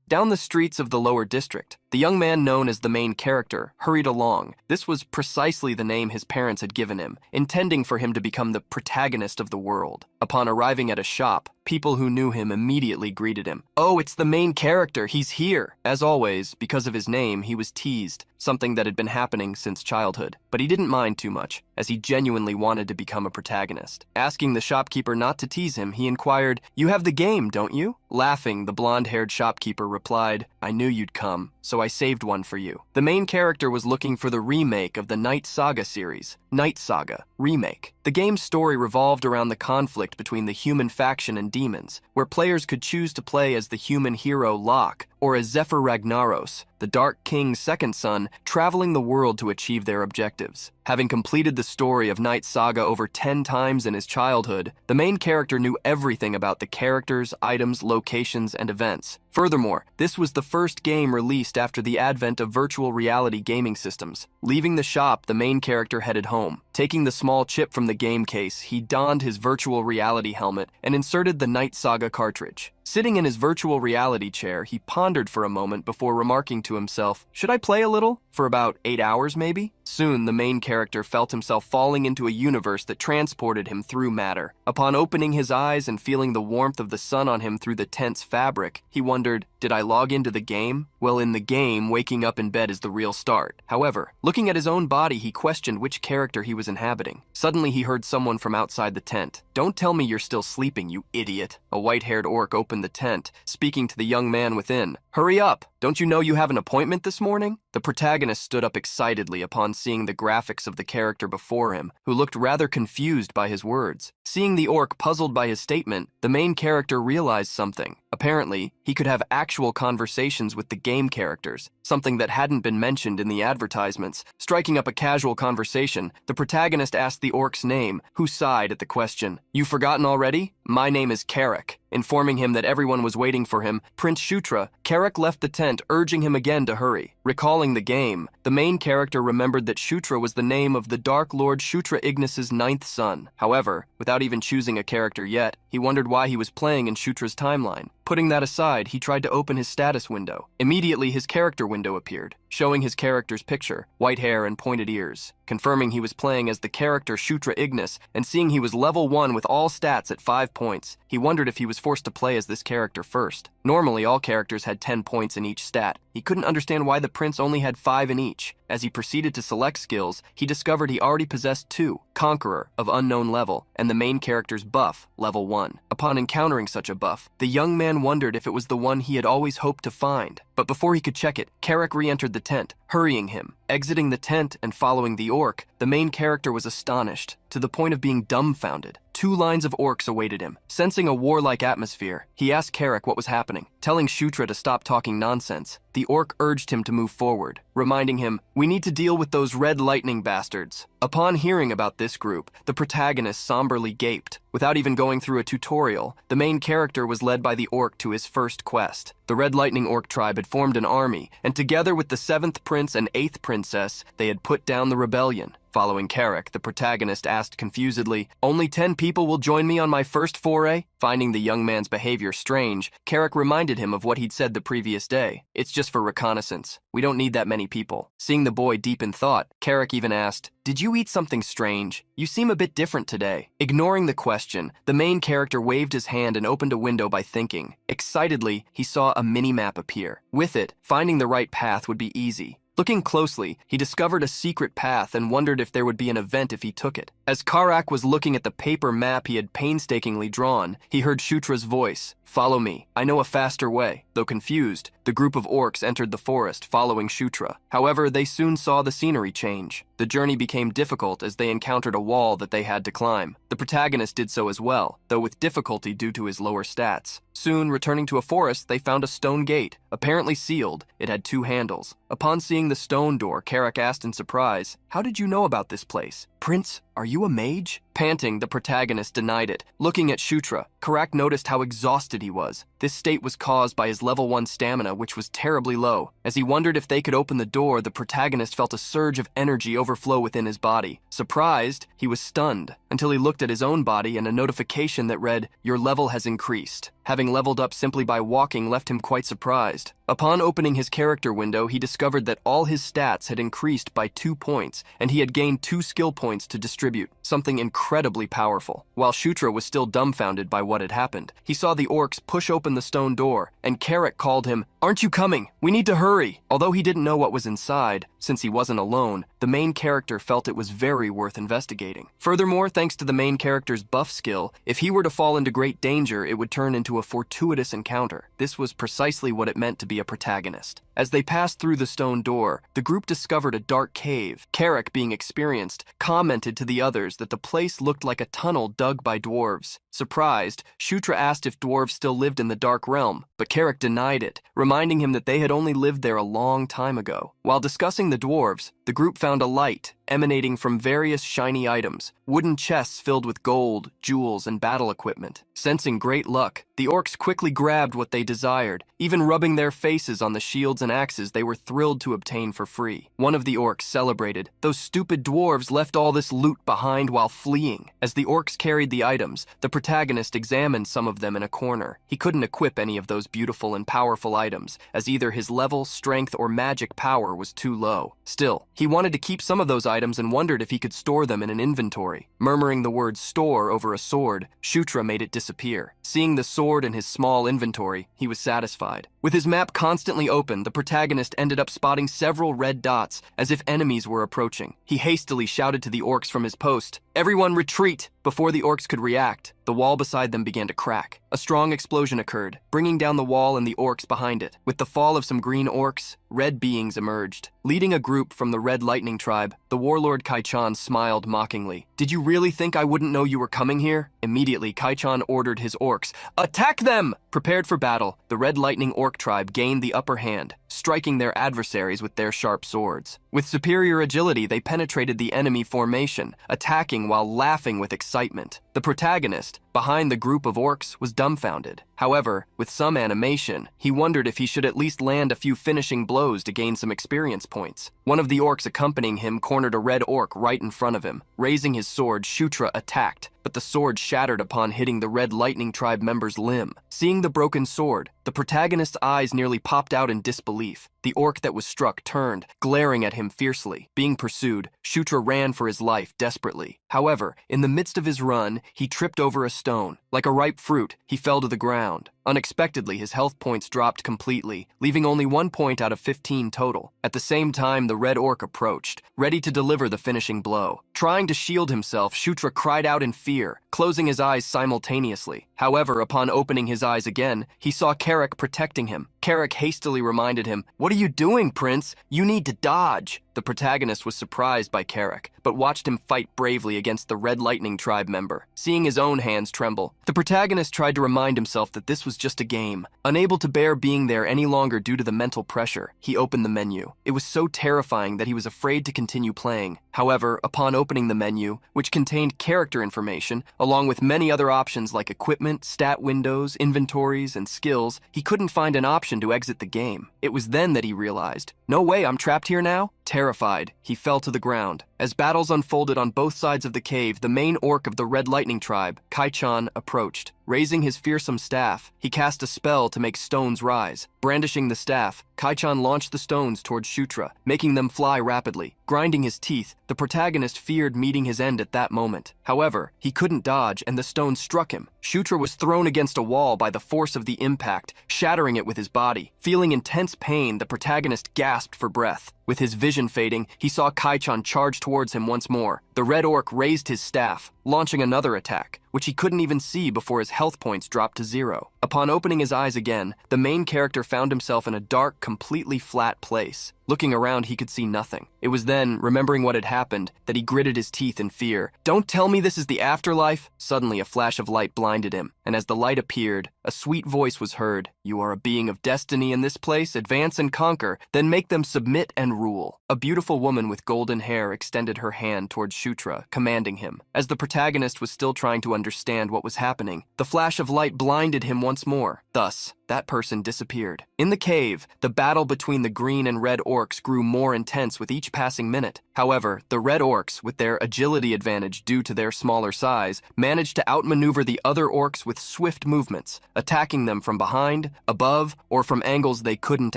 Down the streets of the lower district, the young man known as the main character hurried along. This was precisely the name his parents had given him, intending for him to become the protagonist of the world. Upon arriving at a shop, people who knew him immediately greeted him. "Oh, it's the main character, he's here!" As always, because of his name, he was teased, something that had been happening since childhood. But he didn't mind too much, as he genuinely wanted to become a protagonist. Asking the shopkeeper not to tease him, he inquired, "You have the game, don't you?" Laughing, the blonde-haired shopkeeper replied, "I knew you'd come, so I saved one for you." The main character was looking for the remake of the Night Saga series, Night Saga Remake. The game's story revolved around the conflict between the human faction and demons, where players could choose to play as the human hero Locke or as Zephyr Ragnaros, the Dark King's second son, traveling the world to achieve their objectives. Having completed the story of Night Saga over 10 times in his childhood, the main character knew everything about the characters, items, locations, and events. Furthermore, this was the first game released after the advent of virtual reality gaming systems. Leaving the shop, the main character headed home. Taking the small chip from the game case, he donned his virtual reality helmet and inserted the Night Saga cartridge. Sitting in his virtual reality chair, he pondered for a moment before remarking to himself, "Should I play a little? For about 8 hours, maybe?" Soon, the main character felt himself falling into a universe that transported him through matter. Upon opening his eyes and feeling the warmth of the sun on him through the tent's fabric, he wondered, did I log into the game? Well, in the game, waking up in bed is the real start. However, looking at his own body, he questioned which character he was inhabiting. Suddenly, he heard someone from outside the tent. "Don't tell me you're still sleeping, you idiot." A white-haired orc opened the tent, speaking to the young man within. "Hurry up! Don't you know you have an appointment this morning?" The protagonist stood up excitedly upon seeing the graphics of the character before him, who looked rather confused by his words. Seeing the orc puzzled by his statement, the main character realized something. Apparently, he could have actual conversations with the game characters, something that hadn't been mentioned in the advertisements. Striking up a casual conversation, the protagonist asked the orc's name, who sighed at the question. "You've forgotten already? My name is Carrick." Informing him that everyone was waiting for him, Prince Shutra, Carrick left the tent, urging him again to hurry. Recalling the game, the main character remembered that Shutra was the name of the Dark Lord Shutra Ignis's 9th son. However, without even choosing a character yet, he wondered why he was playing in Shutra's timeline. Putting that aside, he tried to open his status window. Immediately, his character window appeared, showing his character's picture, white hair and pointed ears. Confirming he was playing as the character Shutra Ignis, and seeing he was level 1 with all stats at 5 points, he wondered if he was forced to play as this character first. Normally, all characters had 10 points in each stat. He couldn't understand why the prince only had 5 in each. As he proceeded to select skills, he discovered he already possessed 2, Conqueror, of unknown level, and the main character's buff, level 1. Upon encountering such a buff, the young man wondered if it was the one he had always hoped to find. But before he could check it, Carrick re-entered the tent, hurrying him. Exiting the tent and following the orc, the main character was astonished, to the point of being dumbfounded. 2 lines of orcs awaited him. Sensing a warlike atmosphere, he asked Carrick what was happening. Telling Shutra to stop talking nonsense, the orc urged him to move forward, reminding him, "We need to deal with those red lightning bastards." Upon hearing about this group, the protagonist somberly gaped. Without even going through a tutorial, the main character was led by the orc to his first quest. The Red Lightning Orc tribe had formed an army, and together with the 7th prince and 8th princess, they had put down the rebellion. Following Carrick, the protagonist asked confusedly, "Only 10 people will join me on my first foray?" Finding the young man's behavior strange, Carrick reminded him of what he'd said the previous day. "It's just for reconnaissance. We don't need that many people." Seeing the boy deep in thought, Carrick even asked, "Did you eat something strange? You seem a bit different today." Ignoring the question, the main character waved his hand and opened a window by thinking. Excitedly, he saw a mini-map appear. With it, finding the right path would be easy. Looking closely, he discovered a secret path and wondered if there would be an event if he took it. As Karak was looking at the paper map he had painstakingly drawn, he heard Shutra's voice. "Follow me. I know a faster way." Though confused, the group of orcs entered the forest, following Shutra. However, they soon saw the scenery change. The journey became difficult as they encountered a wall that they had to climb. The protagonist did so as well, though with difficulty due to his lower stats. Soon, returning to a forest, they found a stone gate. Apparently sealed, it had 2 handles. Upon seeing the stone door, Carrick asked in surprise, "How did you know about this place? Prince, are you a mage?" Panting, the protagonist denied it. Looking at Shutra, Karak noticed how exhausted he was. This state was caused by his level 1 stamina, which was terribly low. As he wondered if they could open the door, the protagonist felt a surge of energy overflow within his body. Surprised, he was stunned, until he looked at his own body and a notification that read, "Your level has increased." Having leveled up simply by walking left him quite surprised. Upon opening his character window, he discovered that all his stats had increased by 2 points, and he had gained 2 skill points to distribute, something incredibly powerful. While Shutra was still dumbfounded by what had happened, he saw the orcs push open the stone door, and Carrick called him, "Aren't you coming? We need to hurry." Although he didn't know what was inside, since he wasn't alone, the main character felt it was very worth investigating. Furthermore, thanks to the main character's buff skill, if he were to fall into great danger, it would turn into a fortuitous encounter. This was precisely what it meant to be a protagonist. As they passed through the stone door, the group discovered a dark cave. Carrick, being experienced, commented to the others that the place looked like a tunnel dug by dwarves. Surprised, Shutra asked if dwarves still lived in the Dark Realm, but Carrick denied it, reminding him that they had only lived there a long time ago. While discussing the dwarves, the group found a light emanating from various shiny items, wooden chests filled with gold, jewels, and battle equipment. Sensing great luck, the orcs quickly grabbed what they desired, even rubbing their faces on the shields and axes they were thrilled to obtain for free. One of the orcs celebrated, "Those stupid dwarves left all this loot behind while fleeing." As the orcs carried the items, the protagonist examined some of them in a corner. He couldn't equip any of those beautiful and powerful items, as either his level, strength, or magic power was too low. Still, he wanted to keep some of those items and wondered if he could store them in an inventory. Murmuring the word "store" over a sword, Shutra made it disappear. Seeing the sword in his small inventory, he was satisfied. With his map constantly open, the protagonist ended up spotting several red dots, as if enemies were approaching. He hastily shouted to the orcs from his post, "Everyone retreat!" Before the orcs could react, the wall beside them began to crack. A strong explosion occurred, bringing down the wall and the orcs behind it. With the fall of some green orcs, red beings emerged. Leading a group from the Red Lightning tribe, the warlord Kai-chan smiled mockingly. "Did you really think I wouldn't know you were coming here?" Immediately, Kai-chan ordered his orcs, "Attack them!" Prepared for battle, the Red Lightning orc tribe gained the upper hand, striking their adversaries with their sharp swords. With superior agility, they penetrated the enemy formation, attacking while laughing with excitement. The protagonist, behind the group of orcs, was dumbfounded. However, with some animation, he wondered if he should at least land a few finishing blows to gain some experience points. One of the orcs accompanying him cornered a red orc right in front of him. Raising his sword, Shutra attacked, but the sword shattered upon hitting the Red Lightning tribe member's limb. Seeing the broken sword, the protagonist's eyes nearly popped out in disbelief. The orc that was struck turned, glaring at him fiercely. Being pursued, Shutra ran for his life desperately. However, in the midst of his run, he tripped over a stone. Like a ripe fruit, he fell to the ground. Unexpectedly, his health points dropped completely, leaving only 1 point out of 15 total. At the same time, the red orc approached, ready to deliver the finishing blow. Trying to shield himself, Shutra cried out in fear, closing his eyes simultaneously. However, upon opening his eyes again, he saw Carrick protecting him. Carrick hastily reminded him, "What are you doing, Prince? You need to dodge." The protagonist was surprised by Carrick, but watched him fight bravely against the Red Lightning tribe member. Seeing his own hands tremble, the protagonist tried to remind himself that this was just a game. Unable to bear being there any longer due to the mental pressure, he opened the menu. It was so terrifying that he was afraid to continue playing. However, upon opening the menu, which contained character information, along with many other options like equipment, stat windows, inventories, and skills, he couldn't find an option to exit the game. It was then that he realized, "No way, I'm trapped here now?" Terrified, he fell to the ground. As battles unfolded on both sides of the cave, the main orc of the Red Lightning tribe, Kai-chan, approached. Raising his fearsome staff, he cast a spell to make stones rise. Brandishing the staff, Kai-chan launched the stones towards Shutra, making them fly rapidly. Grinding his teeth, the protagonist feared meeting his end at that moment. However, he couldn't dodge, and the stones struck him. Shutra was thrown against a wall by the force of the impact, shattering it with his body. Feeling intense pain, the protagonist gasped for breath. With his vision fading, he saw Kai-chan charge towards him once more. The red orc raised his staff, launching another attack, which he couldn't even see before his health points dropped to 0. Upon opening his eyes again, the main character found himself in a dark, completely flat place. Looking around, he could see nothing. It was then, remembering what had happened, that he gritted his teeth in fear. "Don't tell me this is the afterlife!" Suddenly, a flash of light blinded him, and as the light appeared, a sweet voice was heard. "You are a being of destiny in this place. Advance and conquer, then make them submit and rule." A beautiful woman with golden hair extended her hand towards Shutra, commanding him. As the protagonist was still trying to understand what was happening, the flash of light blinded him once more. Thus, that person disappeared. In the cave, the battle between the green and red orcs grew more intense with each passing minute. However, the red orcs, with their agility advantage due to their smaller size, managed to outmaneuver the other orcs with swift movements, attacking them from behind, above, or from angles they couldn't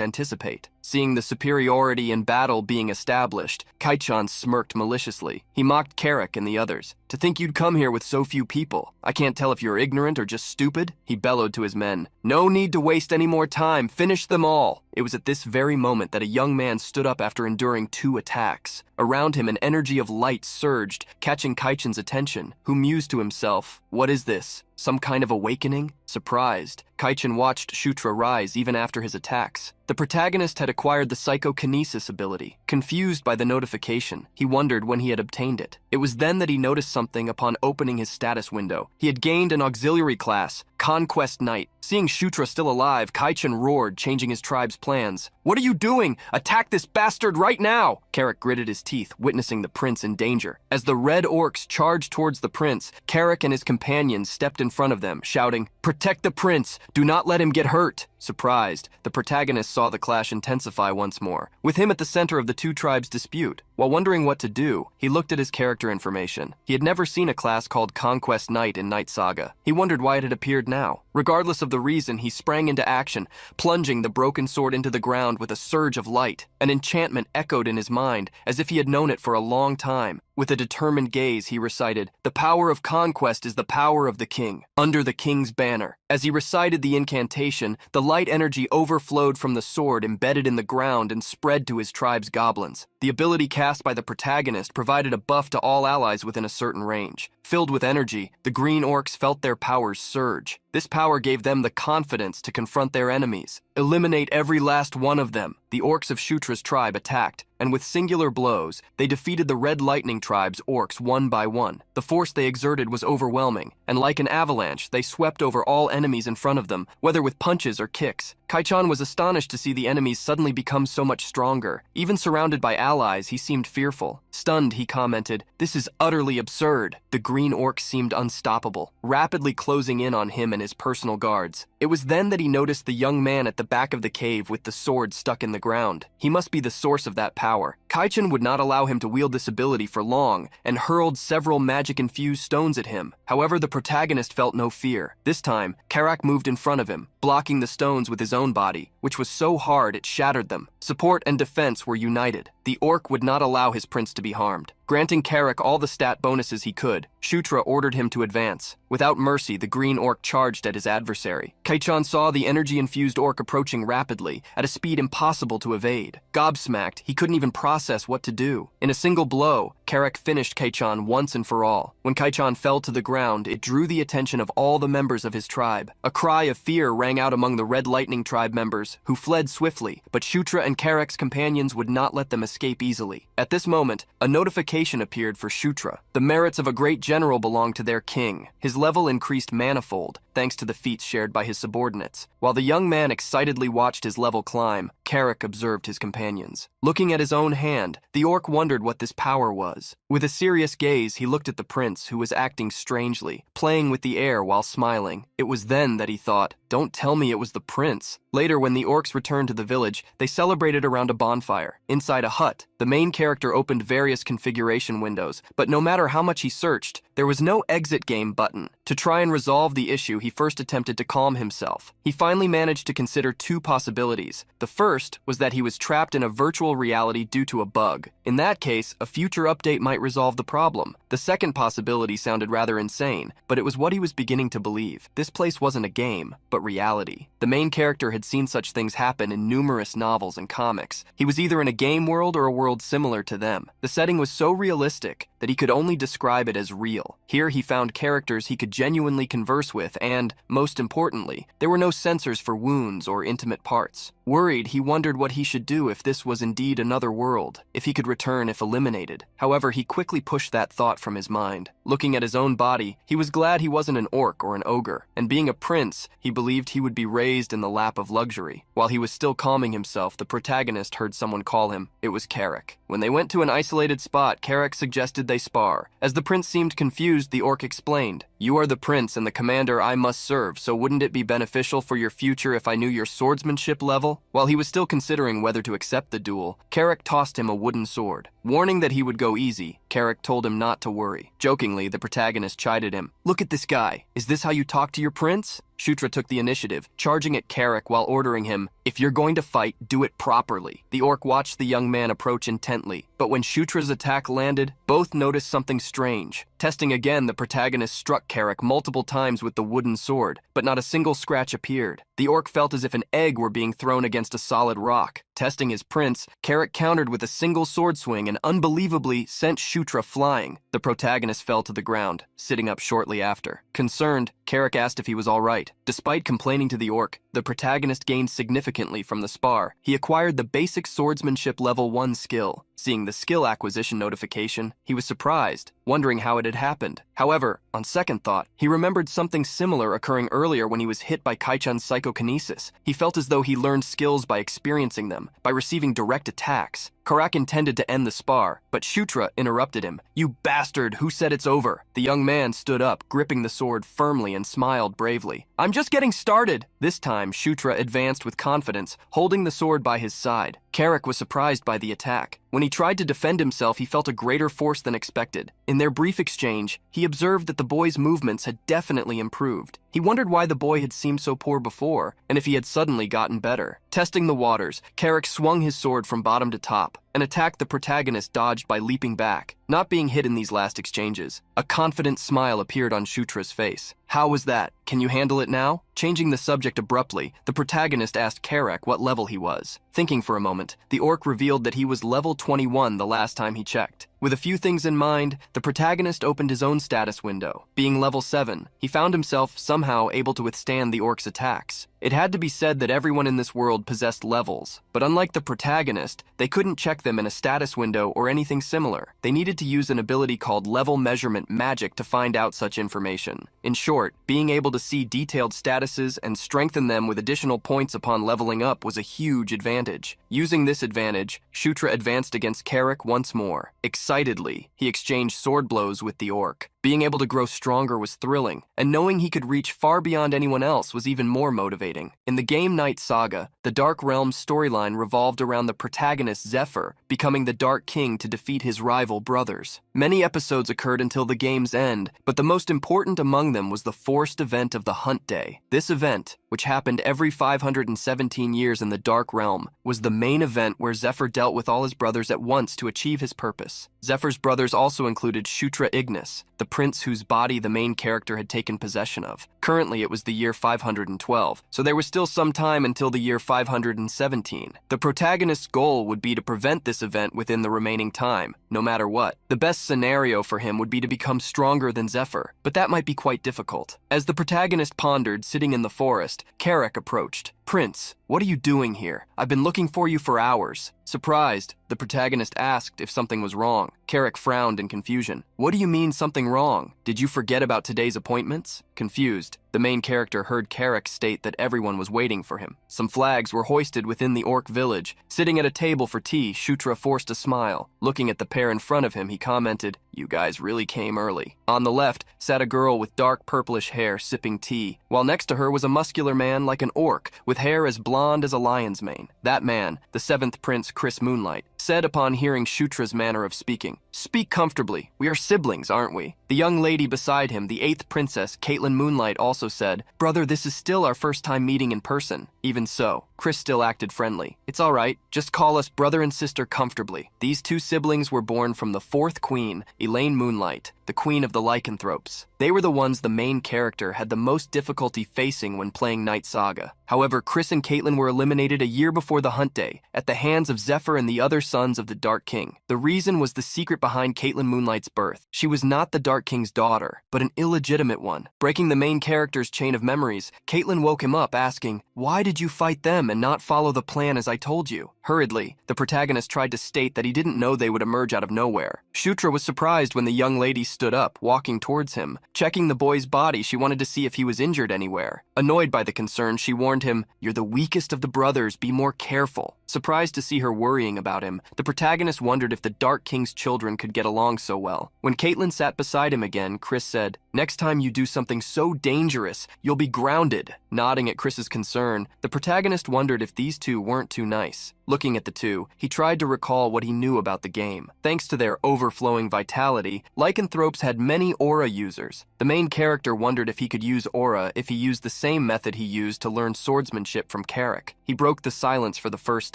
anticipate. Seeing the superiority in battle being established, Kaichan smirked maliciously. He mocked Carrick and the others. "To think you'd come here with so few people. I can't tell if you're ignorant or just stupid," he bellowed to his men. "No need to waste any more time. Finish them all." It was at this very moment that a young man stood up after enduring 2 attacks. Around him, an energy of light surged, catching Kaichan's attention, who mused to himself, "What is this? Some kind of awakening?" Surprised, Kaichan watched Shutra rise even after his attacks. The protagonist had acquired the psychokinesis ability. Confused by the notification, he wondered when he had obtained it. It was then that he noticed something upon opening his status window. He had gained an auxiliary class, Conquest Knight. Seeing Shutra still alive, Kaichan roared, changing his tribe's plans. "What are you doing? Attack this bastard right now!" Carrick gritted his teeth, witnessing the prince in danger. As the red orcs charged towards the prince, Carrick and his companions stepped in front of them, shouting, "Protect the prince! Do not let him get hurt!" Surprised, the protagonist saw the clash intensify once more, with him at the center of the 2 tribes' dispute. While wondering what to do, he looked at his character information. He had never seen a class called Conquest Knight in Knight Saga. He wondered why it had appeared now. Regardless of the reason, he sprang into action, plunging the broken sword into the ground with a surge of light. An enchantment echoed in his mind, as if he had known it for a long time. With a determined gaze, he recited, "The power of conquest is the power of the king, under the king's banner." As he recited the incantation, the light energy overflowed from the sword embedded in the ground and spread to his tribe's goblins. The ability cast by the protagonist provided a buff to all allies within a certain range. Filled with energy, the green orcs felt their powers surge. This power gave them the confidence to confront their enemies, eliminate every last one of them. The orcs of Shutra's tribe attacked, and with singular blows, they defeated the Red Lightning tribe's orcs one by one. The force they exerted was overwhelming, and like an avalanche, they swept over all enemies in front of them, whether with punches or kicks. Kaichan was astonished to see the enemies suddenly become so much stronger. Even surrounded by allies, he seemed fearful. Stunned, he commented, "This is utterly absurd." The green orc seemed unstoppable, rapidly closing in on him and his personal guards. It was then that he noticed the young man at the back of the cave with the sword stuck in the ground. He must be the source of that power. Kaichan would not allow him to wield this ability for long, and hurled several magic-infused stones at him. However, the protagonist felt no fear. This time, Karak moved in front of him, blocking the stones with his own body, which was so hard it shattered them. Support and defense were united. The orc would not allow his prince to be harmed. Granting Carrick all the stat bonuses he could, Shutra ordered him to advance. Without mercy, the green orc charged at his adversary. Kaichan saw the energy-infused orc approaching rapidly, at a speed impossible to evade. Gobsmacked, he couldn't even process what to do. In a single blow, Carrick finished Kaichan once and for all. When Kaichan fell to the ground, it drew the attention of all the members of his tribe. A cry of fear rang out among the Red Lightning tribe members, who fled swiftly, but Shutra and Carrick's companions would not let them escape easily. At this moment, a notification appeared for Shutra. The merits of a great general belonged to their king. His level increased manifold, thanks to the feats shared by his subordinates. While the young man excitedly watched his level climb, Carrick observed his companions. Looking at his own hand, the orc wondered what this power was. With a serious gaze, he looked at the prince, who was acting strangely, playing with the air while smiling. It was then that he thought, "Don't tell me it was the prince." Later, when the orcs returned to the village, they celebrated around a bonfire. Inside a hut, the main character opened various configuration windows, but no matter how much he searched, there was no exit game button. To try and resolve the issue, he first attempted to calm himself. He finally managed to consider 2 possibilities. The first was that he was trapped in a virtual reality due to a bug. In that case, a future update might resolve the problem. The second possibility sounded rather insane, but it was what he was beginning to believe. This place wasn't a game, but reality. The main character had seen such things happen in numerous novels and comics. He was either in a game world or a world similar to them. The setting was so realistic that he could only describe it as real. Here he found characters he could genuinely converse with and, most importantly, there were no sensors for wounds or intimate parts. Worried, he wondered what he should do if this was indeed another world, if he could return if eliminated. However, he quickly pushed that thought from his mind. Looking at his own body, he was glad he wasn't an orc or an ogre, and being a prince, he believed he would be raised in the lap of luxury. While he was still calming himself, the protagonist heard someone call him. It was Carrick. When they went to an isolated spot, Carrick suggested they spar. As the prince seemed confused, the orc explained, "You are the prince and the commander I must serve, so wouldn't it be beneficial for your future if I knew your swordsmanship level?" While he was still considering whether to accept the duel, Carrick tossed him a wooden sword. Warning that he would go easy, Carrick told him not to worry. Jokingly, the protagonist chided him. "Look at this guy. Is this how you talk to your prince?" Shutra took the initiative, charging at Carrick while ordering him, "If you're going to fight, do it properly." The orc watched the young man approach intently, but when Shutra's attack landed, both noticed something strange. Testing again, the protagonist struck Carrick multiple times with the wooden sword, but not a single scratch appeared. The orc felt as if an egg were being thrown against a solid rock. Testing his prince, Carrick countered with a single sword swing and unbelievably sent Shutra flying. The protagonist fell to the ground, sitting up shortly after. Concerned, Carrick asked if he was all right. Despite complaining to the orc, the protagonist gained significantly from the spar. He acquired the basic swordsmanship level 1 skill. Seeing the skill acquisition notification, he was surprised, wondering how it had happened. However, on second thought, he remembered something similar occurring earlier when he was hit by Kaichan's psychokinesis. He felt as though he learned skills by experiencing them, by receiving direct attacks. Karak intended to end the spar, but Shutra interrupted him. "You bastard, who said it's over?" The young man stood up, gripping the sword firmly and smiled bravely. "I'm just getting started." This time, Shutra advanced with confidence, holding the sword by his side. Carrick was surprised by the attack. When he tried to defend himself, he felt a greater force than expected. In their brief exchange, he observed that the boy's movements had definitely improved. He wondered why the boy had seemed so poor before, and if he had suddenly gotten better. Testing the waters, Carrick swung his sword from bottom to top. An attack the protagonist dodged by leaping back, not being hit in these last exchanges. A confident smile appeared on Shutra's face. "How was that? Can you handle it now?" Changing the subject abruptly, the protagonist asked Carrick what level he was. Thinking for a moment, the orc revealed that he was level 21 the last time he checked. With a few things in mind, the protagonist opened his own status window. Being level 7, he found himself somehow able to withstand the orc's attacks. It had to be said that everyone in this world possessed levels, but unlike the protagonist, they couldn't check them in a status window or anything similar. They needed to use an ability called level measurement magic to find out such information. In short, being able to see detailed statuses and strengthen them with additional points upon leveling up was a huge advantage. Using this advantage, Shutra advanced against Carrick once more. Excitedly, he exchanged sword blows with the orc. Being able to grow stronger was thrilling, and knowing he could reach far beyond anyone else was even more motivating. In the game Night Saga, the Dark Realm's storyline revolved around the protagonist Zephyr becoming the Dark King to defeat his rival brothers. Many episodes occurred until the game's end, but the most important among them was the forced event of the Hunt Day. This event, which happened every 517 years in the Dark Realm, was the main event where Zephyr dealt with all his brothers at once to achieve his purpose. Zephyr's brothers also included Shutra Ignis, the prince whose body the main character had taken possession of. Currently, it was the year 512, so there was still some time until the year 517. The protagonist's goal would be to prevent this event within the remaining time, no matter what. The best scenario for him would be to become stronger than Zephyr, but that might be quite difficult. As the protagonist pondered, sitting in the forest, Carrick approached. "Prince, what are you doing here? I've been looking for you for hours." Surprised, the protagonist asked if something was wrong. Carrick frowned in confusion. "What do you mean something wrong? Did you forget about today's appointments?" Confused, the main character heard Carrick state that everyone was waiting for him. Some flags were hoisted within the orc village. Sitting at a table for tea, Shutra forced a smile. Looking at the pair in front of him, he commented, "You guys really came early." On the left sat a girl with dark purplish hair sipping tea, while next to her was a muscular man like an orc with hair as blonde as a lion's mane. That man, the 7th Prince Chris Moonlight, said upon hearing Shutra's manner of speaking, "Speak comfortably. We are siblings, aren't we?" The young lady beside him, the 8th Princess, Caitlin Moonlight, also said, "Brother, this is still our first time meeting in person." Even so, Chris still acted friendly. "It's all right. Just call us brother and sister comfortably." These two siblings were born from the 4th queen, Elaine Moonlight, the queen of the lycanthropes. They were the ones the main character had the most difficulty facing when playing Night Saga. However, Chris and Caitlin were eliminated a year before the Hunt Day, at the hands of Zephyr and the other sons of the Dark King. The reason was the secret behind Caitlin Moonlight's birth. She was not the Dark King's daughter, but an illegitimate one. Breaking the main character's chain of memories, Caitlin woke him up asking, "Why did you fight them them and not follow the plan as I told you. Hurriedly, the protagonist tried to state that he didn't know they would emerge out of nowhere. Shutra was surprised when the young lady stood up, walking towards him. Checking the boy's body, she wanted to see if he was injured anywhere. Annoyed by the concern, she warned him, "You're the weakest of the brothers, be more careful." Surprised to see her worrying about him, the protagonist wondered if the Dark King's children could get along so well. When Caitlin sat beside him again, Chris said, "Next time you do something so dangerous, you'll be grounded." Nodding at Chris's concern, the protagonist wondered if these two weren't too nice. Looking at the two, he tried to recall what he knew about the game. Thanks to their overflowing vitality, lycanthropes had many aura users. The main character wondered if he could use aura if he used the same method he used to learn swordsmanship from Carrick. He broke the silence for the first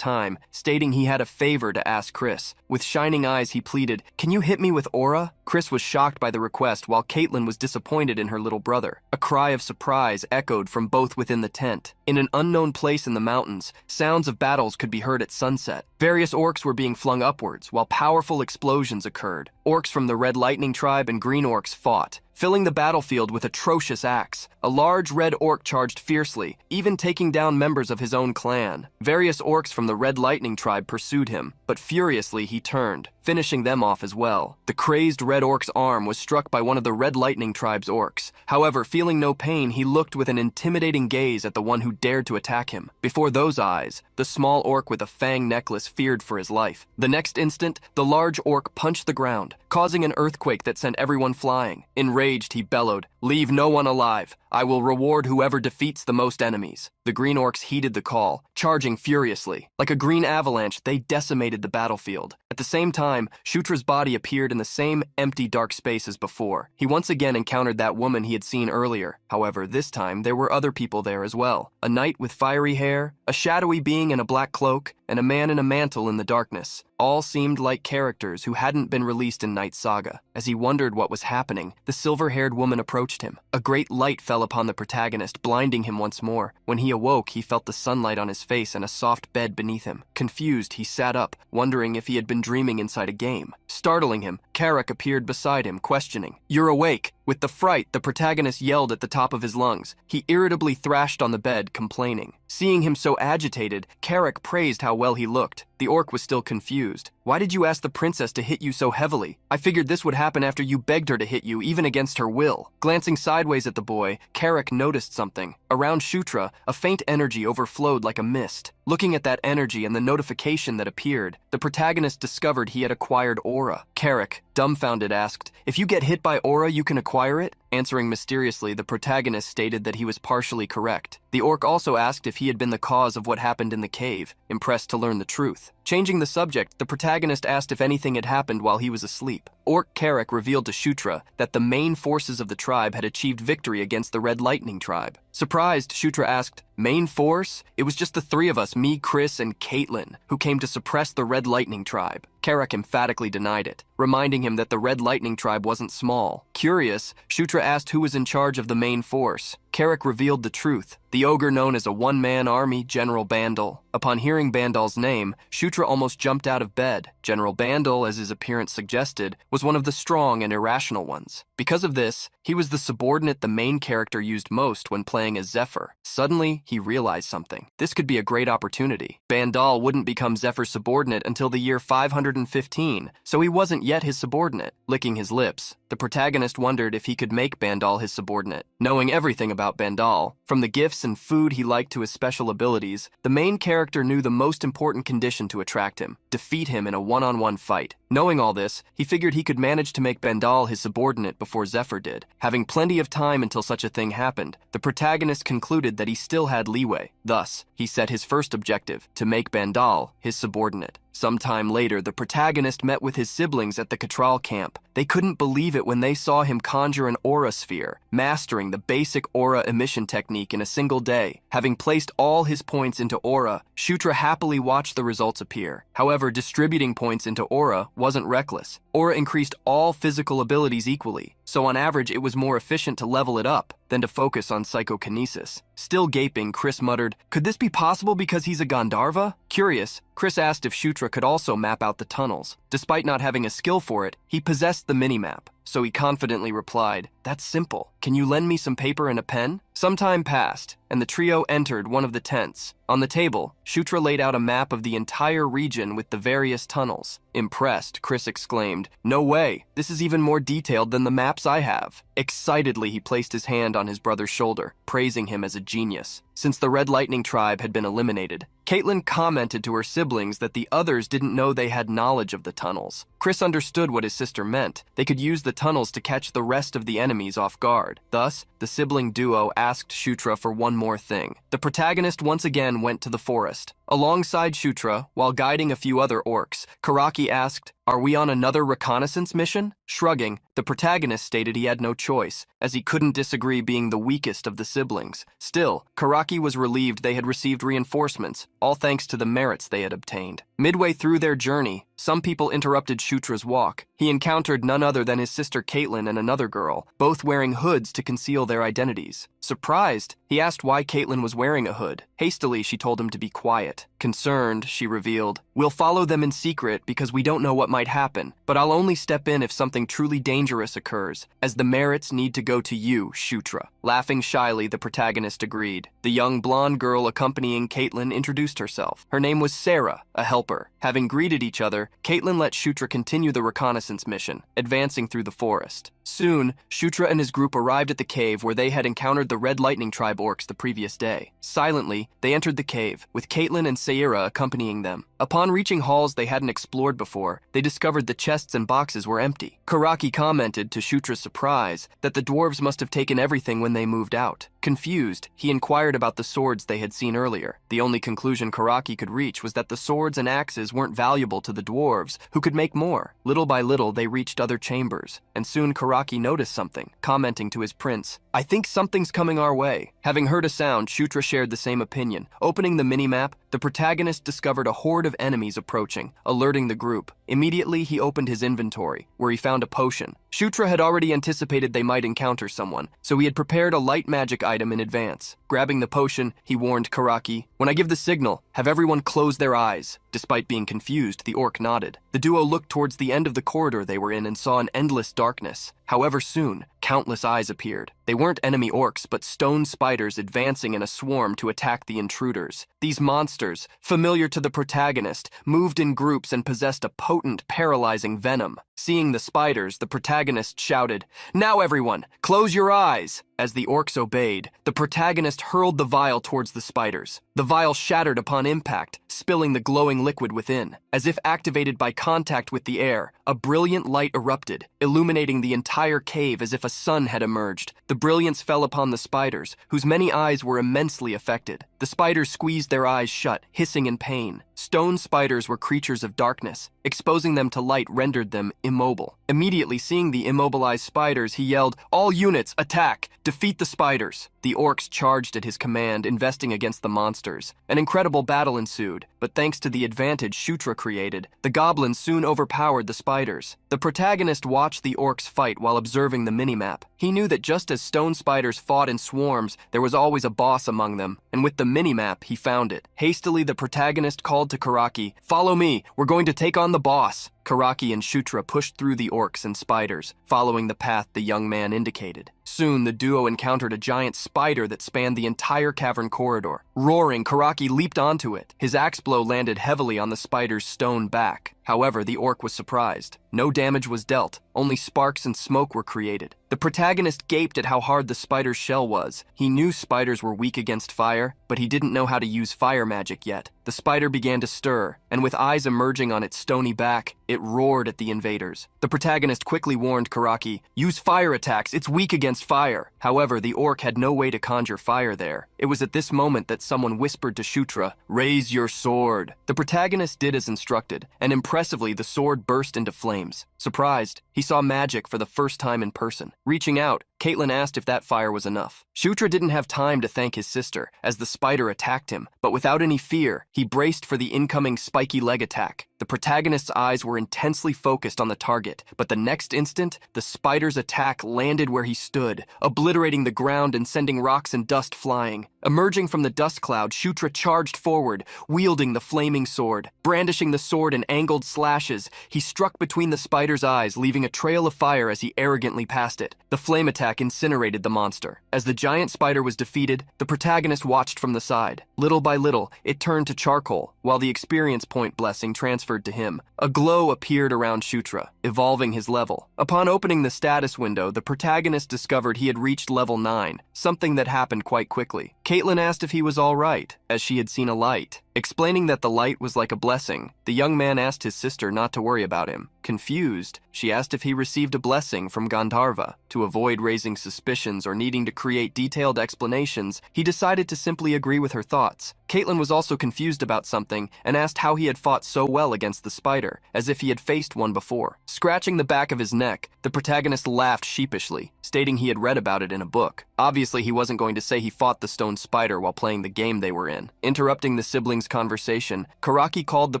time, stating he had a favor to ask Chris. With shining eyes, he pleaded, "Can you hit me with aura?" Chris was shocked by the request, while Caitlin was disappointed in her little brother. A cry of surprise echoed from both within the tent. In an unknown place in the mountains, sounds of battles could be heard at sunset. Various orcs were being flung upwards, while powerful explosions occurred. Orcs from the Red Lightning tribe and Green Orcs fought, filling the battlefield with atrocious acts. A large red orc charged fiercely, even taking down members of his own clan. Various orcs from the Red Lightning tribe pursued him, but furiously he turned, finishing them off as well. The crazed red orc's arm was struck by one of the Red Lightning tribe's orcs. However, feeling no pain, he looked with an intimidating gaze at the one who dared to attack him. Before those eyes, the small orc with a fang necklace feared for his life. The next instant, the large orc punched the ground, causing an earthquake that sent everyone flying. Enraged, he bellowed, "Leave no one alive. I will reward whoever defeats the most enemies." The green orcs heeded the call, charging furiously. Like a green avalanche, they decimated the battlefield. At the same time, Shutra's body appeared in the same empty dark space as before. He once again encountered that woman he had seen earlier. However, this time there were other people there as well. A knight with fiery hair, a shadowy being in a black cloak, and a man in a mantle in the darkness. All seemed like characters who hadn't been released in Night Saga. As he wondered what was happening, the silver-haired woman approached him. A great light fell upon the protagonist, blinding him once more. When he awoke, he felt the sunlight on his face and a soft bed beneath him. Confused, he sat up, wondering if he had been dreaming inside a game. Startling him, Carrick appeared beside him, questioning, "You're awake." With the fright, the protagonist yelled at the top of his lungs. He irritably thrashed on the bed, complaining. Seeing him so agitated, Carrick praised how well he looked. The orc was still confused. "Why did you ask the princess to hit you so heavily? I figured this would happen after you begged her to hit you, even against her will." Glancing sideways at the boy, Carrick noticed something. Around Shutra, a faint energy overflowed like a mist. Looking at that energy and the notification that appeared, the protagonist discovered he had acquired aura. Carrick, dumbfounded, asked, "If you get hit by aura, you can acquire it?" Answering mysteriously, the protagonist stated that he was partially correct. The orc also asked if he had been the cause of what happened in the cave, impressed to learn the truth. Changing the subject, the protagonist asked if anything had happened while he was asleep. Orc Carrick revealed to Shutra that the main forces of the tribe had achieved victory against the Red Lightning tribe. Surprised, Shutra asked, "Main force? It was just the three of us, me, Chris, and Caitlin, who came to suppress the Red Lightning tribe." Carrick emphatically denied it, reminding him that the Red Lightning tribe wasn't small. Curious, Shutra asked who was in charge of the main force. Carrick revealed the truth. The ogre known as a one-man army, General Bandal. Upon hearing Bandal's name, Shutra almost jumped out of bed. General Bandal, as his appearance suggested, was one of the strong and irrational ones. Because of this, he was the subordinate the main character used most when playing as Zephyr. Suddenly, he realized something. This could be a great opportunity. Bandal wouldn't become Zephyr's subordinate until the year 515, so he wasn't yet his subordinate. Licking his lips, the protagonist wondered if he could make Bandal his subordinate. Knowing everything about Bandal, from the gifts and food he liked to his special abilities, the main character knew the most important condition to attract him: defeat him in a one-on-one fight. Knowing all this, he figured he could manage to make Bandal his subordinate before Zephyr did. Having plenty of time until such a thing happened, the protagonist concluded that he still had leeway. Thus, he set his first objective, to make Bandal his subordinate. Sometime later, the protagonist met with his siblings at the Catral camp. They couldn't believe it when they saw him conjure an aura sphere, mastering the basic aura emission technique in a single day. Having placed all his points into aura, Shutra happily watched the results appear. However, distributing points into aura wasn't reckless. Aura increased all physical abilities equally, so on average it was more efficient to level it up than to focus on psychokinesis. Still gaping, Chris muttered, "Could this be possible because he's a Gandharva?" Curious, Chris asked if Shutra could also map out the tunnels. Despite not having a skill for it, he possessed the minimap. so he confidently replied, "That's simple. Can you lend me some paper and a pen?" Some time passed, and the trio entered one of the tents. On the table, Shutra laid out a map of the entire region with the various tunnels. Impressed, Chris exclaimed, "No way, this is even more detailed than the maps I have." Excitedly, he placed his hand on his brother's shoulder, praising him as a genius. Since the Red Lightning tribe had been eliminated, Caitlin commented to her siblings that the others didn't know they had knowledge of the tunnels. Chris understood what his sister meant. They could use the tunnels to catch the rest of the enemies off guard. Thus, the sibling duo asked Shutra for one more thing. The protagonist once again went to the forest. Alongside Shutra, while guiding a few other orcs, Karaki asked, "Are we on another reconnaissance mission?" Shrugging, the protagonist stated he had no choice, as he couldn't disagree being the weakest of the siblings. Still, Karaki was relieved they had received reinforcements, all thanks to the merits they had obtained. Midway through their journey, some people interrupted Shutra's walk. He encountered none other than his sister Caitlin and another girl, both wearing hoods to conceal their identities. Surprised, he asked why Caitlin was wearing a hood. Hastily, she told him to be quiet. Concerned, she revealed, "We'll follow them in secret because we don't know what might happen, but I'll only step in if something truly dangerous occurs, as the merits need to go to you, Shutra." Laughing shyly, the protagonist agreed. The young blonde girl accompanying Caitlin introduced herself. Her name was Sarah, a helper. Having greeted each other, Caitlin let Shutra continue the reconnaissance mission, advancing through the forest. Soon, Shutra and his group arrived at the cave where they had encountered the Red Lightning tribe orcs the previous day. Silently, they entered the cave, with Caitlin and Saira accompanying them. Upon reaching halls they hadn't explored before, they discovered the chests and boxes were empty. Karaki commented, to Shutra's surprise, that the dwarves must have taken everything when they moved out. Confused, he inquired about the swords they had seen earlier. The only conclusion Karaki could reach was that the swords and axes weren't valuable to the dwarves, who could make more. Little by little, they reached other chambers, and soon Karaki noticed something, commenting to his prince, "I think something's coming our way." Having heard a sound, Shutra shared the same opinion. Opening the mini-map, the protagonist discovered a horde of enemies approaching, alerting the group. Immediately, he opened his inventory, where he found a potion. Shutra had already anticipated they might encounter someone, so he had prepared a light magic item in advance. Grabbing the potion, he warned Karaki, "When I give the signal, have everyone close their eyes." Despite being confused, the orc nodded. The duo looked towards the end of the corridor they were in and saw an endless darkness. However, soon, countless eyes appeared. They weren't enemy orcs, but stone spiders advancing in a swarm to attack the intruders. These monsters, familiar to the protagonist, moved in groups and possessed a potent, paralyzing venom. Seeing the spiders, the protagonist shouted, "Now everyone, close your eyes!" As the orcs obeyed, the protagonist hurled the vial towards the spiders. The vial shattered upon impact, spilling the glowing liquid within. As if activated by contact with the air, a brilliant light erupted, illuminating the entire cave as if a sun had emerged. The brilliance fell upon the spiders, whose many eyes were immensely affected. The spiders squeezed their eyes shut, hissing in pain. Stone spiders were creatures of darkness. Exposing them to light rendered them immobile. Immediately seeing the immobilized spiders, he yelled, "All units, attack! Defeat the spiders!" The orcs charged at his command, investing against the monsters. An incredible battle ensued, but thanks to the advantage Shutra created, the goblins soon overpowered the spiders. The protagonist watched the orcs fight while observing the minimap. He knew that just as stone spiders fought in swarms, there was always a boss among them, and with the minimap, he found it. Hastily, the protagonist called to Karaki, "Follow me, we're going to take on the boss." Karaki and Shutra pushed through the orcs and spiders, following the path the young man indicated. Soon, the duo encountered a giant spider that spanned the entire cavern corridor. Roaring, Karaki leaped onto it. His axe blow landed heavily on the spider's stone back. However, the orc was surprised. No damage was dealt, only sparks and smoke were created. The protagonist gaped at how hard the spider's shell was. He knew spiders were weak against fire, but he didn't know how to use fire magic yet. The spider began to stir, and with eyes emerging on its stony back, it roared at the invaders. The protagonist quickly warned Karaki, "Use fire attacks, it's weak against fire." However, the orc had no way to conjure fire there. It was at this moment that someone whispered to Shutra, "Raise your sword." The protagonist did as instructed, and impressively the sword burst into flames. Surprised, he saw magic for the first time in person. Reaching out, Caitlin asked if that fire was enough. Shutra didn't have time to thank his sister, as the spider attacked him, but without any fear, he braced for the incoming spiky leg attack. The protagonist's eyes were intensely focused on the target, but the next instant, the spider's attack landed where he stood, obliterating the ground and sending rocks and dust flying. Emerging from the dust cloud, Shutra charged forward, wielding the flaming sword. Brandishing the sword in angled slashes, he struck between the spider's eyes, leaving a trail of fire as he arrogantly passed it. The flame attack incinerated the monster. As the giant spider was defeated, the protagonist watched from the side. Little by little, it turned to charcoal, while the experience point blessing transferred to him. A glow appeared around Shutra, evolving his level. Upon opening the status window, the protagonist discovered he had reached level 9, something that happened quite quickly. Caitlin asked if he was all right, as she had seen a light. Explaining that the light was like a blessing, the young man asked his sister not to worry about him. Confused, she asked if he received a blessing from Gandharva. To avoid raising suspicions or needing to create detailed explanations, he decided to simply agree with her thoughts. Caitlin was also confused about something and asked how he had fought so well against the spider, as if he had faced one before. Scratching the back of his neck, the protagonist laughed sheepishly, stating he had read about it in a book. Obviously, he wasn't going to say he fought the stone spider while playing the game they were in. Interrupting the siblings' conversation, Karaki called the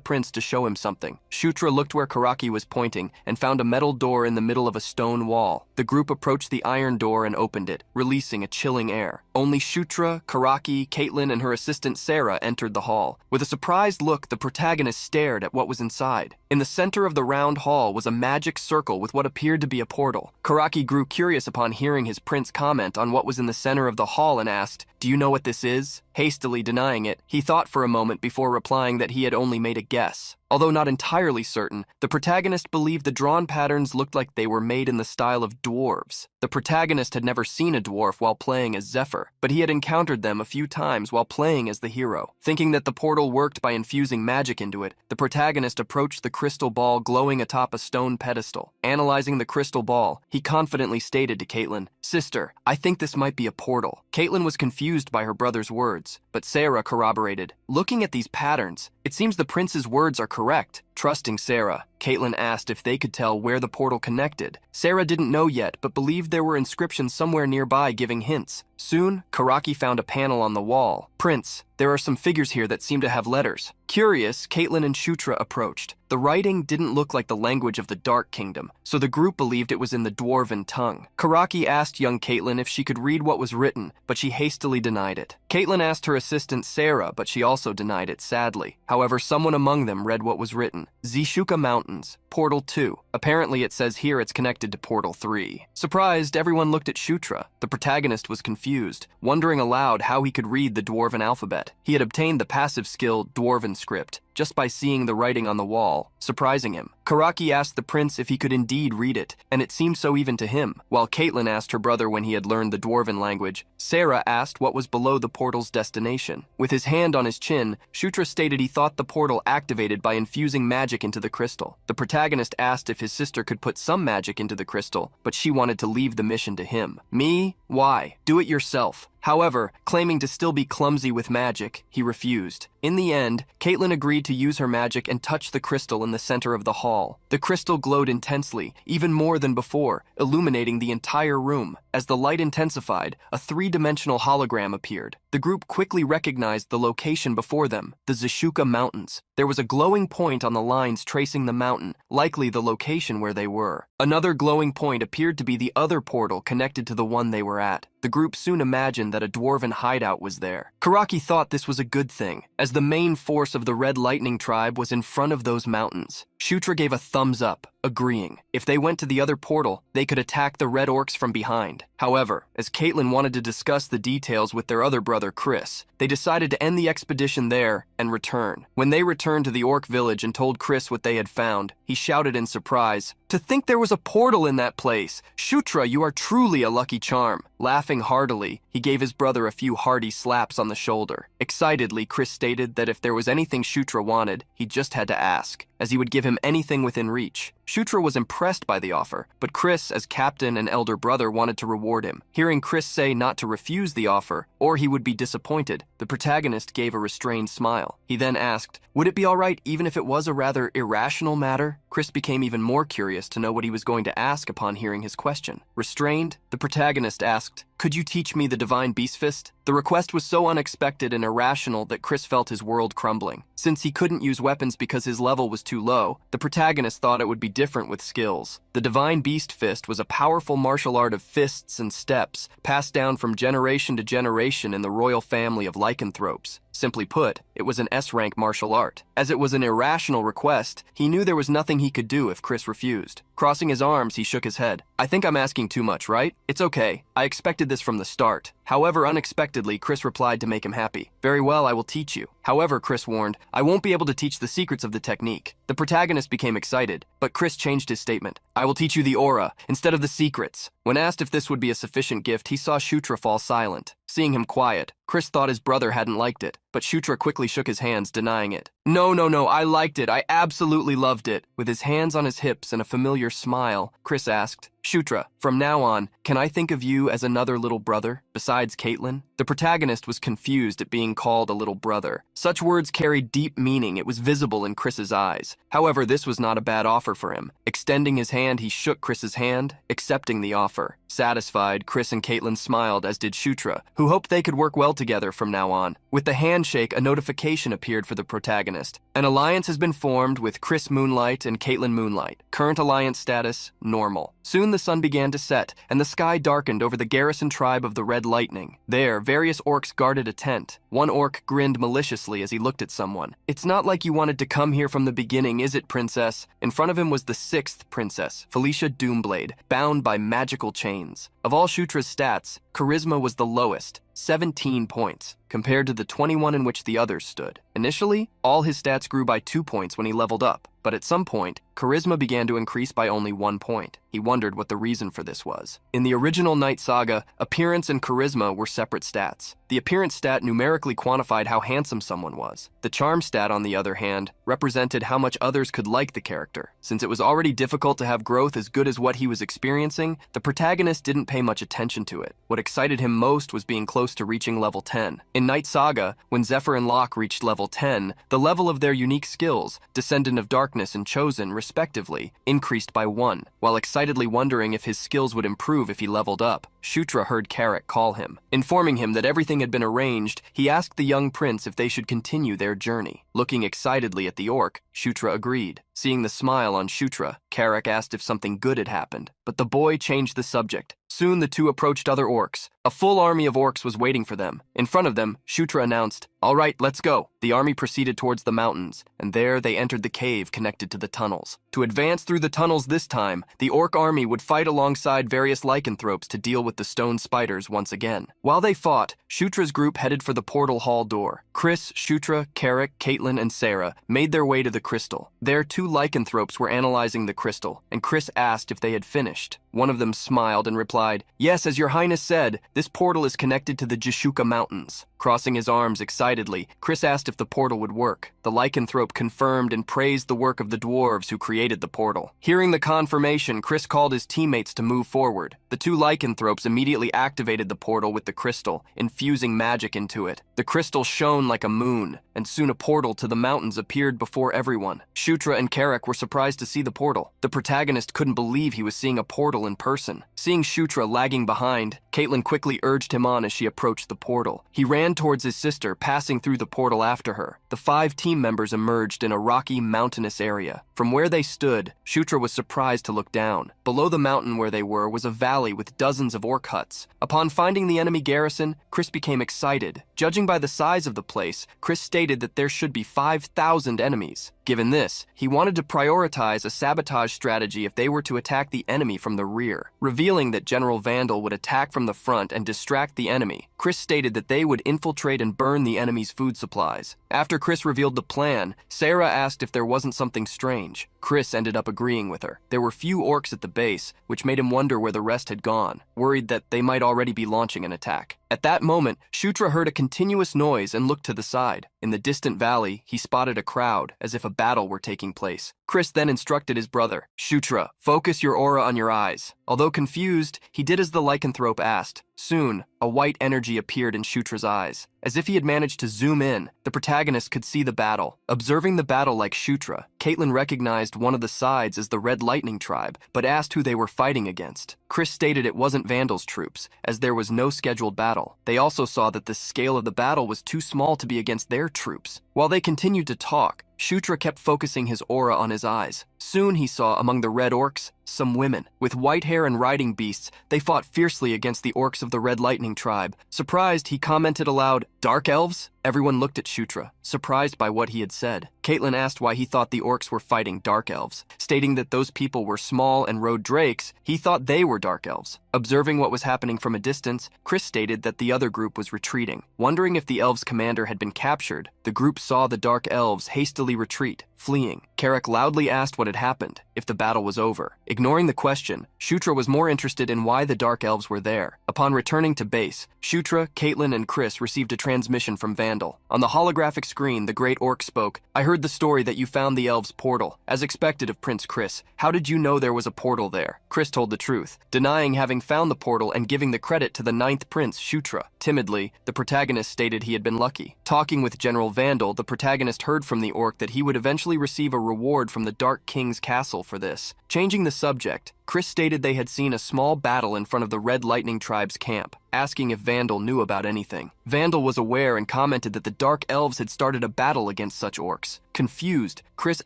prince to show him something. Shutra looked where Karaki was pointing and found a metal door in the middle of a stone wall. The group approached the iron door and opened it, releasing a chilling air. Only Shutra, Karaki, Caitlin, and her assistant Sarah entered the hall. With a surprised look, the protagonist stared at what was inside. In the center of the round hall was a magic circle with what appeared to be a portal. Karaki grew curious upon hearing his prince comment on what was in the center of the hall and asked, "Do you know what this is?" Hastily denying it, he thought for a moment before replying that he had only made a guess. Although not entirely certain, the protagonist believed the drawn patterns looked like they were made in the style of dwarves. The protagonist had never seen a dwarf while playing as Zephyr, but he had encountered them a few times while playing as the hero. Thinking that the portal worked by infusing magic into it, the protagonist approached the crystal ball glowing atop a stone pedestal. Analyzing the crystal ball, he confidently stated to Caitlin, "Sister, I think this might be a portal." Caitlin was confused by her brother's words, but Sarah corroborated. "Looking at these patterns, it seems the prince's words are correct." Trusting Sarah, Caitlin asked if they could tell where the portal connected. Sarah didn't know yet, but believed there were inscriptions somewhere nearby giving hints. Soon, Karaki found a panel on the wall. "Prince, there are some figures here that seem to have letters." Curious, Caitlin and Shutra approached. The writing didn't look like the language of the Dark Kingdom, so the group believed it was in the Dwarven tongue. Karaki asked young Caitlin if she could read what was written, but she hastily denied it. Caitlin asked her assistant Sarah, but she also denied it sadly. However, someone among them read what was written. Zishuka Mountains, Portal 2. Apparently it says here it's connected to Portal 3. Surprised, everyone looked at Shutra. The protagonist was confused, wondering aloud how he could read the Dwarven alphabet. He had obtained the passive skill Dwarven script just by seeing the writing on the wall, surprising him. Karaki asked the prince if he could indeed read it, and it seemed so even to him. While Caitlin asked her brother when he had learned the Dwarven language, Sarah asked what was below the portal's destination. With his hand on his chin, Shutra stated he thought the portal activated by infusing magic into the crystal. The protagonist asked if his sister could put some magic into the crystal, but she wanted to leave the mission to him. "Me? Why? Do it yourself." However, claiming to still be clumsy with magic, he refused. In the end, Caitlin agreed to use her magic and touch the crystal in the center of the hall. The crystal glowed intensely, even more than before, illuminating the entire room. As the light intensified, a three-dimensional hologram appeared. The group quickly recognized the location before them, the Zishuka Mountains. There was a glowing point on the lines tracing the mountain, likely the location where they were. Another glowing point appeared to be the other portal connected to the one they were at. The group soon imagined that a dwarven hideout was there. Karaki thought this was a good thing, as the main force of the Red Lightning tribe was in front of those mountains. Shutra gave a thumbs up, agreeing. If they went to the other portal, they could attack the Red Orcs from behind. However, as Caitlin wanted to discuss the details with their other brother Chris, they decided to end the expedition there and return. When they returned to the Orc village and told Chris what they had found, he shouted in surprise, "To think there was a portal in that place! Shutra, you are truly a lucky charm." Laughing heartily, he gave his brother a few hearty slaps on the shoulder. Excitedly, Chris stated that if there was anything Shutra wanted, he just had to ask, as he would give him anything within reach. Shutra was impressed by the offer, but Chris, as captain and elder brother, wanted to reward him. Hearing Chris say not to refuse the offer, or he would be disappointed, the protagonist gave a restrained smile. He then asked, would it be all right even if it was a rather irrational matter? Chris became even more curious to know what he was going to ask upon hearing his question. Restrained, the protagonist asked, could you teach me the divine beast fist? The request was so unexpected and irrational that Chris felt his world crumbling. Since he couldn't use weapons because his level was too low, the protagonist thought it would be different with skills. The divine beast fist was a powerful martial art of fists and steps, passed down from generation to generation in the royal family of lycanthropes. Simply put, it was an S-rank martial art. As it was an irrational request, he knew there was nothing he could do if Chris refused. Crossing his arms, he shook his head. I think I'm asking too much, right? It's okay. I expected this from the start. However, unexpectedly, Chris replied to make him happy. Very well, I will teach you. However, Chris warned, I won't be able to teach the secrets of the technique. The protagonist became excited, but Chris changed his statement. I will teach you the aura, instead of the secrets. When asked if this would be a sufficient gift, he saw Shutra fall silent. Seeing him quiet, Chris thought his brother hadn't liked it, but Shutra quickly shook his hands, denying it. No, I liked it. I absolutely loved it. With his hands on his hips and a familiar smile, Chris asked, Shutra, from now on, can I think of you as another little brother, besides Caitlin? The protagonist was confused at being called a little brother. Such words carried deep meaning. It was visible in Chris's eyes. However, this was not a bad offer for him. Extending his hand, he shook Chris's hand, accepting the offer. Satisfied, Chris and Caitlin smiled, as did Shutra, who hoped they could work well together from now on. With the handshake, a notification appeared for the protagonist. An alliance has been formed with Chris Moonlight and Caitlin Moonlight. Current alliance status, normal. Soon the sun began to set, and the sky darkened over the garrison tribe of the Red Lightning. There, various orcs guarded a tent. One orc grinned maliciously as he looked at someone. It's not like you wanted to come here from the beginning, is it, princess? In front of him was the 6th princess, Felicia Doomblade, bound by magical chains. Of all Shutra's stats, charisma was the lowest, 17 points, compared to the 21 in which the others stood. Initially, all his stats grew by 2 points when he leveled up, but at some point, charisma began to increase by only 1 point. He wondered what the reason for this was. In the original Night Saga, appearance and charisma were separate stats. The appearance stat numerically quantified how handsome someone was. The charm stat, on the other hand, represented how much others could like the character. Since it was already difficult to have growth as good as what he was experiencing, the protagonist didn't pay much attention to it. What excited him most was being close to reaching level 10. In Night Saga, when Zephyr and Locke reached level 10, the level of their unique skills, Descendant of Darkness and Chosen, respectively, increased by 1. While excitedly wondering if his skills would improve if he leveled up, Shutra heard Carrick call him. Informing him that everything had been arranged, he asked the young prince if they should continue their journey. Looking excitedly at the orc, Shutra agreed. Seeing the smile on Shutra, Carrick asked if something good had happened, but the boy changed the subject. Soon the two approached other orcs. A full army of orcs was waiting for them. In front of them, Shutra announced, All right, let's go. The army proceeded towards the mountains, and there they entered the cave connected to the tunnels. To advance through the tunnels this time, the orc army would fight alongside various lycanthropes to deal with the stone spiders once again. While they fought, Shutra's group headed for the portal hall door. Chris, Shutra, Carrick, Caitlin, and Sarah made their way to the crystal. There, 2 lycanthropes were analyzing the crystal, and Chris asked if they had finished. One of them smiled and replied, Yes, as your highness said, this portal is connected to the Jishuka Mountains. Crossing his arms excitedly, Chris asked if the portal would work. The lycanthrope confirmed and praised the work of the dwarves who created the portal. Hearing the confirmation, Chris called his teammates to move forward. The 2 lycanthropes immediately activated the portal with the crystal, infusing magic into it. The crystal shone like a moon, and soon a portal to the mountains appeared before everyone. Shutra and Carrick were surprised to see the portal. The protagonist couldn't believe he was seeing a portal in person. Seeing Shutra lagging behind, Caitlin quickly urged him on as she approached the portal. He ran towards his sister, passing through the portal after her. The 5 team members emerged in a rocky, mountainous area. From where they stood, Shutra was surprised to look down. Below the mountain where they were was a valley with dozens of orc huts. Upon finding the enemy garrison, Chris became excited. Judging by the size of the place, Chris stated that there should be 5,000 enemies. Given this, he wanted to prioritize a sabotage strategy if they were to attack the enemy from the rear. Revealing that General Vandal would attack from the front and distract the enemy, Chris stated that they would infiltrate and burn the enemy's food supplies. After Chris revealed the plan, Sarah asked if there wasn't something strange. Chris ended up agreeing with her. There were few orcs at the base, which made him wonder where the rest had gone, worried that they might already be launching an attack. At that moment, Shutra heard a continuous noise and looked to the side. In the distant valley, he spotted a crowd, as if a battle were taking place. Chris then instructed his brother, Shutra, focus your aura on your eyes. Although confused, he did as the lycanthrope asked. Soon, a white energy appeared in Shutra's eyes. As if he had managed to zoom in, the protagonist could see the battle. Observing the battle like Shutra, Caitlin recognized one of the sides as the Red Lightning tribe, but asked who they were fighting against. Chris stated it wasn't Vandal's troops, as there was no scheduled battle. They also saw that the scale of the battle was too small to be against their troops. While they continued to talk, Shutra kept focusing his aura on his eyes. Soon he saw among the red orcs some women. With white hair and riding beasts, they fought fiercely against the orcs of the Red Lightning tribe. Surprised, he commented aloud, "Dark elves?" Everyone looked at Shutra, surprised by what he had said. Caitlin asked why he thought the orcs were fighting dark elves. Stating that those people were small and rode drakes, he thought they were dark elves. Observing what was happening from a distance, Chris stated that the other group was retreating. Wondering if the elves' commander had been captured, the group saw the dark elves hastily retreat, fleeing. Carrick loudly asked what had happened, if the battle was over. Ignoring the question, Shutra was more interested in why the dark elves were there. Upon returning to base, Shutra, Caitlin, and Chris received a transmission from Vandal. On the holographic screen, the Great Orc spoke, "I heard the story that you found the elves' portal. As expected of Prince Chris, how did you know there was a portal there?" Chris told the truth, denying having found the portal and giving the credit to the 9th Prince, Shutra. Timidly, the protagonist stated he had been lucky. Talking with General Vandal, the protagonist heard from the orc that he would eventually receive a reward from the Dark King's castle for this. Changing the subject, Chris stated they had seen a small battle in front of the Red Lightning tribe's camp, asking if Vandal knew about anything. Vandal was aware and commented that the Dark Elves had started a battle against such orcs. Confused, Chris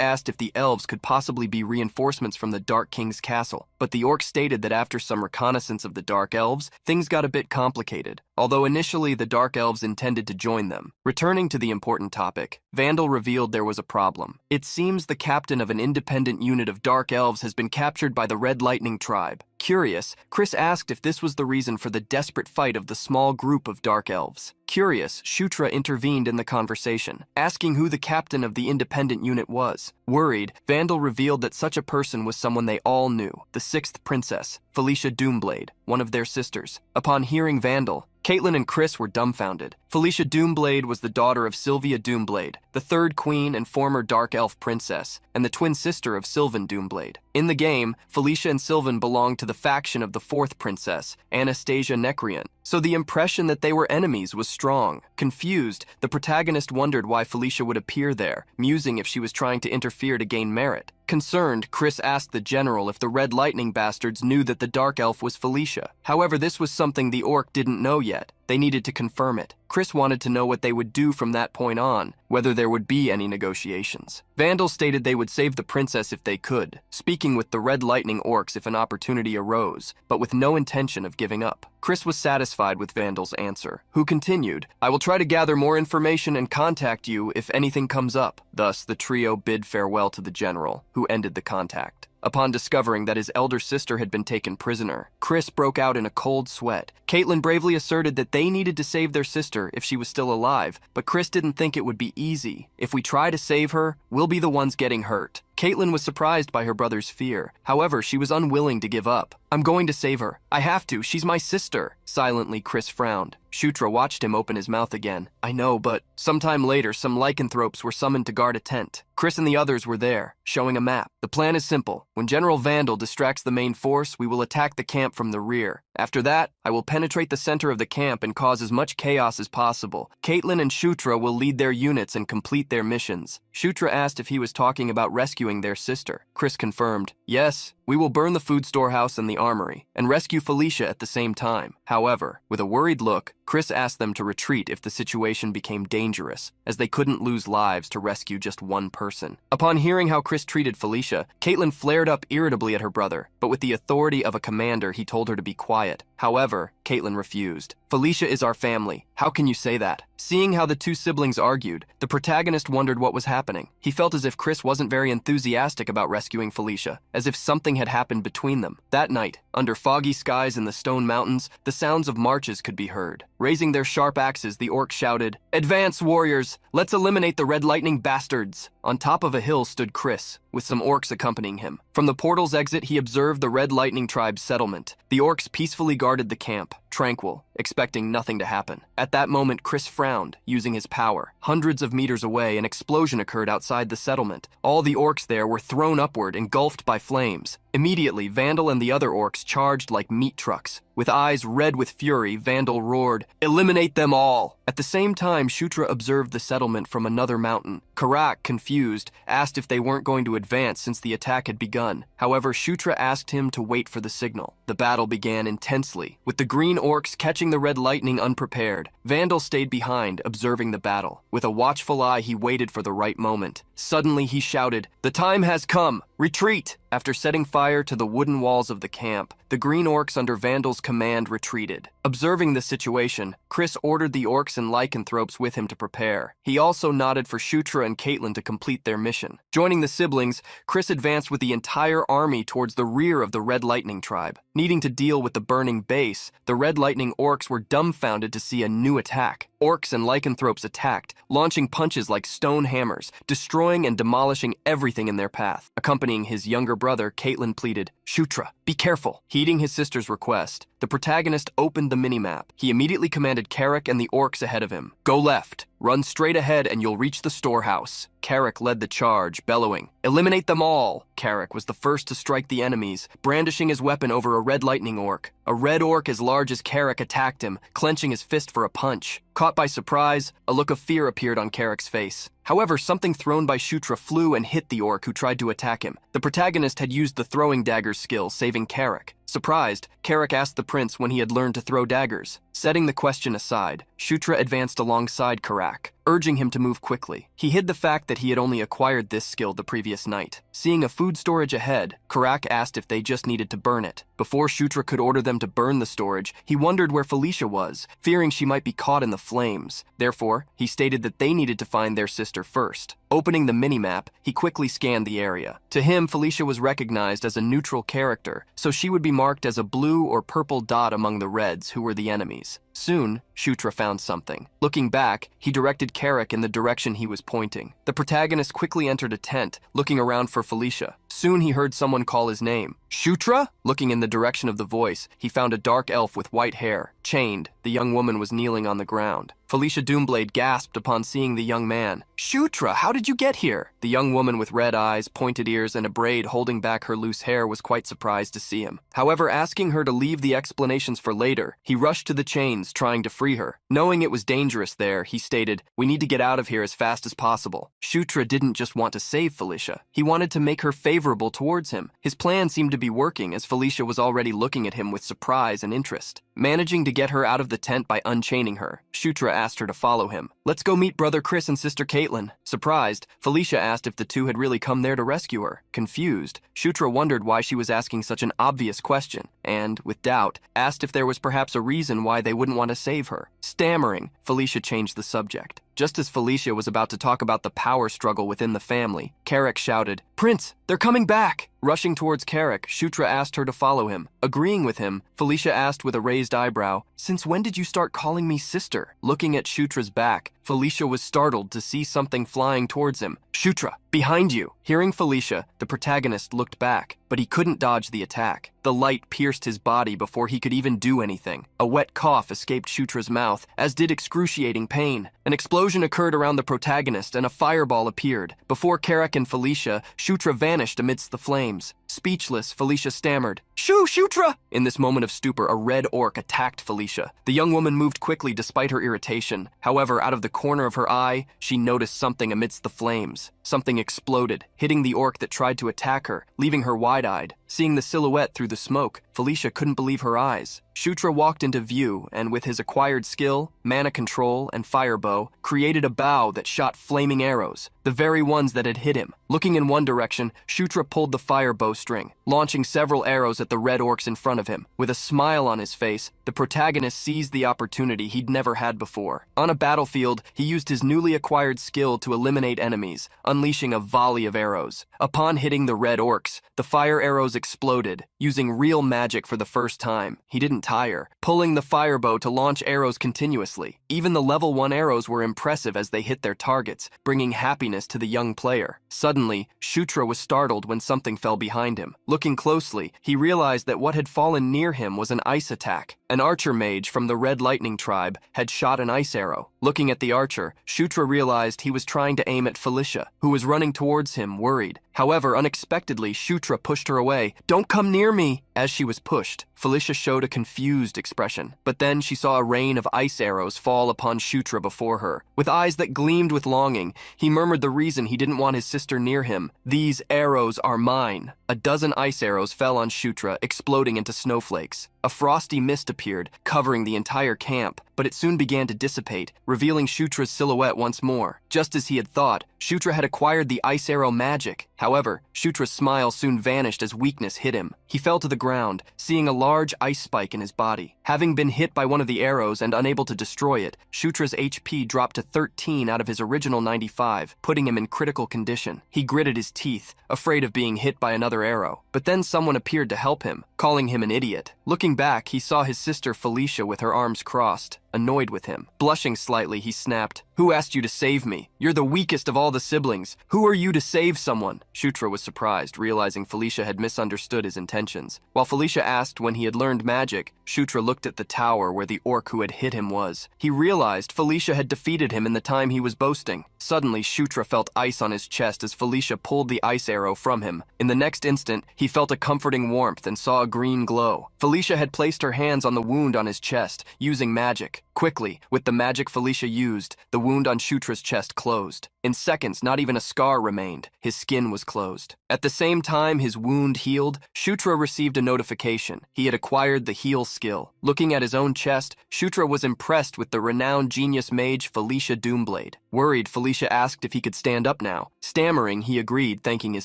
asked if the elves could possibly be reinforcements from the Dark King's castle, but the orc stated that after some reconnaissance of the Dark Elves, things got a bit complicated, although initially the Dark Elves intended to join them. Returning to the important topic, Vandal revealed there was a problem. It seems the captain of an independent unit of Dark Elves has been captured by the Red Lightning tribe. Curious, Chris asked if this was the reason for the desperate fight of the small group of Dark Elves. Curious, Shutra intervened in the conversation, asking who the captain of the independent unit was. Worried, Vandal revealed that such a person was someone they all knew, the 6th princess, Felicia Doomblade, one of their sisters. Upon hearing Vandal, Caitlin and Chris were dumbfounded. Felicia Doomblade was the daughter of Sylvia Doomblade, the 3rd queen and former Dark Elf princess, and the twin sister of Sylvan Doomblade. In the game, Felicia and Sylvan belonged to the faction of the 4th princess, Anastasia Necreant, so the impression that they were enemies was strong. Confused, the protagonist wondered why Felicia would appear there, musing if she was trying to interfere to gain merit. Concerned, Chris asked the general if the Red Lightning bastards knew that the Dark Elf was Felicia. However, this was something the orc didn't know yet. They needed to confirm it. Chris wanted to know what they would do from that point on, whether there would be any negotiations. Vandal stated they would save the princess if they could, speaking with the Red Lightning orcs if an opportunity arose, but with no intention of giving up. Chris was satisfied with Vandal's answer, who continued, "I will try to gather more information and contact you if anything comes up." Thus, the trio bid farewell to the general, who ended the contact. Upon discovering that his elder sister had been taken prisoner, Chris broke out in a cold sweat. Caitlin bravely asserted that they needed to save their sister if she was still alive, but Chris didn't think it would be easy. If we try to save her, we'll be the ones getting hurt. Caitlin was surprised by her brother's fear. However, she was unwilling to give up. "I'm going to save her. I have to. She's my sister." Silently, Chris frowned. Shutra watched him open his mouth again. "I know, but..." Sometime later, some lycanthropes were summoned to guard a tent. Chris and the others were there, showing a map. "The plan is simple. When General Vandal distracts the main force, we will attack the camp from the rear. After that, I will penetrate the center of the camp and cause as much chaos as possible. Caitlin and Shutra will lead their units and complete their missions." Shutra asked if he was talking about rescuing their sister. Chris confirmed, "Yes, we will burn the food storehouse and the armory, and rescue Felicia at the same time." However, with a worried look, Chris asked them to retreat if the situation became dangerous, as they couldn't lose lives to rescue just one person. Upon hearing how Chris treated Felicia, Caitlin flared up irritably at her brother, but with the authority of a commander, he told her to be quiet. However, Caitlin refused. Felicia is our family. How can you say that? Seeing how the two siblings argued, the protagonist wondered what was happening. He felt as if Chris wasn't very enthusiastic about rescuing Felicia, as if something had happened between them. That night, under foggy skies in the stone mountains, the sounds of marches could be heard. Raising their sharp axes, the orcs shouted, "Advance, warriors! Let's eliminate the red lightning bastards!" On top of a hill stood Chris, with some orcs accompanying him. From the portal's exit, he observed the red lightning tribe's settlement. The orcs peacefully guarded the camp, tranquil, expecting nothing to happen. At that moment, Chris frowned, using his power. Hundreds of meters away, an explosion occurred outside the settlement. All the orcs there were thrown upward, engulfed by flames. Immediately, Vandal and the other orcs charged like meat trucks. With eyes red with fury, Vandal roared, "Eliminate them all!" At the same time, Shutra observed the settlement from another mountain. Karak, confused, asked if they weren't going to advance since the attack had begun. However, Shutra asked him to wait for the signal. The battle began intensely, with the green orcs catching the red lightning unprepared. Vandal stayed behind, observing the battle. With a watchful eye, he waited for the right moment. Suddenly, he shouted, "The time has come! Retreat!" After setting fire to the wooden walls of the camp, the green orcs under Vandal's command retreated. Observing the situation, Chris ordered the orcs and lycanthropes with him to prepare. He also nodded for Shutra and Caitlin to complete their mission. Joining the siblings, Chris advanced with the entire army towards the rear of the Red Lightning tribe. Needing to deal with the burning base, the Red Lightning orcs were dumbfounded to see a new attack. Orcs and lycanthropes attacked, launching punches like stone hammers, destroying and demolishing everything in their path. Accompanying his younger brother, Caitlin pleaded, "Shutra, be careful." Heeding his sister's request, the protagonist opened the minimap. He immediately commanded Carrick and the orcs ahead of him, "Go left. Run straight ahead and you'll reach the storehouse." Carrick led the charge, bellowing, "Eliminate them all!" Carrick was the first to strike the enemies, brandishing his weapon over a red lightning orc. A red orc as large as Carrick attacked him, clenching his fist for a punch. Caught by surprise, a look of fear appeared on Carrick's face. However, something thrown by Shutra flew and hit the orc who tried to attack him. The protagonist had used the throwing dagger skill, saving Carrick. Surprised, Carrick asked the prince when he had learned to throw daggers. Setting the question aside, Shutra advanced alongside Karak, urging him to move quickly. He hid the fact that he had only acquired this skill the previous night. Seeing a food storage ahead, Karak asked if they just needed to burn it. Before Shutra could order them to burn the storage, he wondered where Felicia was, fearing she might be caught in the flames. Therefore, he stated that they needed to find their sister first. Opening the minimap, he quickly scanned the area. To him, Felicia was recognized as a neutral character, so she would be marked as a blue or purple dot among the reds, who were the enemies. Soon, Shutra found something. Looking back, he directed Carrick in the direction he was pointing. The protagonist quickly entered a tent, looking around for Felicia. Soon he heard someone call his name. "Shutra?" Looking in the direction of the voice, he found a dark elf with white hair. Chained, the young woman was kneeling on the ground. Felicia Doomblade gasped upon seeing the young man. "Shutra, how did you get here?" The young woman with red eyes, pointed ears, and a braid holding back her loose hair was quite surprised to see him. However, asking her to leave the explanations for later, he rushed to the chains, trying to free her. Knowing it was dangerous there, he stated, "We need to get out of here as fast as possible." Shutra didn't just want to save Felicia. He wanted to make her favorable towards him. His plan seemed to be working, as Felicia was already looking at him with surprise and interest. Managing to get her out of the tent by unchaining her, Shutra asked her to follow him. "Let's go meet brother Chris and sister Caitlin." Surprised, Felicia asked if the two had really come there to rescue her. Confused, Shutra wondered why she was asking such an obvious question, and, with doubt, asked if there was perhaps a reason why they wouldn't want to save her. Stammering, Felicia changed the subject. Just as Felicia was about to talk about the power struggle within the family, Carrick shouted, "Prince, they're coming back!" Rushing towards Carrick, Shutra asked her to follow him. Agreeing with him, Felicia asked with a raised eyebrow, "Since when did you start calling me sister?" Looking at Shutra's back, Felicia was startled to see something flying towards him. "Shutra, behind you!" Hearing Felicia, the protagonist looked back, but he couldn't dodge the attack. The light pierced his body before he could even do anything. A wet cough escaped Shutra's mouth, as did excruciating pain. An explosion occurred around the protagonist and a fireball appeared. Before Carrick and Felicia, Shutra vanished amidst the flames. Speechless, Felicia stammered, Shutra!" In this moment of stupor, a red orc attacked Felicia. The young woman moved quickly despite her irritation. However, out of the corner of her eye, she noticed something amidst the flames. Something exploded, hitting the orc that tried to attack her, leaving her wide-eyed. Seeing the silhouette through the smoke, Felicia couldn't believe her eyes. Shutra walked into view and, with his acquired skill, mana control, and fire bow, created a bow that shot flaming arrows, the very ones that had hit him. Looking in one direction, Shutra pulled the fire bowstring, launching several arrows at the red orcs in front of him. With a smile on his face, the protagonist seized the opportunity he'd never had before. On a battlefield, he used his newly acquired skill to eliminate enemies, unleashing a volley of arrows. Upon hitting the red orcs, the fire arrows exploded, using real magic for the first time. He didn't tire, pulling the fire bow to launch arrows continuously. Even the level 1 arrows were impressive as they hit their targets, bringing happiness to the young player. Suddenly, Shutra was startled when something fell behind him. Looking closely, he realized that what had fallen near him was an ice attack. An archer mage from the Red Lightning tribe had shot an ice arrow. Looking at the archer, Shutra realized he was trying to aim at Felicia, who was running towards him, worried. However, unexpectedly, Shutra pushed her away. "Don't come near me!" As she was pushed, Felicia showed a confused expression, but then she saw a rain of ice arrows fall upon Shutra before her. With eyes that gleamed with longing, he murmured the reason he didn't want his sister near him. "These arrows are mine." A dozen ice arrows fell on Shutra, exploding into snowflakes. A frosty mist appeared, covering the entire camp, but it soon began to dissipate, revealing Shutra's silhouette once more. Just as he had thought, Shutra had acquired the ice arrow magic. However, Shutra's smile soon vanished as weakness hit him. He fell to the ground, seeing a large ice spike in his body. Having been hit by one of the arrows and unable to destroy it, Shutra's HP dropped to 13 out of his original 95, putting him in critical condition. He gritted his teeth, afraid of being hit by another arrow. But then someone appeared to help him, calling him an idiot. Looking back, he saw his sister Felicia with her arms crossed, annoyed with him. Blushing slightly, he snapped, "Who asked you to save me? You're the weakest of all the siblings. Who are you to save someone?" Shutra was surprised, realizing Felicia had misunderstood his intentions. While Felicia asked when he had learned magic, Shutra looked at the tower where the orc who had hit him was. He realized Felicia had defeated him in the time he was boasting. Suddenly, Shutra felt ice on his chest as Felicia pulled the ice arrow from him. In the next instant, he felt a comforting warmth and saw a green glow. Felicia had placed her hands on the wound on his chest, using magic. Quickly, with the magic Felicia used, the wound on Shutra's chest closed. In seconds, not even a scar remained. His skin was closed. At the same time his wound healed, Shutra received a notification. He had acquired the heal skill. Looking at his own chest, Shutra was impressed with the renowned genius mage Felicia Doomblade. Worried, Felicia asked if he could stand up now. Stammering, he agreed, thanking his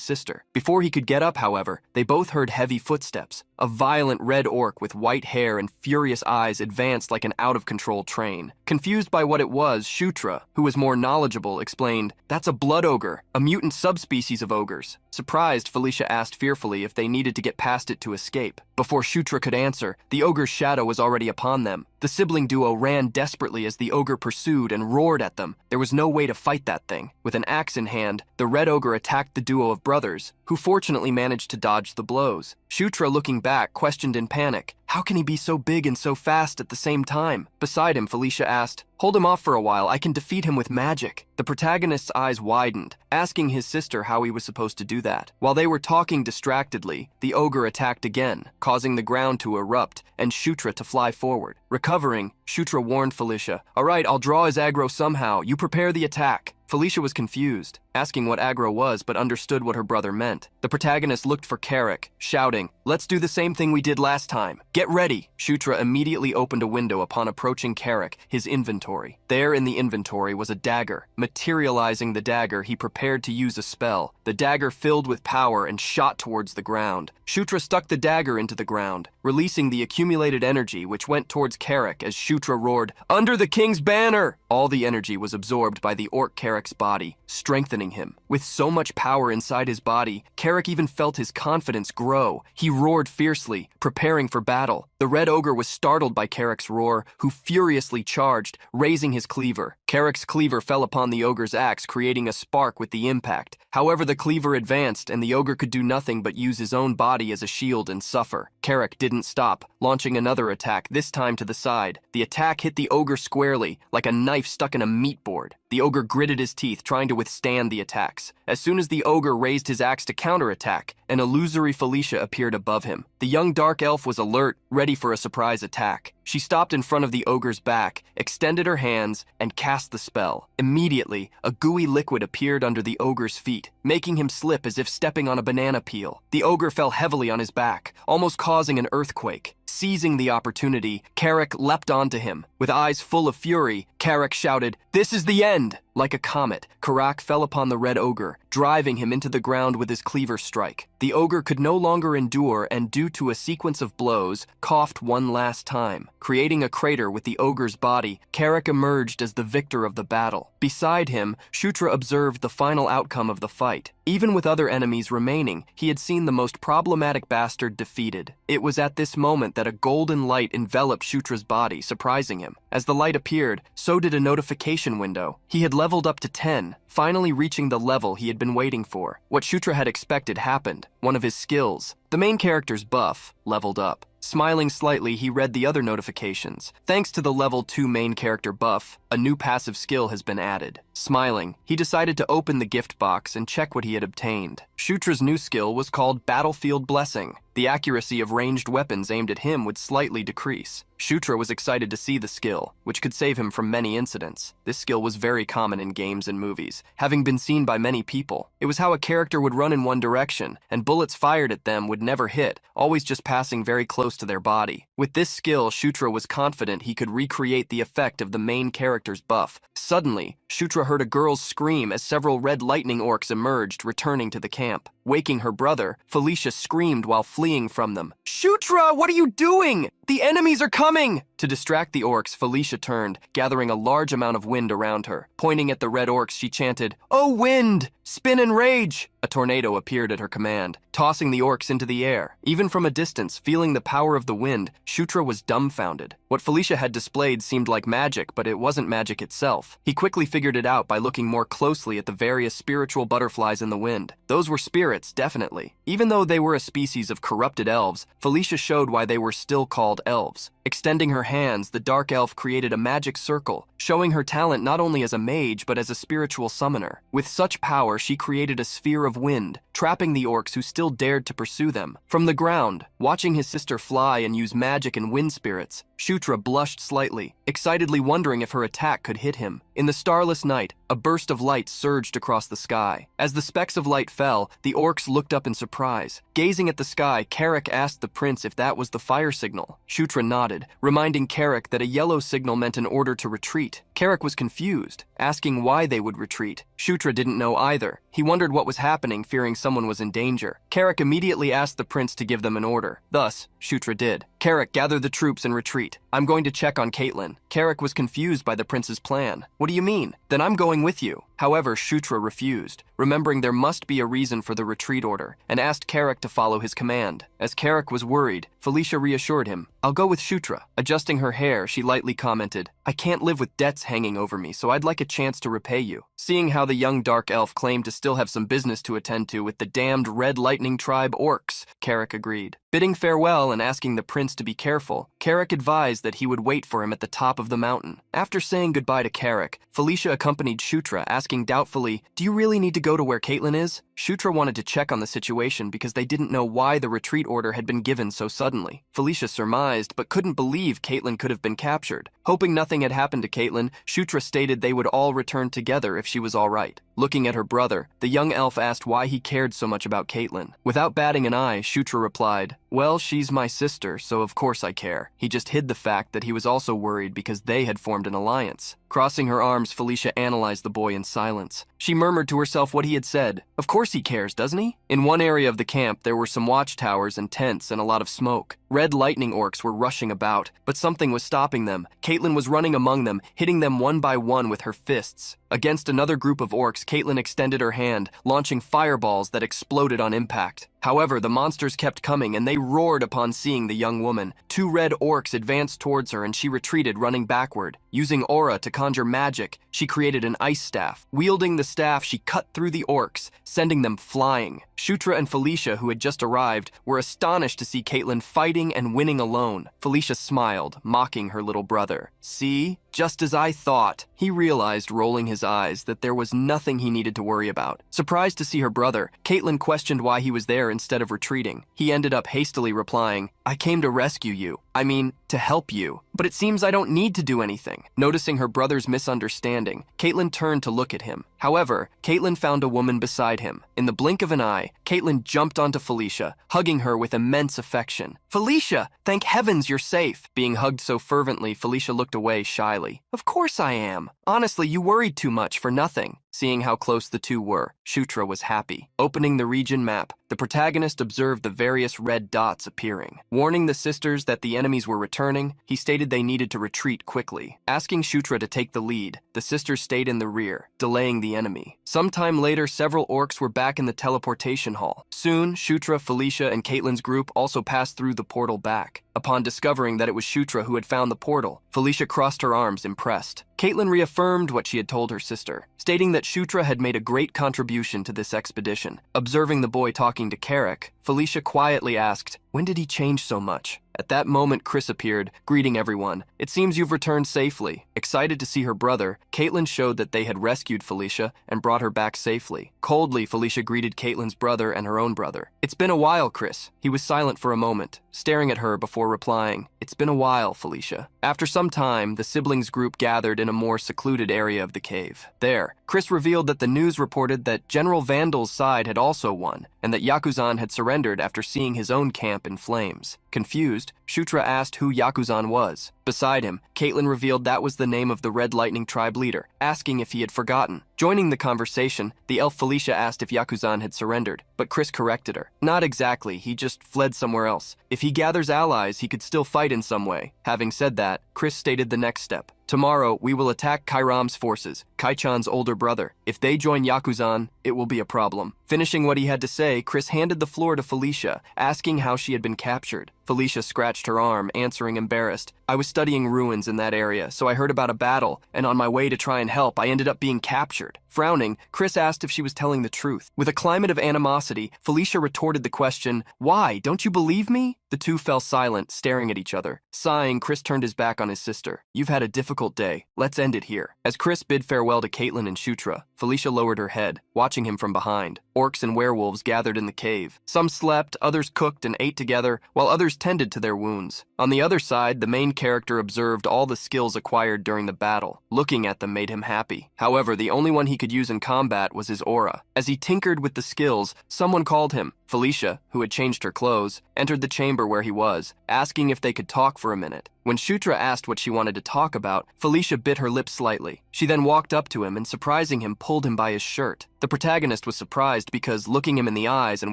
sister. Before he could get up, however, they both heard heavy footsteps. A violent red orc with white hair and furious eyes advanced like an out-of-control train. Confused by what it was, Shutra, who was more knowledgeable, explained, "That's a blood ogre, a mutant subspecies of ogres." Surprised, Felicia asked fearfully if they needed to get past it to escape. Before Shutra could answer, the ogre's shadow was already upon them. The sibling duo ran desperately as the ogre pursued and roared at them. There was no way to fight that thing. With an axe in hand, the red ogre attacked the duo of brothers, who fortunately managed to dodge the blows. Shutra, looking back, questioned in panic, "How can he be so big and so fast at the same time?" Beside him, Felicia asked, "Hold him off for a while, I can defeat him with magic." The protagonist's eyes widened, asking his sister how he was supposed to do that. While they were talking distractedly, the ogre attacked again, causing the ground to erupt and Shutra to fly forward. Recovering, Shutra warned Felicia, "All right, I'll draw his aggro somehow. You prepare the attack." Felicia was confused, asking what aggro was, but understood what her brother meant. The protagonist looked for Carrick, shouting, "Let's do the same thing we did last time. Get ready!" Shutra immediately opened a window upon approaching Carrick, his inventory. There in the inventory was a dagger. Materializing the dagger, he prepared to use a spell. The dagger filled with power and shot towards the ground. Shutra stuck the dagger into the ground, releasing the accumulated energy, which went towards Carrick as Shutra roared, "Under the king's banner!" All the energy was absorbed by the orc Carrick's body, strengthening him. With so much power inside his body, Carrick even felt his confidence grow. He roared fiercely, preparing for battle. The red ogre was startled by Carrick's roar, who furiously charged, raising his cleaver. Carrick's cleaver fell upon the ogre's axe, creating a spark with the impact. However, the cleaver advanced, and the ogre could do nothing but use his own body as a shield and suffer. Carrick didn't stop, launching another attack, this time to the side. The attack hit the ogre squarely, like a knife stuck in a meat board. The ogre gritted his teeth, trying to withstand the attacks. As soon as the ogre raised his axe to counterattack, an illusory Felicia appeared above him. The young dark elf was alert, ready for a surprise attack. She stopped in front of the ogre's back, extended her hands, and cast the spell. Immediately, a gooey liquid appeared under the ogre's feet, making him slip as if stepping on a banana peel. The ogre fell heavily on his back, almost causing an earthquake. Seizing the opportunity, Carrick leapt onto him. With eyes full of fury, Carrick shouted, "This is the end!" Like a comet, Carrack fell upon the red ogre, driving him into the ground with his cleaver strike. The ogre could no longer endure and, due to a sequence of blows, coughed one last time. Creating a crater with the ogre's body, Carrick emerged as the victor of the battle. Beside him, Shutra observed the final outcome of the fight. Even with other enemies remaining, he had seen the most problematic bastard defeated. It was at this moment that a golden light enveloped Shutra's body, surprising him. As the light appeared, so did a notification window. He had leveled up to 10, finally reaching the level he had been waiting for. What Shutra had expected happened. One of his skills, the main character's buff, leveled up. Smiling slightly, he read the other notifications. Thanks to the level 2 main character buff, a new passive skill has been added. Smiling, he decided to open the gift box and check what he had obtained. Shutra's new skill was called Battlefield Blessing. The accuracy of ranged weapons aimed at him would slightly decrease. Shutra was excited to see the skill, which could save him from many incidents. This skill was very common in games and movies, having been seen by many people. It was how a character would run in one direction, and bullets fired at them would never hit, always just passing very close to their body. With this skill, Shutra was confident he could recreate the effect of the main character's buff. Suddenly, Shutra heard a girl's scream as several red lightning orcs emerged, returning to the camp. Waking her brother, Felicia screamed while fleeing from them. "Shutra, what are you doing? The enemies are coming!" To distract the orcs, Felicia turned, gathering a large amount of wind around her. Pointing at the red orcs, she chanted, "Oh wind, spin and rage!" A tornado appeared at her command, tossing the orcs into the air. Even from a distance, feeling the power of the wind, Shutra was dumbfounded. What Felicia had displayed seemed like magic, but it wasn't magic itself. He quickly figured it out by looking more closely at the various spiritual butterflies in the wind. Those were spirits, definitely. Even though they were a species of corrupted elves, Felicia showed why they were still called elves. Extending her hands, the dark elf created a magic circle, showing her talent not only as a mage but as a spiritual summoner. With such power, she created a sphere of wind, trapping the orcs who still dared to pursue them. From the ground, watching his sister fly and use magic and wind spirits, Shutra blushed slightly, excitedly wondering if her attack could hit him. In the starless night, a burst of light surged across the sky. As the specks of light fell, the orcs looked up in surprise. Gazing at the sky, Carrick asked the prince if that was the fire signal. Shutra nodded, reminding Carrick that a yellow signal meant an order to retreat. Carrick was confused, asking why they would retreat. Shutra didn't know either. He wondered what was happening, fearing someone was in danger. Carrick immediately asked the prince to give them an order. Thus, Shutra did. "Carrick, gather the troops and retreat. I'm going to check on Caitlin." Carrick was confused by the prince's plan. "What do you mean? Then I'm going with you." However, Shutra refused, remembering there must be a reason for the retreat order, and asked Carrick to follow his command. As Carrick was worried, Felicia reassured him. "I'll go with Shutra." Adjusting her hair, she lightly commented, "I can't live with debts hanging over me, so I'd like a chance to repay you." Seeing how the young dark elf claimed to still have some business to attend to with the damned Red Lightning Tribe orcs, Carrick agreed. Bidding farewell and asking the prince to be careful, Carrick advised that he would wait for him at the top of the mountain. After saying goodbye to Carrick, Felicia accompanied Shutra, asking doubtfully, "Do you really need to go to where Caitlin is?" Shutra wanted to check on the situation because they didn't know why the retreat order had been given so suddenly. Felicia surmised, but couldn't believe Caitlin could have been captured. Hoping nothing had happened to Caitlin, Shutra stated they would all return together if she was all right. Looking at her brother, the young elf asked why he cared so much about Caitlin. Without batting an eye, Shutra replied, "Well, she's my sister, so of course I care." He just hid the fact that he was also worried because they had formed an alliance. Crossing her arms, Felicia analyzed the boy in silence. She murmured to herself what he had said. Of course he cares, doesn't he? In one area of the camp, there were some watchtowers and tents and a lot of smoke. Red lightning orcs were rushing about, but something was stopping them. Caitlin was running among them, hitting them one by one with her fists. Against another group of orcs, Caitlin extended her hand, launching fireballs that exploded on impact. However, the monsters kept coming, and they roared upon seeing the young woman. 2 red orcs advanced towards her, and she retreated, running backward. Using aura to conjure magic, she created an ice staff. Wielding the staff, she cut through the orcs, sending them flying. Shutra and Felicia, who had just arrived, were astonished to see Caitlin fighting and winning alone. Felicia smiled, mocking her little brother. "See? Just as I thought." He realized, rolling his eyes, that there was nothing he needed to worry about. Surprised to see her brother, Caitlin questioned why he was there instead of retreating. He ended up hastily replying, "I came to rescue you. I mean, to help you. But it seems I don't need to do anything. Noticing her brother's misunderstanding, Caitlin turned to look at him. However, Caitlin found a woman beside him. In the blink of an eye, Caitlin jumped onto Felicia, hugging her with immense affection. Felicia, thank heavens you're safe. Being hugged so fervently, Felicia looked away shyly. Of course I am. Honestly, you worried too much for nothing. Seeing how close the two were, Shutra was happy. Opening the region map, the protagonist observed the various red dots appearing. Warning the sisters that the enemies were returning, he stated they needed to retreat quickly. Asking Shutra to take the lead, the sisters stayed in the rear, delaying the enemy. Sometime later, several orcs were back in the teleportation hall. Soon, Shutra, Felicia, and Caitlin's group also passed through the portal back. Upon discovering that it was Shutra who had found the portal, Felicia crossed her arms, impressed. Caitlin reaffirmed what she had told her sister, stating that Shutra had made a great contribution to this expedition. Observing the boy talking to Carrick, Felicia quietly asked, "When did he change so much?" At that moment, Chris appeared, greeting everyone. "It seems you've returned safely." Excited to see her brother, Caitlin showed that they had rescued Felicia and brought her back safely. Coldly, Felicia greeted Caitlin's brother and her own brother. "It's been a while, Chris." He was silent for a moment, staring at her before replying, "It's been a while, Felicia." After some time, the siblings group gathered in a more secluded area of the cave. There, Chris revealed that the news reported that General Vandal's side had also won, and that Yakuzan had surrendered after seeing his own camp in flames. Confused, Shutra asked who Yakuzan was. Beside him, Caitlin revealed that was the name of the Red Lightning tribe leader, asking if he had forgotten. Joining the conversation, the elf Felicia asked if Yakuzan had surrendered, but Chris corrected her. Not exactly, he just fled somewhere else. If he gathers allies, he could still fight in some way. Having said that, Chris stated the next step. "Tomorrow, we will attack Kairam's forces, Kaichan's older brother. If they join Yakuzan, it will be a problem." Finishing what he had to say, Chris handed the floor to Felicia, asking how she had been captured. Felicia scratched her arm, answering embarrassed, "I was studying ruins in that area, so I heard about a battle, and on my way to try and help, I ended up being captured." Frowning, Chris asked if she was telling the truth. With a climate of animosity, Felicia retorted the question, "Why, don't you believe me?" The two fell silent, staring at each other. Sighing, Chris turned his back on his sister. "You've had a difficult day. Let's end it here." As Chris bid farewell to Caitlin and Shutra, Felicia lowered her head, watching him from behind. Orcs and werewolves gathered in the cave. Some slept, others cooked and ate together, while others tended to their wounds. On the other side, the main character observed all the skills acquired during the battle. Looking at them made him happy. However, the only one he could use in combat was his aura. As he tinkered with the skills, someone called him. Felicia, who had changed her clothes, entered the chamber where he was, asking if they could talk for a minute. When Shutra asked what she wanted to talk about, Felicia bit her lip slightly. She then walked up to him and, surprising him, pulled him by his shirt. The protagonist was surprised because, looking him in the eyes and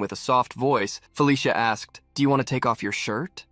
with a soft voice, Felicia asked, "Do you want to take off your shirt?"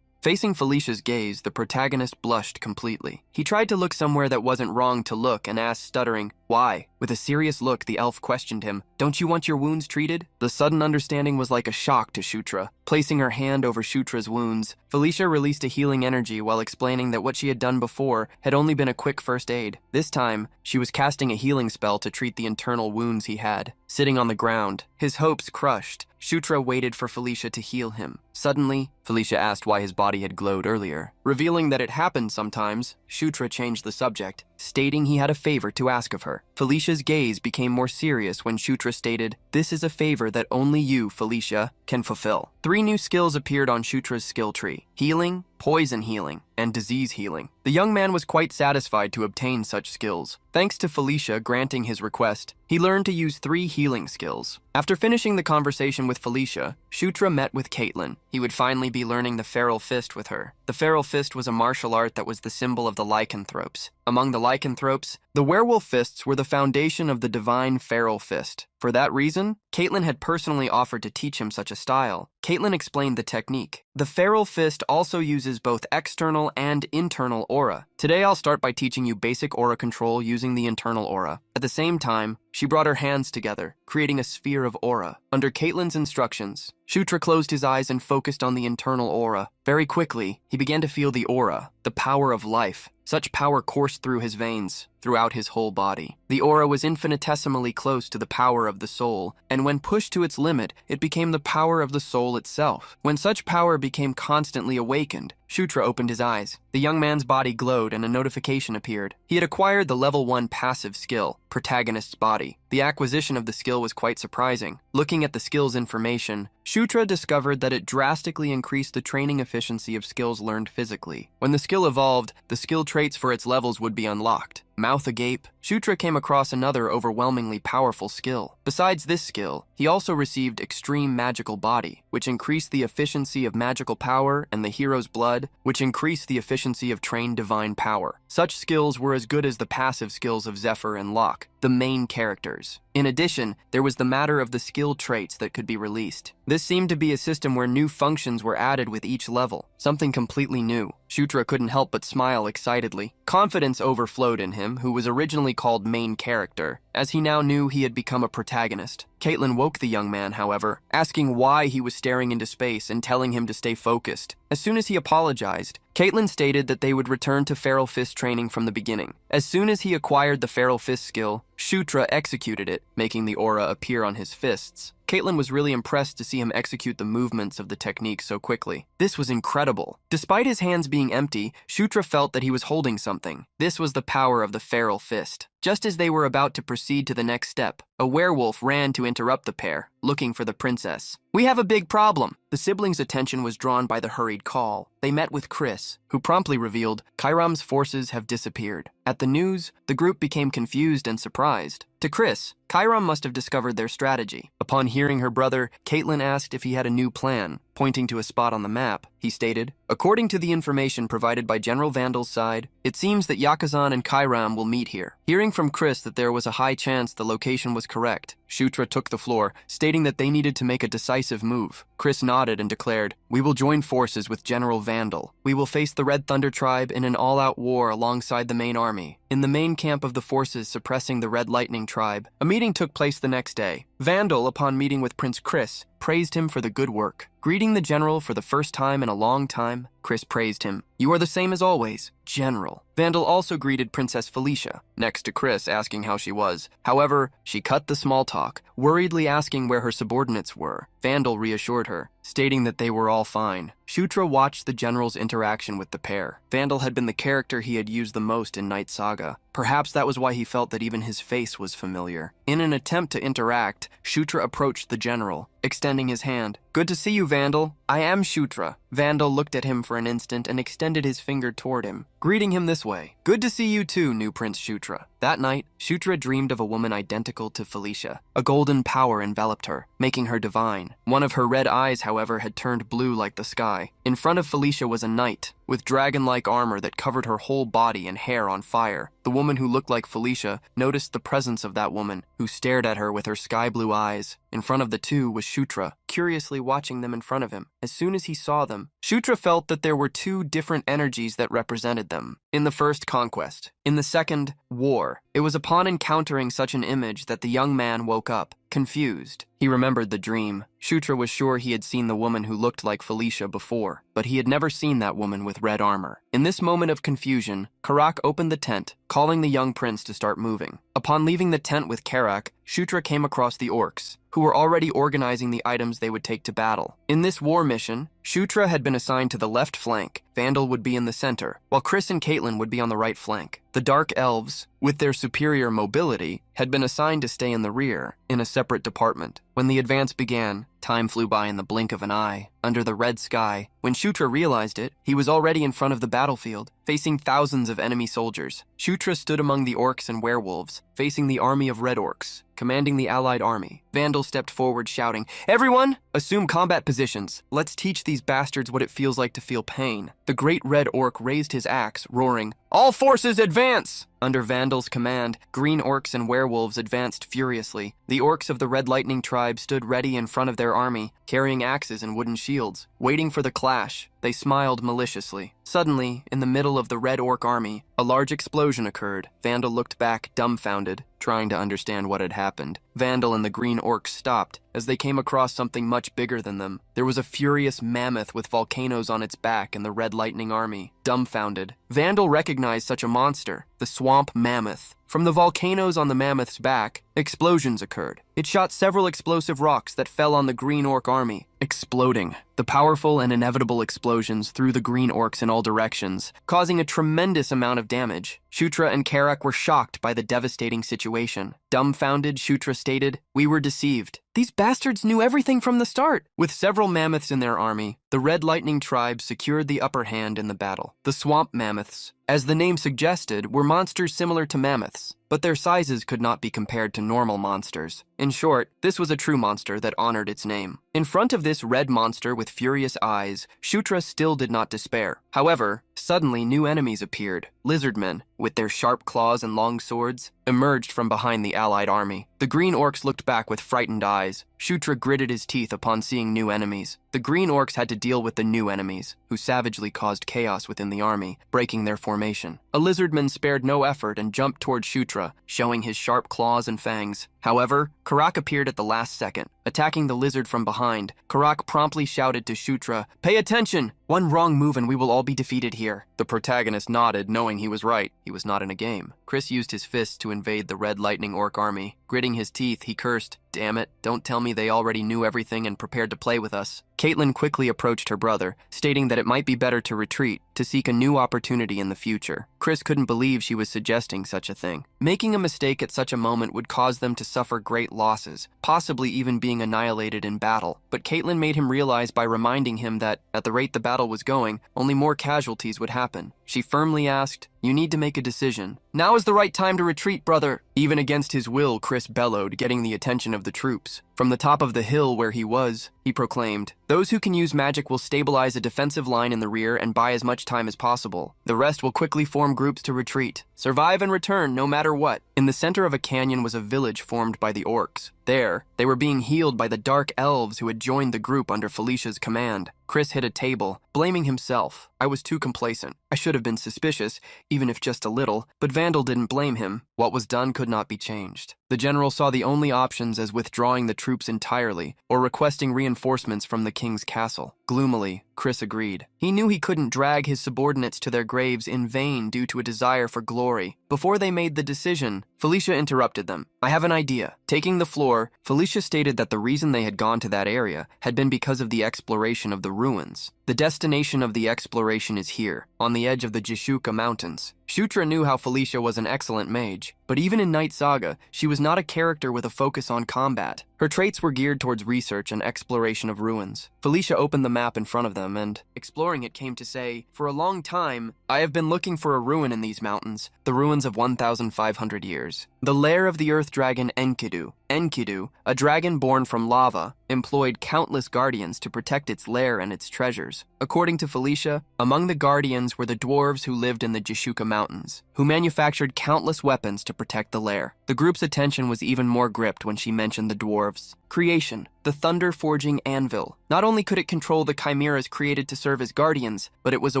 Facing Felicia's gaze, the protagonist blushed completely. He tried to look somewhere that wasn't wrong to look and asked, stuttering, "Why?" With a serious look, the elf questioned him, "Don't you want your wounds treated?" The sudden understanding was like a shock to Shutra. Placing her hand over Shutra's wounds, Felicia released a healing energy while explaining that what she had done before had only been a quick first aid. This time, she was casting a healing spell to treat the internal wounds he had. Sitting on the ground, his hopes crushed, Shutra waited for Felicia to heal him. Suddenly, Felicia asked why his body had glowed earlier. Revealing that it happened sometimes, Shutra changed the subject, stating he had a favor to ask of her. Felicia's gaze became more serious when Shutra stated, "This is a favor that only you, Felicia, can fulfill." 3 new skills appeared on Shutra's skill tree: healing, poison healing, and disease healing. The young man was quite satisfied to obtain such skills. Thanks to Felicia granting his request, he learned to use 3 healing skills. After finishing the conversation with Felicia, Shutra met with Caitlin. He would finally be learning the Feral Fist with her. The Feral Fist was a martial art that was the symbol of the lycanthropes. Among the lycanthropes, the werewolf fists were the foundation of the divine Feral Fist. For that reason, Caitlin had personally offered to teach him such a style. Caitlin explained the technique. The Feral Fist also uses both external and internal aura. Today I'll start by teaching you basic aura control using the internal aura. At the same time, she brought her hands together, creating a sphere of aura. Under Caitlin's instructions, Shutra closed his eyes and focused on the internal aura. Very quickly, he began to feel the aura, the power of life. Such power coursed through his veins, throughout his whole body. The aura was infinitesimally close to the power of the soul, and when pushed to its limit, it became the power of the soul itself. When such power became constantly awakened, Shutra opened his eyes. The young man's body glowed and a notification appeared. He had acquired the level 1 passive skill, Protagonist's Body. The acquisition of the skill was quite surprising. Looking at the skill's information, Shutra discovered that it drastically increased the training efficiency of skills learned physically. When the skill evolved, the skill traits for its levels would be unlocked. Mouth agape, Shutra came across another overwhelmingly powerful skill. Besides this skill, he also received Extreme Magical Body, which increased the efficiency of magical power, and the Hero's Blood, which increased the efficiency of trained divine power. Such skills were as good as the passive skills of Zephyr and Locke, the main characters. In addition, there was the matter of the skill traits that could be released. This seemed to be a system where new functions were added with each level, something completely new. Shutra couldn't help but smile excitedly. Confidence overflowed in him, who was originally called main character, as he now knew he had become a protagonist. Caitlin woke the young man, however, asking why he was staring into space and telling him to stay focused. As soon as he apologized, Caitlin stated that they would return to Feral Fist training from the beginning. As soon as he acquired the Feral Fist skill, Shutra executed it, making the aura appear on his fists. Caitlin was really impressed to see him execute the movements of the technique so quickly. This was incredible. Despite his hands being empty, Shutra felt that he was holding something. This was the power of the Feral Fist. Just as they were about to proceed to the next step, a werewolf ran to interrupt the pair, looking for the princess. "We have a big problem." The siblings' attention was drawn by the hurried call. They met with Chris, who promptly revealed Kairam's forces have disappeared. At the news, the group became confused and surprised. To Chris, Kairam must have discovered their strategy. Upon hearing her brother, Caitlin asked if he had a new plan. Pointing to a spot on the map, he stated, "According to the information provided by General Vandal's side, it seems that Yakuzan and Kairam will meet here." Hearing from Chris that there was a high chance the location was correct, Shutra took the floor, stating that they needed to make a decisive move. Chris nodded and declared, "We will join forces with General Vandal. We will face the Red Thunder tribe in an all-out war alongside the main army. In the main camp of the forces suppressing the Red Lightning tribe, a meeting took place the next day. Vandal, upon meeting with Prince Chris, praised him for the good work. Greeting the general for the first time in a long time, Chris praised him. "You are the same as always, General." Vandal also greeted Princess Felicia, next to Chris asking how she was. However, she cut the small talk, worriedly asking where her subordinates were. Vandal reassured her, stating that they were all fine. Shutra watched the general's interaction with the pair. Vandal had been the character he had used the most in Night Saga. Perhaps that was why he felt that even his face was familiar. In an attempt to interact, Shutra approached the general, extending his hand. "Good to see you, Vandal. I am Shutra." Vandal looked at him for an instant and extended his finger toward him, greeting him this way. "Good to see you too, new Prince Shutra." That night, Shutra dreamed of a woman identical to Felicia. A golden power enveloped her, making her divine. One of her red eyes, however, had turned blue like the sky. In front of Felicia was a knight, with dragon-like armor that covered her whole body and hair on fire. The woman who looked like Felicia noticed the presence of that woman, who stared at her with her sky-blue eyes. In front of the two was Shutra, curiously watching them in front of him. As soon as he saw them, Shutra felt that there were two different energies that represented them. In the first, conquest. In the second, war. It was upon encountering such an image that the young man woke up, confused. He remembered the dream. Shutra was sure he had seen the woman who looked like Felicia before, but he had never seen that woman with red armor. In this moment of confusion, Karak opened the tent, calling the young prince to start moving. Upon leaving the tent with Karak, Shutra came across the orcs, who were already organizing the items they would take to battle. In this war mission, Shutra had been assigned to the left flank, Vandal would be in the center, while Chris and Caitlin would be on the right flank. The Dark Elves, with their superior mobility, had been assigned to stay in the rear, in a separate department. When the advance began, time flew by in the blink of an eye, under the red sky. When Shutra realized it, he was already in front of the battlefield, facing thousands of enemy soldiers. Shutra stood among the orcs and werewolves, facing the army of red orcs, commanding the allied army. Vandal stepped forward shouting, "Everyone, assume combat positions. Let's teach these bastards what it feels like to feel pain." The great red orc raised his axe, roaring, "All forces advance!" Under Vandal's command, green orcs and werewolves advanced furiously. The orcs of the Red Lightning tribe stood ready in front of their army, carrying axes and wooden shields, waiting for the clash. They smiled maliciously. Suddenly, in the middle of the red orc army, a large explosion occurred. Vandal looked back, dumbfounded, trying to understand what had happened. Vandal and the green orcs stopped as they came across something much bigger than them. There was a furious mammoth with volcanoes on its back in the Red Lightning army. Dumbfounded, Vandal recognized such a monster, the swamp mammoth. From the volcanoes on the mammoth's back, explosions occurred. It shot several explosive rocks that fell on the green orc army, exploding. The powerful and inevitable explosions threw the green orcs in all directions, causing a tremendous amount of damage. Shutra and Karak were shocked by the devastating situation. Dumbfounded, Shutra stated, "We were deceived. These bastards knew everything from the start." With several mammoths in their army, the Red Lightning tribe secured the upper hand in the battle. The swamp mammoths, as the name suggested, were monsters similar to mammoths, but their sizes could not be compared to normal monsters. In short, this was a true monster that honored its name. In front of this red monster with furious eyes, Shutra still did not despair. However, suddenly new enemies appeared. Lizardmen, with their sharp claws and long swords, emerged from behind the allied army. The green orcs looked back with frightened eyes. Shutra gritted his teeth upon seeing new enemies. The green orcs had to deal with the new enemies, who savagely caused chaos within the army, breaking their formation. A lizardman spared no effort and jumped toward Shutra, showing his sharp claws and fangs. However, Karak appeared at the last second. Attacking the lizard from behind, Karak promptly shouted to Shutra, "Pay attention! One wrong move and we will all be defeated here." The protagonist nodded, knowing he was right. He was not in a game. Chris used his fists to invade the Red Lightning orc army. Gritting his teeth, he cursed, "Damn it, don't tell me they already knew everything and prepared to play with us." Caitlin quickly approached her brother, stating that it might be better to retreat, to seek a new opportunity in the future. Chris couldn't believe she was suggesting such a thing. Making a mistake at such a moment would cause them to suffer great losses, possibly even being annihilated in battle. But Caitlin made him realize by reminding him that, at the rate the battle was going, only more casualties would happen. She firmly asked, "You need to make a decision. Now is the right time to retreat, brother." Even against his will, Chris bellowed, getting the attention of the troops. From the top of the hill where he was, he proclaimed, "Those who can use magic will stabilize a defensive line in the rear and buy as much time as possible. The rest will quickly form groups to retreat. Survive and return no matter what." In the center of a canyon was a village formed by the orcs. There, they were being healed by the dark elves who had joined the group under Felicia's command. Chris hit a table, blaming himself. "I was too complacent. I should have been suspicious, even if just a little," but Vandal didn't blame him. What was done could not be changed. The general saw the only options as withdrawing the troops entirely or requesting reinforcements from the king's castle. Gloomily, Chris agreed. He knew he couldn't drag his subordinates to their graves in vain due to a desire for glory. Before they made the decision, Felicia interrupted them. "I have an idea." Taking the floor, Felicia stated that the reason they had gone to that area had been because of the exploration of the ruins. The destination of the exploration is here, on the edge of the Jishuka Mountains. Shutra knew how Felicia was an excellent mage, but even in Night Saga, she was not a character with a focus on combat. Her traits were geared towards research and exploration of ruins. Felicia opened the map in front of them and, exploring it, came to say, "For a long time, I have been looking for a ruin in these mountains, the ruins of 1,500 years. The lair of the earth dragon Enkidu. Enkidu, a dragon born from lava, employed countless guardians to protect its lair and its treasures. According to Felicia, among the guardians were the dwarves who lived in the Jishuka Mountains, who manufactured countless weapons to protect the lair." The group's attention was even more gripped when she mentioned the dwarves. Creation, the thunder-forging anvil. Not only could it control the chimeras created to serve as guardians, but it was a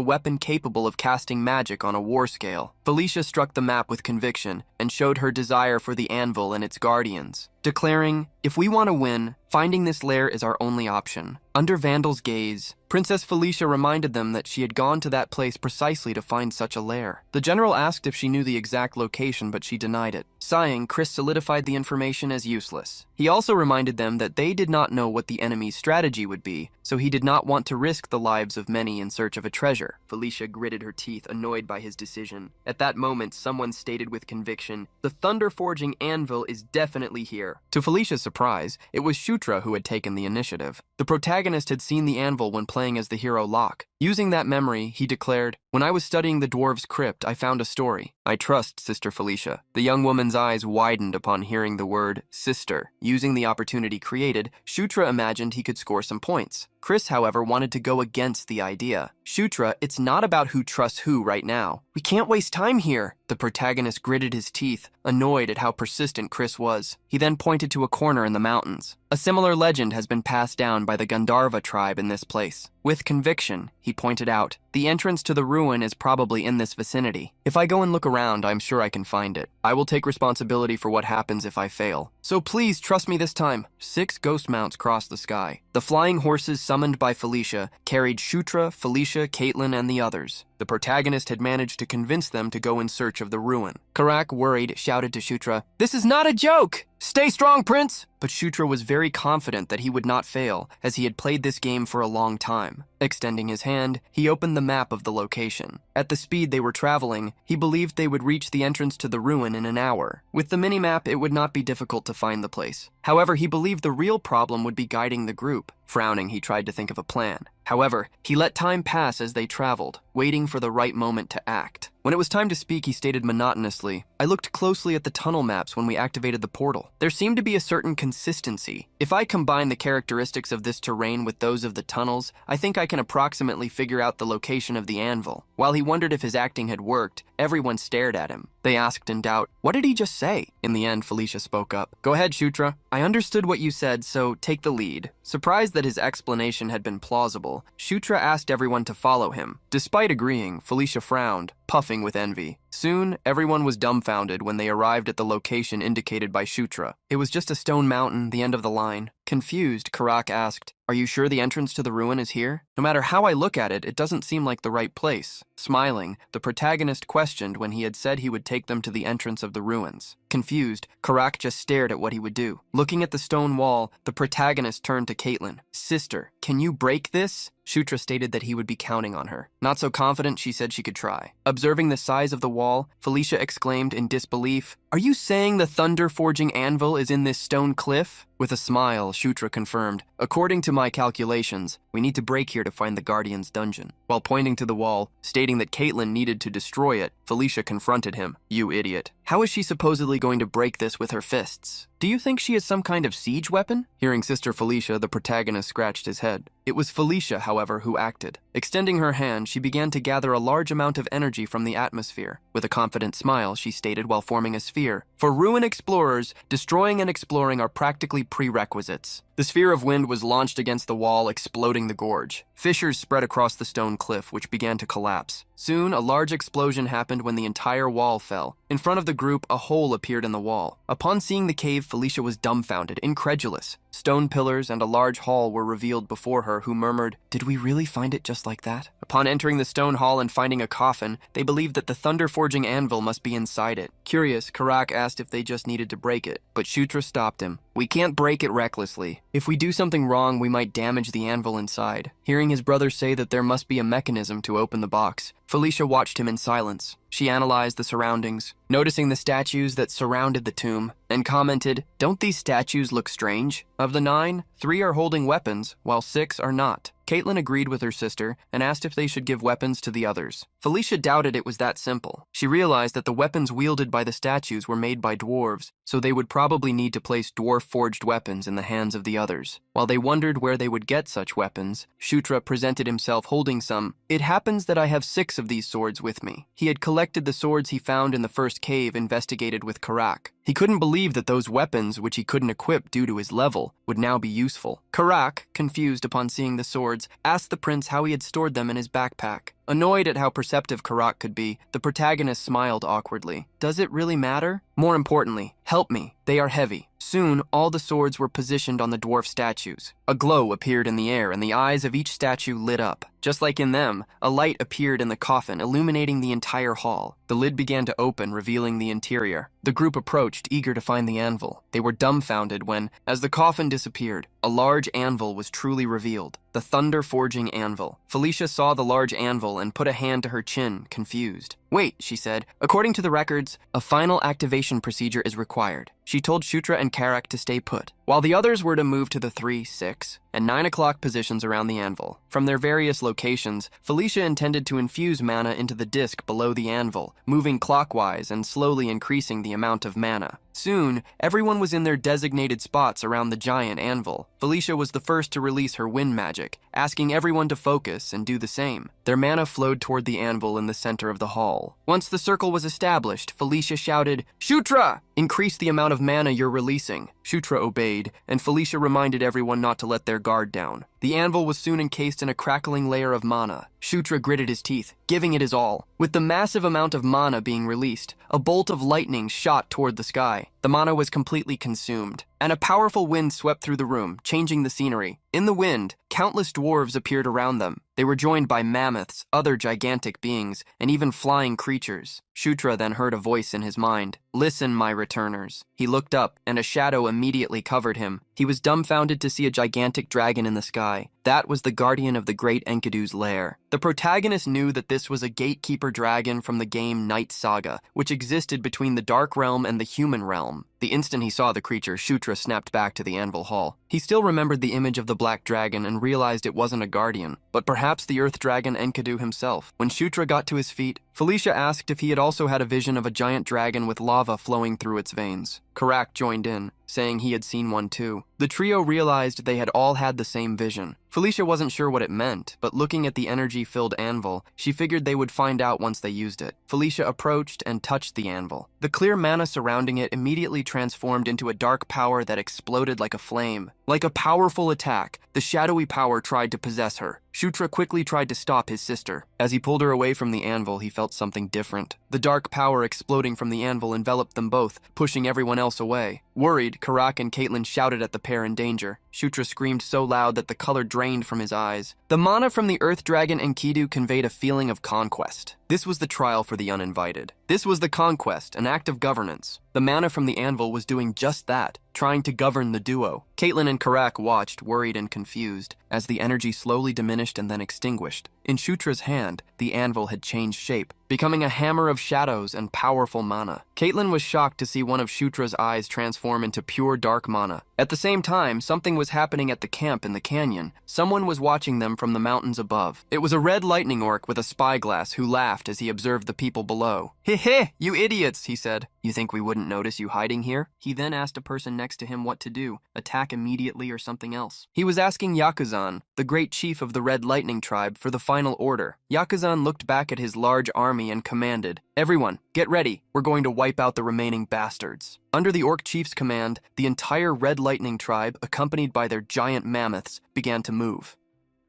weapon capable of casting magic on a war scale. Felicia struck the map with conviction and showed her desire for the anvil and its guardians, declaring, "If we want to win, finding this lair is our only option." Under Vandal's gaze, Princess Felicia reminded them that she had gone to that place precisely to find such a lair. The general asked if she knew the exact location, but she denied it. Sighing, Chris solidified the information as useless. He also reminded them that they did not know what the enemy's strategy would be, so he did not want to risk the lives of many in search of a treasure. Felicia gritted her teeth, annoyed by his decision. At that moment, someone stated with conviction, "The thunder-forging anvil is definitely here." To Felicia's surprise, it was Shutra who had taken the initiative. The protagonist had seen the anvil when playing as the hero Locke. Using that memory, he declared, "When I was studying the dwarves' crypt, I found a story. I trust Sister Felicia." The young woman's eyes widened upon hearing the word sister. Using the opportunity created, Shutra imagined he could score some points. Chris, however, wanted to go against the idea. "Shutra, it's not about who trusts who right now. We can't waste time here." The protagonist gritted his teeth, annoyed at how persistent Chris was. He then pointed to a corner in the mountains. A similar legend has been passed down by the Gandharva tribe in this place. With conviction, he pointed out, The entrance to the ruin is probably in this vicinity. If I go and look around, I'm sure I can find it. I will take responsibility for what happens if I fail. So please trust me this time. 6 ghost mounts crossed the sky. The flying horses summoned by Felicia carried Shutra, Felicia, Caitlin, and the others. The protagonist had managed to convince them to go in search of the ruin. Karak, worried, shouted to Shutra, "This is not a joke! Stay strong, Prince!" But Shutra was very confident that he would not fail, as he had played this game for a long time. Extending his hand, he opened the map of the location. At the speed they were traveling, he believed they would reach the entrance to the ruin in an hour. With the mini-map, it would not be difficult to find the place. However, he believed the real problem would be guiding the group. Frowning, he tried to think of a plan. However, he let time pass as they traveled, waiting for the right moment to act. When it was time to speak, he stated monotonously, "I looked closely at the tunnel maps when we activated the portal. There seemed to be a certain consistency. If I combine the characteristics of this terrain with those of the tunnels, I think I can approximately figure out the location of the anvil." While he wondered if his acting had worked, everyone stared at him. They asked in doubt, "What did he just say?" In the end, Felicia spoke up. "Go ahead, Shutra. I understood what you said, so take the lead." Surprised that his explanation had been plausible, Shutra asked everyone to follow him. Despite agreeing, Felicia frowned, puffing with envy. Soon, everyone was dumbfounded when they arrived at the location indicated by Shutra. It was just a stone mountain, the end of the line. Confused, Karak asked, "Are you sure the entrance to the ruin is here? No matter how I look at it, it doesn't seem like the right place." Smiling, the protagonist questioned when he had said he would take them to the entrance of the ruins. Confused, Karak just stared at what he would do. Looking at the stone wall, the protagonist turned to Caitlin. "Sister, can you break this?" Shutra stated that he would be counting on her. Not so confident, she said she could try. Observing the size of the wall, Felicia exclaimed in disbelief, "Are you saying the thunder-forging anvil is in this stone cliff?" With a smile, Shutra confirmed, "According to my calculations, we need to break here to find the Guardian's dungeon." While pointing to the wall, stating that Caitlin needed to destroy it, Felicia confronted him. "You idiot. How is she supposedly going to break this with her fists? Do you think she is some kind of siege weapon?" Hearing Sister Felicia, the protagonist scratched his head. It was Felicia, however, who acted. Extending her hand, she began to gather a large amount of energy from the atmosphere. With a confident smile, she stated while forming a sphere, "For ruin explorers, destroying and exploring are practically prerequisites." The sphere of wind was launched against the wall, exploding the gorge. Fissures spread across the stone cliff, which began to collapse. Soon, a large explosion happened when the entire wall fell. In front of the group, a hole appeared in the wall. Upon seeing the cave, Felicia was dumbfounded, incredulous. Stone pillars and a large hall were revealed before her, who murmured, "Did we really find it just like that?" Upon entering the stone hall and finding a coffin, they believed that the thunder-forging anvil must be inside it. Curious, Karak asked if they just needed to break it, but Shutra stopped him. "We can't break it recklessly. If we do something wrong, we might damage the anvil inside." Hearing his brother say that there must be a mechanism to open the box, Felicia watched him in silence. She analyzed the surroundings, noticing the statues that surrounded the tomb, and commented, "Don't these statues look strange? Of the 9, 3 are holding weapons, while 6 are not." Caitlin agreed with her sister and asked if they should give weapons to the others. Felicia doubted it was that simple. She realized that the weapons wielded by the statues were made by dwarves, so they would probably need to place dwarf-forged weapons in the hands of the others. While they wondered where they would get such weapons, Shutra presented himself holding some. "It happens that I have 6 of these swords with me." He had collected the swords he found in the first cave investigated with Karak. He couldn't believe that those weapons, which he couldn't equip due to his level, would now be useful. Karak, confused upon seeing the swords, asked the prince how he had stored them in his backpack. Annoyed at how perceptive Karak could be, the protagonist smiled awkwardly. "Does it really matter? More importantly, help me. They are heavy." Soon, all the swords were positioned on the dwarf statues. A glow appeared in the air, and the eyes of each statue lit up. Just like in them, a light appeared in the coffin, illuminating the entire hall. The lid began to open, revealing the interior. The group approached, eager to find the anvil. They were dumbfounded when, as the coffin disappeared, a large anvil was truly revealed. The thunder-forging anvil. Felicia saw the large anvil and put a hand to her chin, confused. "Wait," she said. "According to the records, a final activation procedure is required." She told Shutra and Karak to stay put, while the others were to move to the 3, 6, and 9 o'clock positions around the anvil. From their various locations, Felicia intended to infuse mana into the disc below the anvil, moving clockwise and slowly increasing the amount of mana. Soon, everyone was in their designated spots around the giant anvil. Felicia was the first to release her wind magic, asking everyone to focus and do the same. Their mana flowed toward the anvil in the center of the hall. Once the circle was established, Felicia shouted, "Shutra! Increase the amount of mana you're releasing." Shutra obeyed, and Felicia reminded everyone not to let their guard down. The anvil was soon encased in a crackling layer of mana. Shutra gritted his teeth, giving it his all. With the massive amount of mana being released, a bolt of lightning shot toward the sky. The mana was completely consumed, and a powerful wind swept through the room, changing the scenery. In the wind, countless dwarves appeared around them. They were joined by mammoths, other gigantic beings, and even flying creatures. Shutra then heard a voice in his mind. "Listen, my returners." He looked up, and a shadow immediately covered him. He was dumbfounded to see a gigantic dragon in the sky. That was the guardian of the great Enkidu's lair. The protagonist knew that this was a gatekeeper dragon from the game Night Saga, which existed between the Dark Realm and the human realm. The instant he saw the creature, Shutra snapped back to the anvil hall. He still remembered the image of the black dragon and realized it wasn't a guardian, but perhaps the earth dragon Enkidu himself. When Shutra got to his feet, Felicia asked if he had also had a vision of a giant dragon with lava flowing through its veins. Karak joined in, saying he had seen one too. The trio realized they had all had the same vision. Felicia wasn't sure what it meant, but looking at the energy-filled anvil, she figured they would find out once they used it. Felicia approached and touched the anvil. The clear mana surrounding it immediately transformed into a dark power that exploded like a flame. Like a powerful attack, the shadowy power tried to possess her. Shutra quickly tried to stop his sister. As he pulled her away from the anvil, he felt something different. The dark power exploding from the anvil enveloped them both, pushing everyone else away. Worried, Karak and Caitlin shouted at the pair in danger. Shutra screamed so loud that the color drained from his eyes. The mana from the earth dragon Enkidu conveyed a feeling of conquest. This was the trial for the uninvited. This was the conquest, an act of governance. The mana from the anvil was doing just that, trying to govern the duo. Caitlin and Karak watched, worried and confused, as the energy slowly diminished and then extinguished. In Shutra's hand, the anvil had changed shape, becoming a hammer of shadows and powerful mana. Caitlin was shocked to see one of Shutra's eyes transform into pure dark mana. At the same time, something was happening at the camp in the canyon. Someone was watching them from the mountains above. It was a red lightning orc with a spyglass who laughed as he observed the people below. "Heh, you idiots," he said. "You think we wouldn't notice you hiding here?" He then asked a person next to him what to do, attack immediately or something else. He was asking Yakuzan, the great chief of the Red Lightning tribe, for the final order. Yakuzan looked back at his large army and commanded, "Everyone, get ready. We're going to wipe out the remaining bastards." Under the orc chief's command, the entire Red Lightning tribe, accompanied by their giant mammoths, began to move.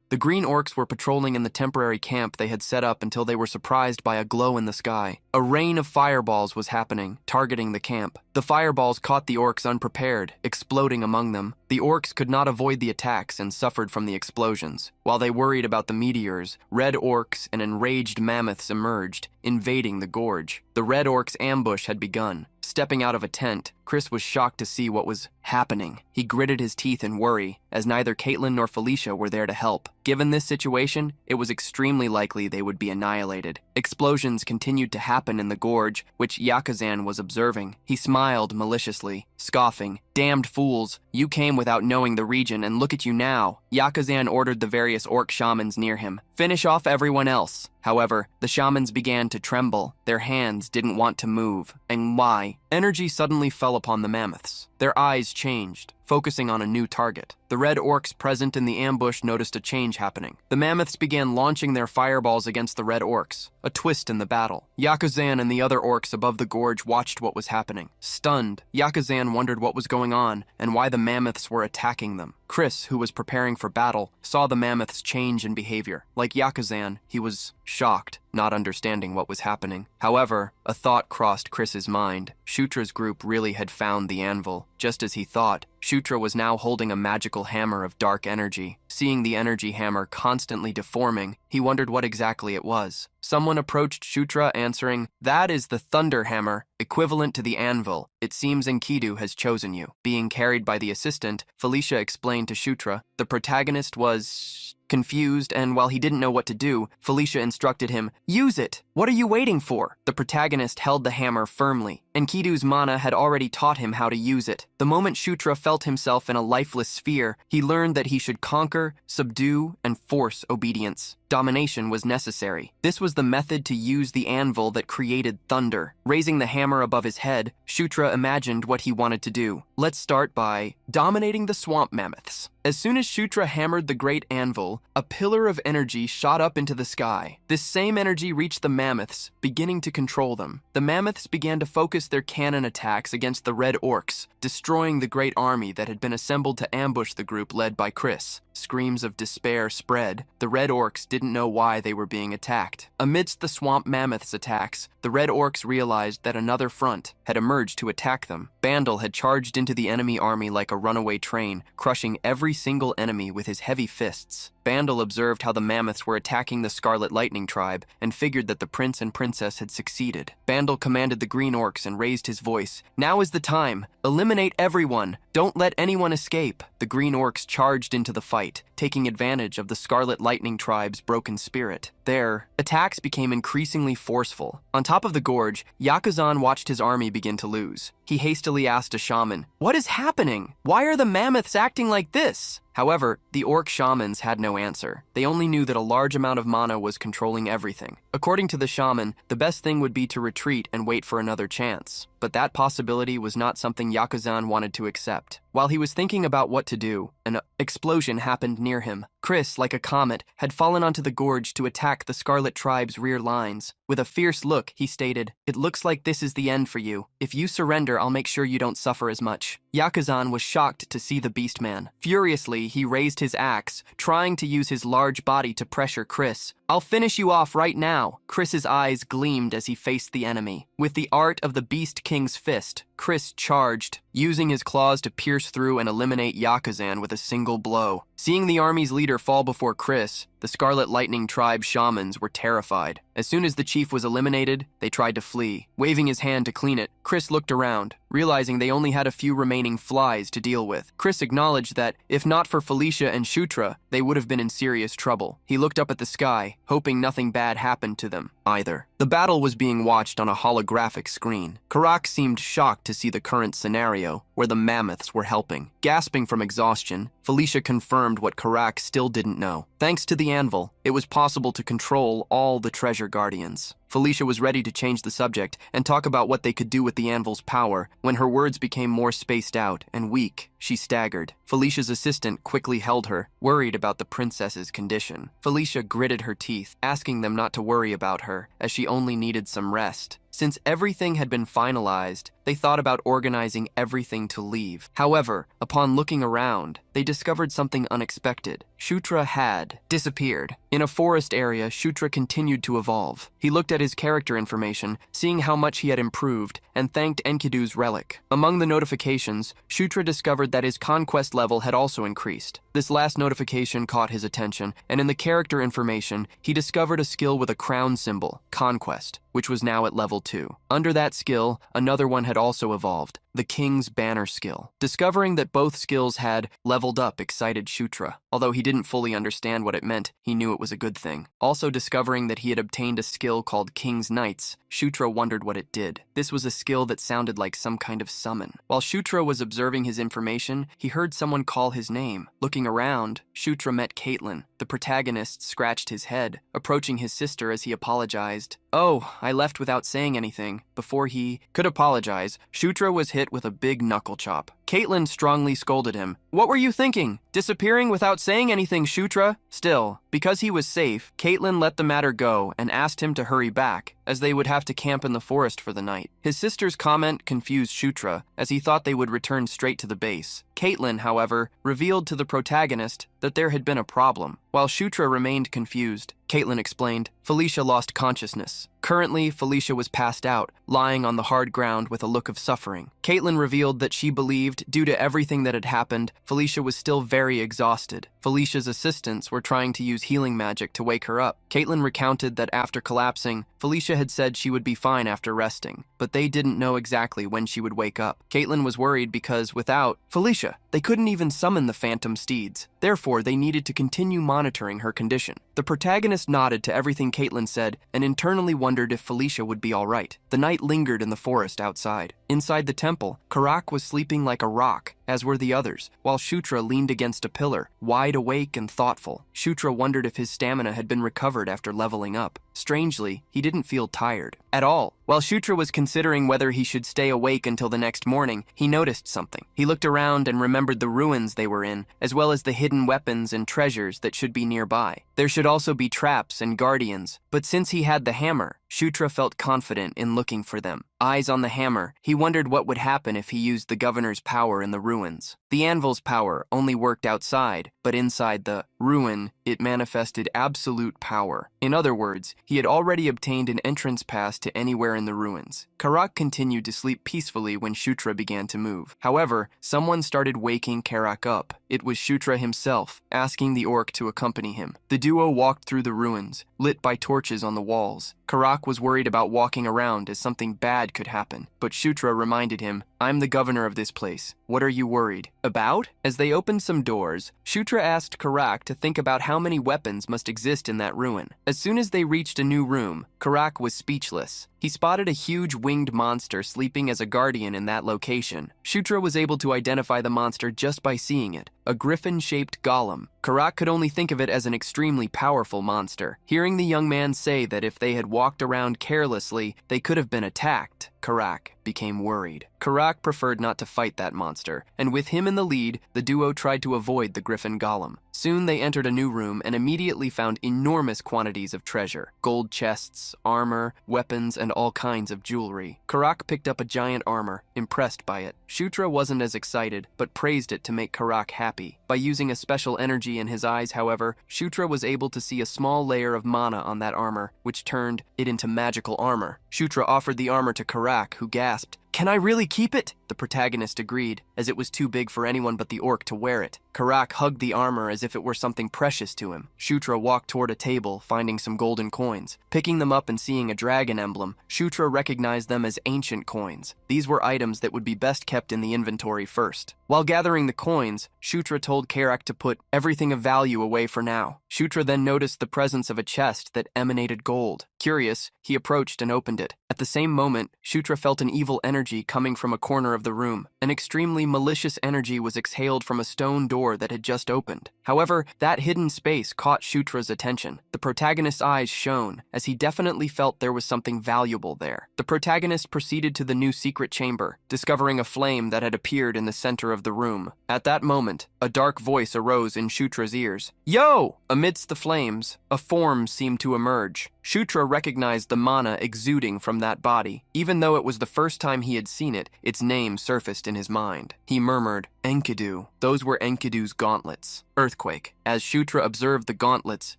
The green orcs were patrolling in the temporary camp they had set up until they were surprised by a glow in the sky. A rain of fireballs was happening, targeting the camp. The fireballs caught the orcs unprepared, exploding among them. The orcs could not avoid the attacks and suffered from the explosions. While they worried about the meteors, red orcs and enraged mammoths emerged, invading the gorge. The red orcs' ambush had begun. Stepping out of a tent, Chris was shocked to see what was happening. He gritted his teeth in worry, as neither Caitlin nor Felicia were there to help. Given this situation, it was extremely likely they would be annihilated. Explosions continued to happen in the gorge, which Yakuzan was observing. He smiled maliciously, scoffing, "Damned fools, you came without knowing the region, and look at you now." Yakuzan ordered the various orc shamans near him, "Finish off everyone else." However, the shamans began to tremble. Their hands didn't want to move. And why? Energy suddenly fell upon the mammoths. Their eyes changed, focusing on a new target. The red orcs present in the ambush noticed a change happening. The mammoths began launching their fireballs against the red orcs, a twist in the battle. Yakuzan and the other orcs above the gorge watched what was happening. Stunned, Yakuzan wondered what was going on and why the mammoths were attacking them. Chris, who was preparing for battle, saw the mammoths change in behavior. Like Yakuzan, he was shocked, not understanding what was happening. However, a thought crossed Chris's mind. Shutra's group really had found the anvil. Just as he thought, Shutra was now holding a magical hammer of dark energy. Seeing the energy hammer constantly deforming, he wondered what exactly it was. Someone approached Shutra, answering, "That is the thunder hammer, equivalent to the anvil. It seems Enkidu has chosen you." Being carried by the assistant, Felicia explained to Shutra. The protagonist was confused, and while he didn't know what to do, Felicia instructed him, "Use it! What are you waiting for?" The protagonist held the hammer firmly. Enkidu's mana had already taught him how to use it. The moment Shutra felt himself in a lifeless sphere, he learned that he should conquer, subdue, and force obedience. Domination was necessary. This was the method to use the anvil that created thunder. Raising the hammer above his head, Shutra imagined what he wanted to do. Let's start by dominating the swamp mammoths. As soon as Shutra hammered the great anvil, a pillar of energy shot up into the sky. This same energy reached the mammoths, beginning to control them. The mammoths began to focus focused their cannon attacks against the red orcs, destroying the great army that had been assembled to ambush the group led by Chris. Screams of despair spread. The red orcs didn't know why they were being attacked. Amidst the swamp mammoths' attacks, the red orcs realized that another front had emerged to attack them. Bandal had charged into the enemy army like a runaway train, crushing every single enemy with his heavy fists. Bandal observed how the mammoths were attacking the Scarlet Lightning tribe and figured that the prince and princess had succeeded. Bandal commanded the green orcs and raised his voice. "Now is the time. Eliminate everyone. Don't let anyone escape." The green orcs charged into the fight, taking advantage of the Scarlet Lightning tribe's broken spirit. Their attacks became increasingly forceful. On top of the gorge, Yakuzan watched his army begin to lose. He hastily asked a shaman, "What is happening? Why are the mammoths acting like this?" However, the orc shamans had no answer. They only knew that a large amount of mana was controlling everything. According to the shaman, the best thing would be to retreat and wait for another chance. But that possibility was not something Yakuzan wanted to accept. While he was thinking about what to do, an explosion happened near him. Chris, like a comet, had fallen onto the gorge to attack the Scarlet Tribe's rear lines. With a fierce look, he stated, "It looks like this is the end for you. If you surrender, I'll make sure you don't suffer as much." Yakuzan was shocked to see the Beastman. Furiously, he raised his axe, trying to use his large body to pressure Chris. "I'll finish you off right now." Chris's eyes gleamed as he faced the enemy. With the art of the Beast King's fist, Chris charged, using his claws to pierce through and eliminate Yakuzan with a single blow. Seeing the army's leader fall before Chris, the Scarlet Lightning tribe shamans were terrified. As soon as the chief was eliminated, they tried to flee. Waving his hand to clean it, Chris looked around, realizing they only had a few remaining flies to deal with. Chris acknowledged that, if not for Felicia and Shutra, they would have been in serious trouble. He looked up at the sky, hoping nothing bad happened to them either. The battle was being watched on a holographic screen. Karak seemed shocked to see the current scenario, where the mammoths were helping. Gasping from exhaustion, Felicia confirmed what Karak still didn't know. Thanks to the anvil, it was possible to control all the treasure guardians. Felicia was ready to change the subject and talk about what they could do with the anvil's power when her words became more spaced out and weak. She staggered. Felicia's assistant quickly held her, worried about the princess's condition. Felicia gritted her teeth, asking them not to worry about her, as she only needed some rest. Since everything had been finalized, they thought about organizing everything to leave. However, upon looking around, they discovered something unexpected. Shutra had disappeared. In a forest area, Shutra continued to evolve. He looked at his character information, seeing how much he had improved, and thanked Enkidu's relic. Among the notifications, Shutra discovered that his conquest level had also increased. This last notification caught his attention, and in the character information, he discovered a skill with a crown symbol, conquest, which was now at level 2. Under that skill, another one had also evolved, the King's Banner skill. Discovering that both skills had leveled up excited Shutra. Although he didn't fully understand what it meant, he knew it was a good thing. Also discovering that he had obtained a skill called King's Knights, Shutra wondered what it did. This was a skill that sounded like some kind of summon. While Shutra was observing his information, he heard someone call his name. Looking around, Shutra met Caitlin. The protagonist scratched his head, approaching his sister as he apologized. "Oh, I left without saying anything." Before he could apologize, Shutra was hit with a big knuckle chop. Caitlin strongly scolded him. "What were you thinking? Disappearing without saying anything, Shutra?" Still, because he was safe, Caitlin let the matter go and asked him to hurry back, as they would have to camp in the forest for the night. His sister's comment confused Shutra, as he thought they would return straight to the base. Caitlin, however, revealed to the protagonist that there had been a problem. While Shutra remained confused, Caitlin explained, Felicia lost consciousness. Currently, Felicia was passed out, lying on the hard ground with a look of suffering. Caitlin revealed that she believed, due to everything that had happened, Felicia was still very exhausted. Felicia's assistants were trying to use healing magic to wake her up. Caitlin recounted that after collapsing, Felicia had said she would be fine after resting, but they didn't know exactly when she would wake up. Caitlin was worried because without Felicia, they couldn't even summon the phantom steeds. Therefore, they needed to continue monitoring her condition. The protagonist nodded to everything Caitlin said and internally wondered if Felicia would be all right. The night lingered in the forest outside. Inside the temple, Karak was sleeping like a rock, as were the others, while Shutra leaned against a pillar, wide awake and thoughtful. Shutra wondered if his stamina had been recovered after leveling up. Strangely, he didn't feel tired at all. While Shutra was considering whether he should stay awake until the next morning, he noticed something. He looked around and remembered the ruins they were in, as well as the hidden weapons and treasures that should be nearby. There should also be traps and guardians, but since he had the hammer, Shutra felt confident in looking for them. Eyes on the hammer, he wondered what would happen if he used the governor's power in the ruins. The anvil's power only worked outside, but inside the ruin, it manifested absolute power. In other words, he had already obtained an entrance pass to anywhere in the ruins. Karak continued to sleep peacefully when Shutra began to move. However, someone started waking Karak up. It was Shutra himself, asking the orc to accompany him. The duo walked through the ruins, lit by torches on the walls. Karak was worried about walking around as something bad could happen, but Shutra reminded him, "I'm the governor of this place. What are you worried about?" As they opened some doors, Shutra asked Karak to think about how many weapons must exist in that ruin. As soon as they reached a new room, Karak was speechless. He spotted a huge winged monster sleeping as a guardian in that location. Shutra was able to identify the monster just by seeing it, a griffin-shaped golem. Karak could only think of it as an extremely powerful monster. Hearing the young man say that if they had walked around carelessly, they could have been attacked, Karak became worried. Karak preferred not to fight that monster, and with him in the lead, the duo tried to avoid the griffin golem. Soon they entered a new room and immediately found enormous quantities of treasure. Gold chests, armor, weapons, and all kinds of jewelry. Karak picked up a giant armor, impressed by it. Shutra wasn't as excited, but praised it to make Karak happy. By using a special energy in his eyes, however, Shutra was able to see a small layer of mana on that armor, which turned it into magical armor. Shutra offered the armor to Karak, who gasped, "Can I really keep it?" The protagonist agreed, as it was too big for anyone but the orc to wear it. Karak hugged the armor as if it were something precious to him. Shutra walked toward a table, finding some golden coins. Picking them up and seeing a dragon emblem, Shutra recognized them as ancient coins. These were items that would be best kept in the inventory first. While gathering the coins, Shutra told Karak to put everything of value away for now. Shutra then noticed the presence of a chest that emanated gold. Curious, he approached and opened it. At the same moment, Shutra felt an evil energy coming from a corner of the room. An extremely malicious energy was exhaled from a stone door that had just opened. However, that hidden space caught Shutra's attention. The protagonist's eyes shone, as he definitely felt there was something valuable there. The protagonist proceeded to the new secret chamber, discovering a flame that had appeared in the center of the room. At that moment, a dark voice arose in Shutra's ears. "Yo!" Amidst the flames, a form seemed to emerge. Shutra recognized the mana exuding from that body. Even though it was the first time he had seen it, its name surfaced in his mind. He murmured, "Enkidu." Those were Enkidu's gauntlets. Earthquake. As Shutra observed the gauntlets,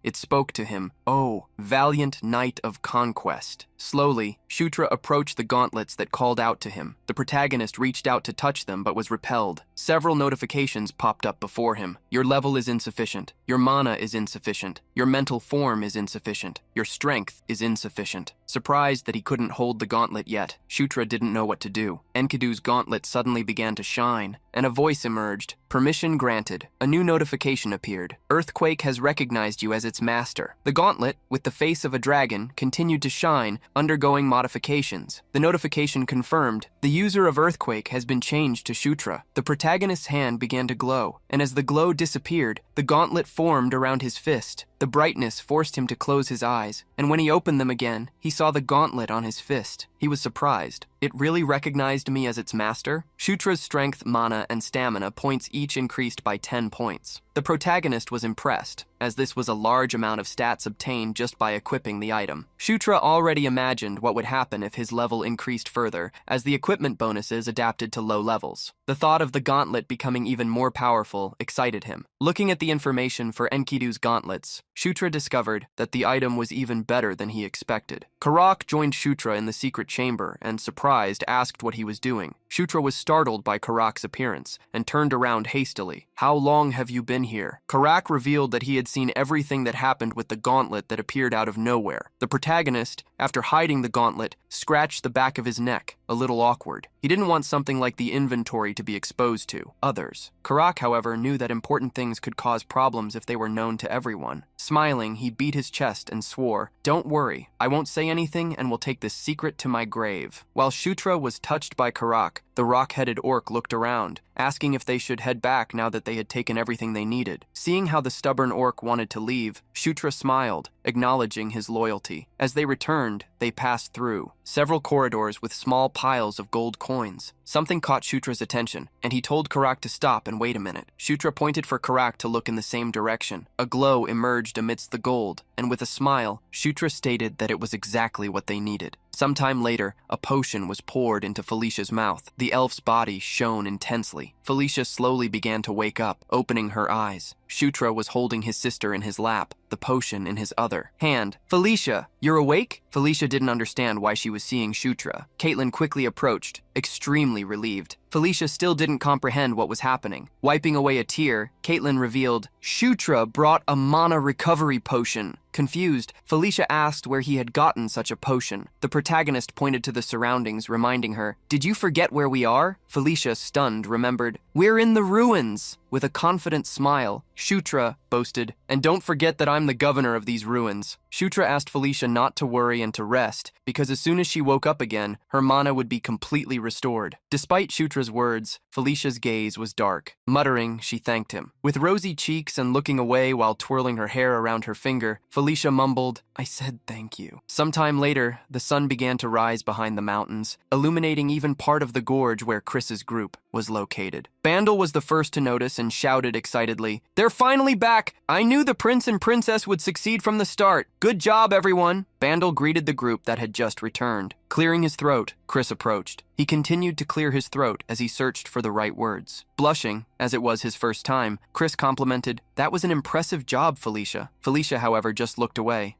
it spoke to him, "Oh, valiant knight of conquest." Slowly, Shutra approached the gauntlets that called out to him. The protagonist reached out to touch them but was repelled. Several notifications popped up before him. Your level is insufficient. Your mana is insufficient. Your mental form is insufficient. Your strength is insufficient. Surprised that he couldn't hold the gauntlet yet, Shutra didn't know what to do. Enkidu's gauntlet suddenly began to shine, and a voice emerged. "Permission granted." A new notification appeared. "Earthquake has recognized you as its master." The gauntlet, with the face of a dragon, continued to shine, undergoing modifications. The notification confirmed, "The user of Earthquake has been changed to Shutra." The protagonist's hand began to glow, and as the glow disappeared, the gauntlet formed around his fist. The brightness forced him to close his eyes, and when he opened them again, he saw the gauntlet on his fist. He was surprised. It really recognized me as its master? Shutra's strength, mana, and stamina points each increased by 10 points. The protagonist was impressed, as this was a large amount of stats obtained just by equipping the item. Shutra already imagined what would happen if his level increased further, as the equipment bonuses adapted to low levels. The thought of the gauntlet becoming even more powerful excited him. Looking at the information for Enkidu's gauntlets, Shutra discovered that the item was even better than he expected. Karak joined Shutra in the secret chamber and, surprised, asked what he was doing. Shutra was startled by Karak's appearance and turned around hastily. "How long have you been here?" Karak revealed that he had seen everything that happened with the gauntlet that appeared out of nowhere. The protagonist, after hiding the gauntlet, scratched the back of his neck, a little awkward. He didn't want something like the inventory to be exposed to others. Karak, however, knew that important things could cause problems if they were known to everyone. Smiling, he beat his chest and swore, "Don't worry, I won't say anything and will take this secret to my grave." While Shutra was touched by Karak, The rock-headed orc looked around, asking if they should head back now that they had taken everything they needed. Seeing how the stubborn orc wanted to leave, Shutra smiled, acknowledging his loyalty. As they returned, they passed through several corridors with small piles of gold coins. Something caught Shutra's attention, and he told Karak to stop and wait a minute. Shutra pointed for Karak to look in the same direction. A glow emerged amidst the gold, and with a smile, Shutra stated that it was exactly what they needed. Sometime later, a potion was poured into Felicia's mouth. The elf's body shone intensely. Felicia slowly began to wake up, opening her eyes. Shutra was holding his sister in his lap, the potion in his other hand. "Felicia, you're awake?" Felicia didn't understand why she was seeing Shutra. Caitlin quickly approached, extremely relieved. Felicia still didn't comprehend what was happening. Wiping away a tear, Caitlin revealed, "Shutra brought a mana recovery potion." Confused, Felicia asked where he had gotten such a potion. The protagonist pointed to the surroundings, reminding her, "Did you forget where we are?" Felicia, stunned, remembered, "We're in the ruins." With a confident smile, Shutra boasted, "And don't forget that I'm the governor of these ruins." Shutra asked Felicia not to worry and to rest, because as soon as she woke up again, her mana would be completely restored. Despite Shutra's words, Felicia's gaze was dark. Muttering, she thanked him. With rosy cheeks and looking away while twirling her hair around her finger, Felicia mumbled, "I said thank you." Sometime later, the sun began to rise behind the mountains, illuminating even part of the gorge where Chris's group was located. Bandal was the first to notice and shouted excitedly, "They're finally back! I knew the prince and princess would succeed from the start. Good job, everyone!" Bandal greeted the group that had just returned. Clearing his throat, Chris approached. He continued to clear his throat as he searched for the right words. Blushing, as it was his first time, Chris complimented, "That was an impressive job, Felicia." Felicia, however, just looked away.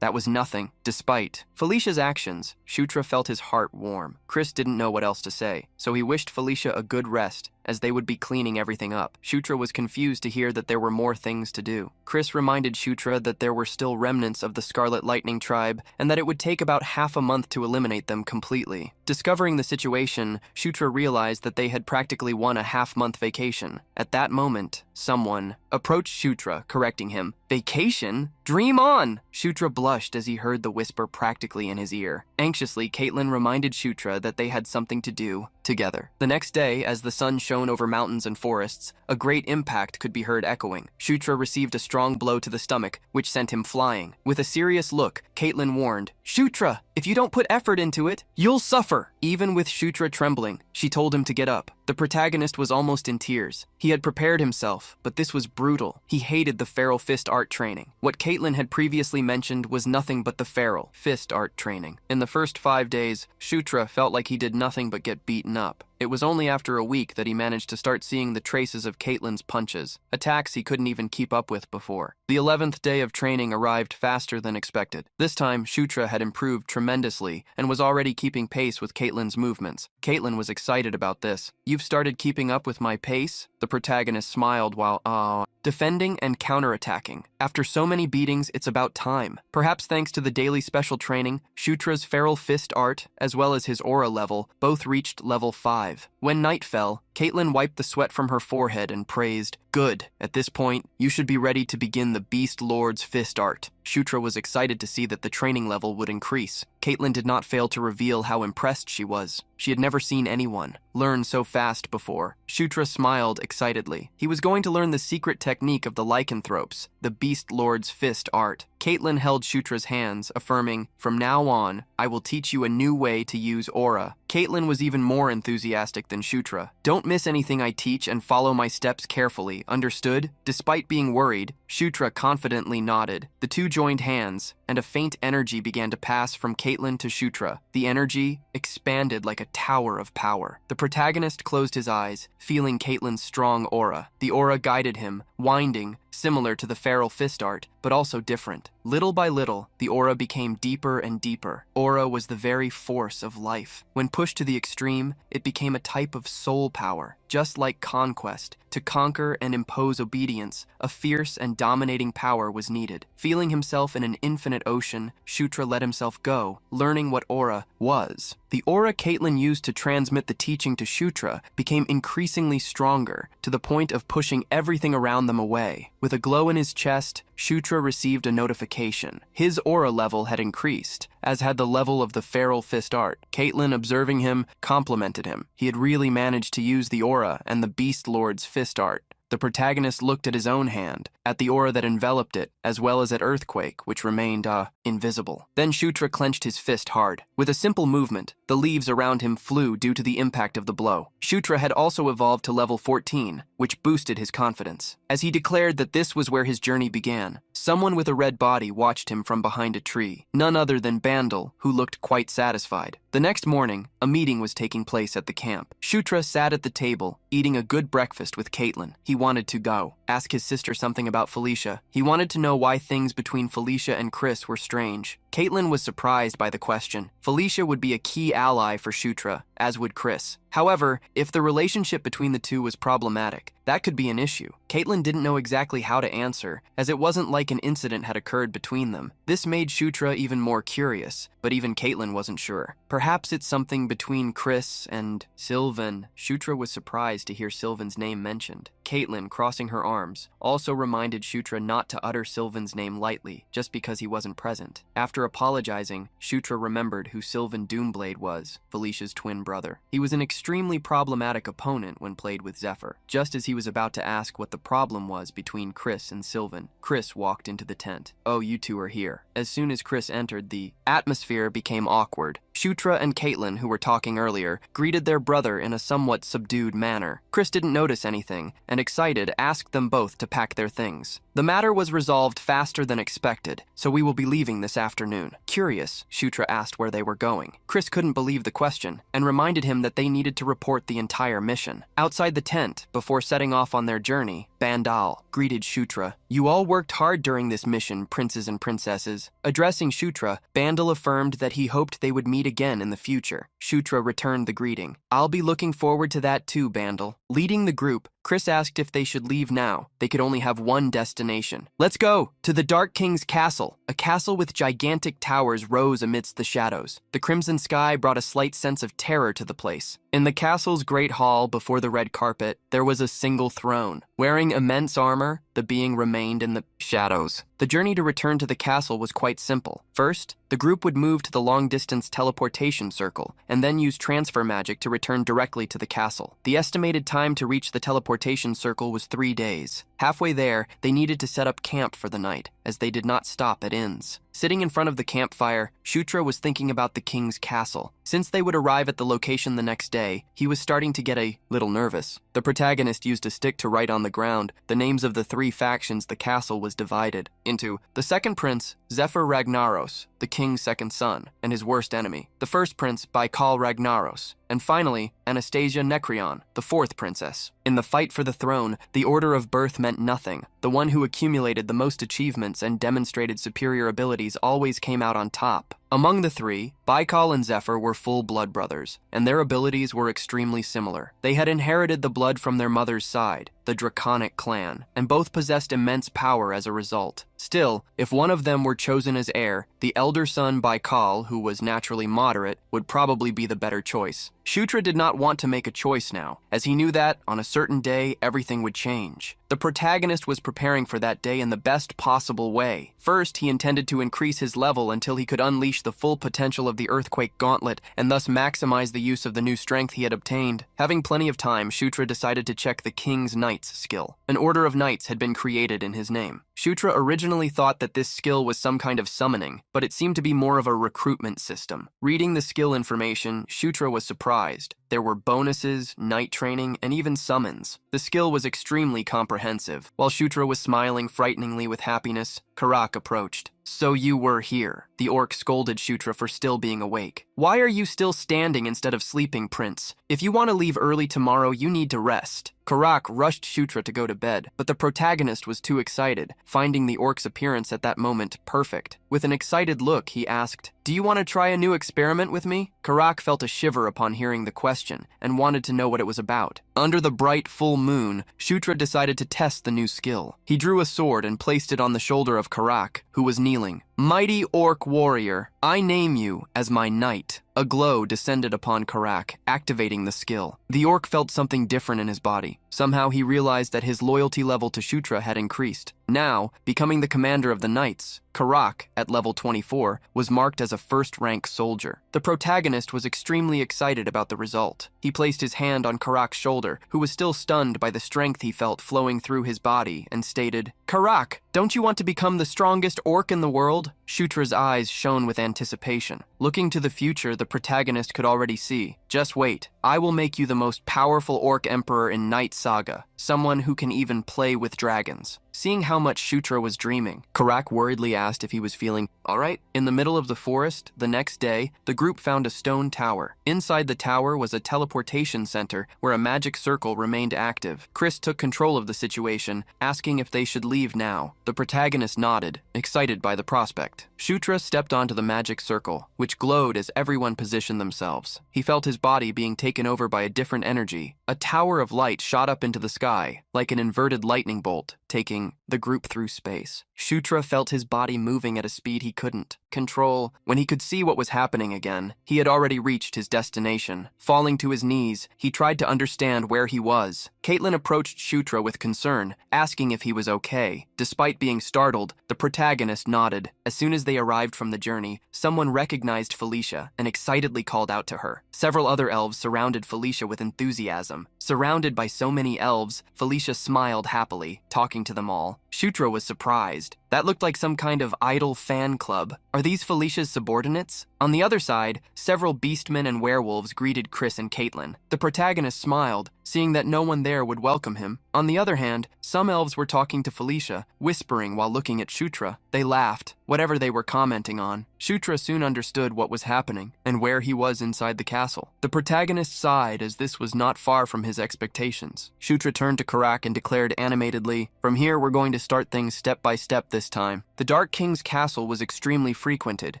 That was nothing. Despite Felicia's actions, Shutra felt his heart warm. Chris didn't know what else to say, so he wished Felicia a good rest, as they would be cleaning everything up. Shutra was confused to hear that there were more things to do. Chris reminded Shutra that there were still remnants of the Scarlet Lightning tribe, and that it would take about half a month to eliminate them completely. Discovering the situation, Shutra realized that they had practically won a half-month vacation. At that moment, someone approached Shutra, correcting him. "Vacation? Dream on!" Shutra blushed as he heard the whisper practically in his ear. Anxiously, Caitlin reminded Shutra that they had something to do together. The next day, as the sun shone over mountains and forests, a great impact could be heard echoing. Shutra received a strong blow to the stomach, which sent him flying. With a serious look, Caitlin warned, "Shutra, if you don't put effort into it, you'll suffer." Even with Shutra trembling, she told him to get up. The protagonist was almost in tears. He had prepared himself, but this was brutal. He hated the feral fist art training. What Caitlin had previously mentioned was nothing but the feral fist art training. In the first 5 days, Shutra felt like he did nothing but get beaten up. It was only after a week that he managed to start seeing the traces of Caitlin's punches, attacks he couldn't even keep up with before. The 11th day of training arrived faster than expected. This time, Shutra had improved tremendously and was already keeping pace with Caitlin's movements. Caitlin was excited about this. "You've started keeping up with my pace?" The protagonist smiled while, defending and counterattacking. After so many beatings, it's about time. Perhaps thanks to the daily special training, Shutra's feral fist art, as well as his aura level, both reached level 5. When night fell, Caitlin wiped the sweat from her forehead and praised, "Good. At this point, you should be ready to begin the Beast Lord's fist art." Shutra was excited to see that the training level would increase. Caitlin did not fail to reveal how impressed she was. She had never seen anyone learn so fast before. Shutra smiled excitedly. He was going to learn the secret technique of the lycanthropes, the Beast Lord's fist art. Caitlin held Shutra's hands, affirming, "From now on, I will teach you a new way to use aura." Caitlin was even more enthusiastic than Shutra. "Don't miss anything I teach and follow my steps carefully, understood?" Despite being worried, Shutra confidently nodded. The two joined hands, and a faint energy began to pass from Caitlin to Shutra. The energy expanded like a tower of power. The protagonist closed his eyes, feeling Caitlin's strong aura. The aura guided him, winding, similar to the feral fist art, but also different. Little by little, the aura became deeper and deeper. Aura was the very force of life. When pushed to the extreme, it became a type of soul power. Just like conquest, to conquer and impose obedience, a fierce and dominating power was needed. Feeling himself in an infinite ocean, Shutra let himself go, learning what aura was. The aura Caitlin used to transmit the teaching to Shutra became increasingly stronger, to the point of pushing everything around them away. With a glow in his chest, Shutra received a notification. His aura level had increased, as had the level of the feral fist art. Caitlin, observing him, complimented him. He had really managed to use the aura and the Beast Lord's fist art. The protagonist looked at his own hand, at the aura that enveloped it, as well as at Earthquake, which remained, invisible. Then Shutra clenched his fist hard. With a simple movement, the leaves around him flew due to the impact of the blow. Shutra had also evolved to level 14, which boosted his confidence. As he declared that this was where his journey began, someone with a red body watched him from behind a tree. None other than Bandal, who looked quite satisfied. The next morning, a meeting was taking place at the camp. Shutra sat at the table, eating a good breakfast with Caitlin. He wanted to go, ask his sister something about Felicia. He wanted to know why things between Felicia and Chris were strange. Caitlin was surprised by the question. Felicia would be a key ally for Shutra, as would Chris. However, if the relationship between the two was problematic, that could be an issue. Caitlin didn't know exactly how to answer, as it wasn't like an incident had occurred between them. This made Shutra even more curious, but even Caitlin wasn't sure. Perhaps it's something between Chris and Sylvan. Shutra was surprised to hear Sylvan's name mentioned. Caitlin, crossing her arms, also reminded Shutra not to utter Sylvan's name lightly, just because he wasn't present. After apologizing, Shutra remembered who Sylvan Doomblade was, Felicia's twin brother. He was an extremely problematic opponent when played with Zephyr. Just as he was about to ask what the problem was between Chris and Sylvan, Chris walked into the tent. "Oh, you two are here." As soon as Chris entered, the atmosphere became awkward. Shutra and Caitlin, who were talking earlier, greeted their brother in a somewhat subdued manner. Chris didn't notice anything, and excited, asked them both to pack their things. The matter was resolved faster than expected, so we will be leaving this afternoon. Curious, Shutra asked where they were going. Chris couldn't believe the question, and reminded him that they needed to report the entire mission. Outside the tent, before setting off on their journey, Bandal greeted Shutra. "You all worked hard during this mission, princes and princesses." Addressing Shutra, Bandal affirmed that he hoped they would meet again in the future. Shutra returned the greeting. "I'll be looking forward to that too, Bandal." Leading the group, Chris asked if they should leave now. They could only have one destination. "Let's go! To the Dark King's castle." A castle with gigantic towers rose amidst the shadows. The crimson sky brought a slight sense of terror to the place. In the castle's great hall, before the red carpet, there was a single throne. Wearing immense armor, the being remained in the shadows. The journey to return to the castle was quite simple. First, the group would move to the long-distance teleportation circle, and then use transfer magic to return directly to the castle. The estimated time to reach the teleportation circle was 3 days. Halfway there, they needed to set up camp for the night, as they did not stop at inns. Sitting in front of the campfire, Shutra was thinking about the king's castle. Since they would arrive at the location the next day, he was starting to get a little nervous. The protagonist used a stick to write on the ground the names of the 3 factions the castle was divided into. The second prince, Zephyr Ragnaros, the king's second son, and his worst enemy. The first prince, Baikal Ragnaros. And finally, Anastasia Nekrion, the 4th princess. In the fight for the throne, the order of birth meant nothing. The one who accumulated the most achievements and demonstrated superior abilities always came out on top. Among the 3, Baikal and Zephyr were full blood brothers, and their abilities were extremely similar. They had inherited the blood from their mother's side, the Draconic clan, and both possessed immense power as a result. Still, if one of them were chosen as heir, the elder son Baikal, who was naturally moderate, would probably be the better choice. Shutra did not want to make a choice now, as he knew that, on a certain day, everything would change. The protagonist was preparing for that day in the best possible way. First, he intended to increase his level until he could unleash the full potential of the Earthquake Gauntlet and thus maximize the use of the new strength he had obtained. Having plenty of time, Shutra decided to check the King's Knights skill. An order of knights had been created in his name. Shutra originally thought that this skill was some kind of summoning, but it seemed to be more of a recruitment system. Reading the skill information, Shutra was surprised. There were bonuses, knight training, and even summons. The skill was extremely comprehensive. While Shutra was smiling frighteningly with happiness, Karak approached. "So you were here." The orc scolded Shutra for still being awake. "Why are you still standing instead of sleeping, Prince? If you want to leave early tomorrow, you need to rest." Karak rushed Shutra to go to bed, but the protagonist was too excited, finding the orc's appearance at that moment perfect. With an excited look, he asked, "Do you want to try a new experiment with me?" Karak felt a shiver upon hearing the question and wanted to know what it was about. Under the bright full moon, Shutra decided to test the new skill. He drew a sword and placed it on the shoulder of Karak, who was kneeling. "Mighty orc warrior, I name you as my knight." A glow descended upon Karak, activating the skill. The orc felt something different in his body. Somehow he realized that his loyalty level to Shutra had increased. Now, becoming the commander of the knights, Karak, at level 24, was marked as a first-rank soldier. The protagonist was extremely excited about the result. He placed his hand on Karak's shoulder, who was still stunned by the strength he felt flowing through his body, and stated, "Karak, don't you want to become the strongest orc in the world?" Shutra's eyes shone with anticipation. Looking to the future, the protagonist could already see. "Just wait. I will make you the most powerful orc emperor in Knight Saga, someone who can even play with dragons." Seeing how much Shutra was dreaming, Karak worriedly asked if he was feeling all right. In the middle of the forest, the next day, the group found a stone tower. Inside the tower was a teleportation center where a magic circle remained active. Chris took control of the situation, asking if they should leave now. The protagonist nodded, excited by the prospect. Shutra stepped onto the magic circle, which glowed as everyone positioned themselves. He felt his body being taken over by a different energy. A tower of light shot up into the sky, like an inverted lightning bolt, taking the group through space. Shutra felt his body moving at a speed he couldn't control. When he could see what was happening again, he had already reached his destination. Falling to his knees, he tried to understand where he was. Caitlin approached Shutra with concern, asking if he was okay. Despite being startled, the protagonist nodded. As soon as they arrived from the journey, someone recognized Felicia and excitedly called out to her. Several other elves surrounded Felicia with enthusiasm. Surrounded by so many elves, Felicia smiled happily, talking to them all. Shutra was surprised. That looked like some kind of idol fan club. Are these Felicia's subordinates? On the other side, several beastmen and werewolves greeted Chris and Caitlin. The protagonist smiled, seeing that no one there would welcome him. On the other hand, some elves were talking to Felicia, whispering while looking at Shutra. They laughed, whatever they were commenting on. Shutra soon understood what was happening and where he was inside the castle. The protagonist sighed as this was not far from his expectations. Shutra turned to Karak and declared animatedly, "From here we're going to start things step by step this time." The Dark King's castle was extremely frequented,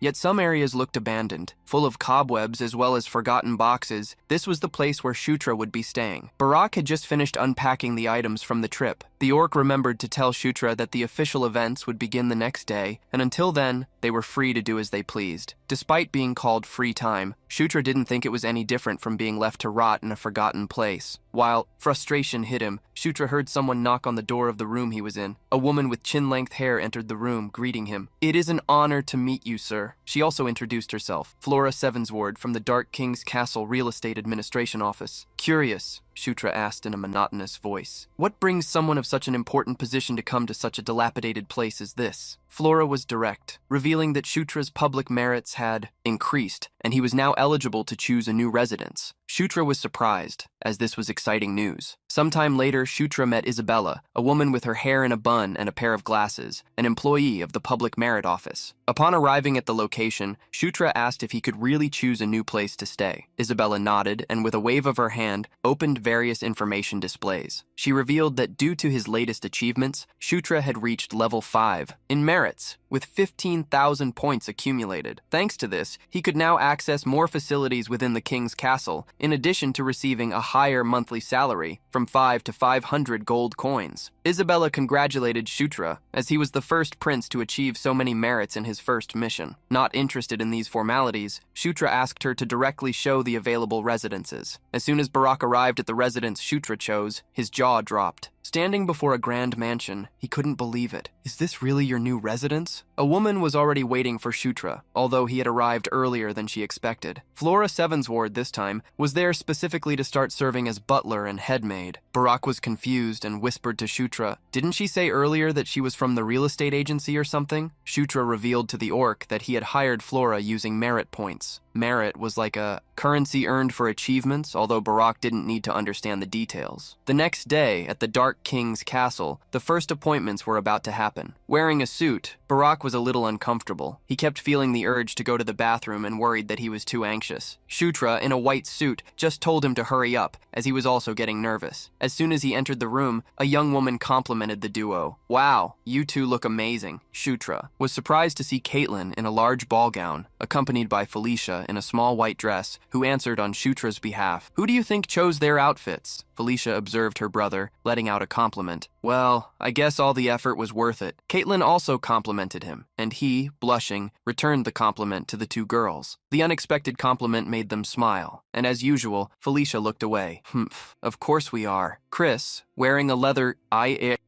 yet some areas looked abandoned, full of cobwebs as well as forgotten boxes. This was the place where Shutra would be staying. Barak had just finished unpacking the items from the trip. The orc remembered to tell Shutra that the official events would begin the next day, and until then, they were free to do as they pleased. Despite being called free time, Shutra didn't think it was any different from being left to rot in a forgotten place. While frustration hit him, Shutra heard someone knock on the door of the room he was in. A woman with chin-length hair entered the room, greeting him. "It is an honor to meet you, sir." She also introduced herself, Flora Sevensward from the Dark King's Castle Real Estate Administration Office. "Curious," Shutra asked in a monotonous voice. "What brings someone of such an important position to come to such a dilapidated place as this?" Flora was direct, revealing that Shutra's public merits had increased, and he was now eligible to choose a new residence. Shutra was surprised, as this was exciting news. Sometime later, Shutra met Isabella, a woman with her hair in a bun and a pair of glasses, an employee of the Public Merit Office. Upon arriving at the location, Shutra asked if he could really choose a new place to stay. Isabella nodded and, with a wave of her hand, opened various information displays. She revealed that due to his latest achievements, Shutra had reached level 5 in merits, with 15,000 points accumulated. Thanks to this, he could now access more facilities within the king's castle, in addition to receiving a higher monthly salary, from 5 to 500 gold coins. Isabella congratulated Shutra, as he was the first prince to achieve so many merits in his first mission. Not interested in these formalities, Shutra asked her to directly show the available residences. As soon as Barak arrived at the residence Shutra chose, his jaw dropped. Standing before a grand mansion, he couldn't believe it. "Is this really your new residence?" A woman was already waiting for Shutra, although he had arrived earlier than she expected. Flora Sevensward this time was there specifically to start serving as butler and headmaid. Barak was confused and whispered to Shutra, "Didn't she say earlier that she was from the real estate agency or something?" Shutra revealed to the orc that he had hired Flora using merit points. Merit was like a currency earned for achievements, although Barak didn't need to understand the details. The next day, at the Dark King's castle, the first appointments were about to happen. Wearing a suit, Barak was a little uncomfortable. He kept feeling the urge to go to the bathroom and worried that he was too anxious. Shutra, in a white suit, just told him to hurry up, as he was also getting nervous. As soon as he entered the room, a young woman complimented the duo. "Wow, you two look amazing." Shutra was surprised to see Caitlin in a large ball gown, accompanied by Felicia in a small white dress, who answered on Shutra's behalf. "Who do you think chose their outfits?" Felicia observed her brother, letting out a compliment. "Well, I guess all the effort was worth it." Caitlin also complimented him. and he, blushing, returned the compliment to the two girls. The unexpected compliment made them smile, and as usual, Felicia looked away. Humph, of course we are. Chris, wearing a leather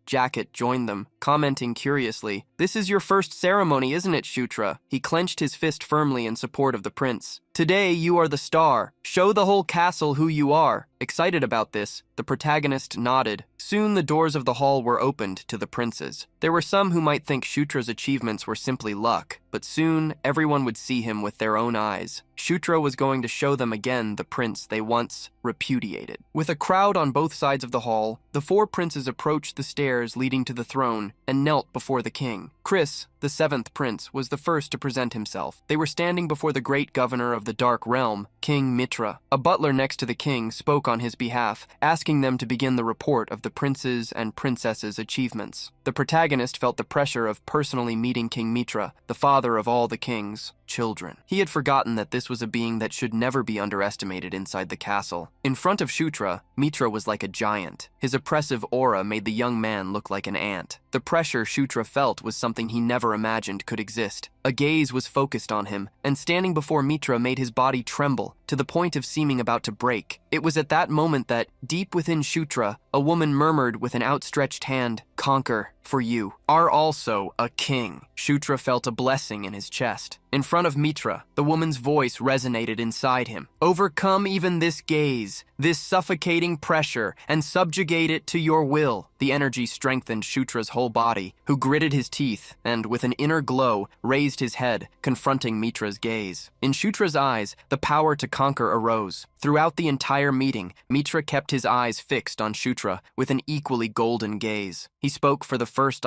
jacket, joined them, commenting curiously, "This is your first ceremony, isn't it, Shutra?" He clenched his fist firmly in support of the prince. "Today you are the star. Show the whole castle who you are." Excited about this, the protagonist nodded. Soon the doors of the hall were opened to the princes. There were some who might think Shutra's achievements were simply luck, but soon everyone would see him with their own eyes. Shutra was going to show them again the prince they once repudiated. With a crowd on both sides of the hall, the four princes approached the stairs leading to the throne and knelt before the king. Chris, the seventh prince, was the first to present himself. They were standing before the great governor of the Dark Realm, King Mitra. A butler next to the king spoke on his behalf, asking them to begin the report of the prince's and princess's achievements. The protagonist felt the pressure of personally meeting King Mitra, the father of all the king's children. He had forgotten that this was a being that should never be underestimated inside the castle. In front of Shutra, Mitra was like a giant. His oppressive aura made the young man look like an ant. The pressure Shutra felt was something he never imagined could exist. A gaze was focused on him, and standing before Mitra made his body tremble, to the point of seeming about to break. It was at that moment that, deep within Shutra, a woman murmured with an outstretched hand, "Conquer, for you are also a king." Shutra felt a blessing in his chest. In front of Mitra, the woman's voice resonated inside him. "Overcome even this gaze, this suffocating pressure, and subjugate it to your will." The energy strengthened Shutra's whole body, who gritted his teeth and, with an inner glow, raised his head, confronting Mitra's gaze. In Shutra's eyes, the power to conquer arose. Throughout the entire meeting, Mitra kept his eyes fixed on Shutra with an equally golden gaze. He spoke for the first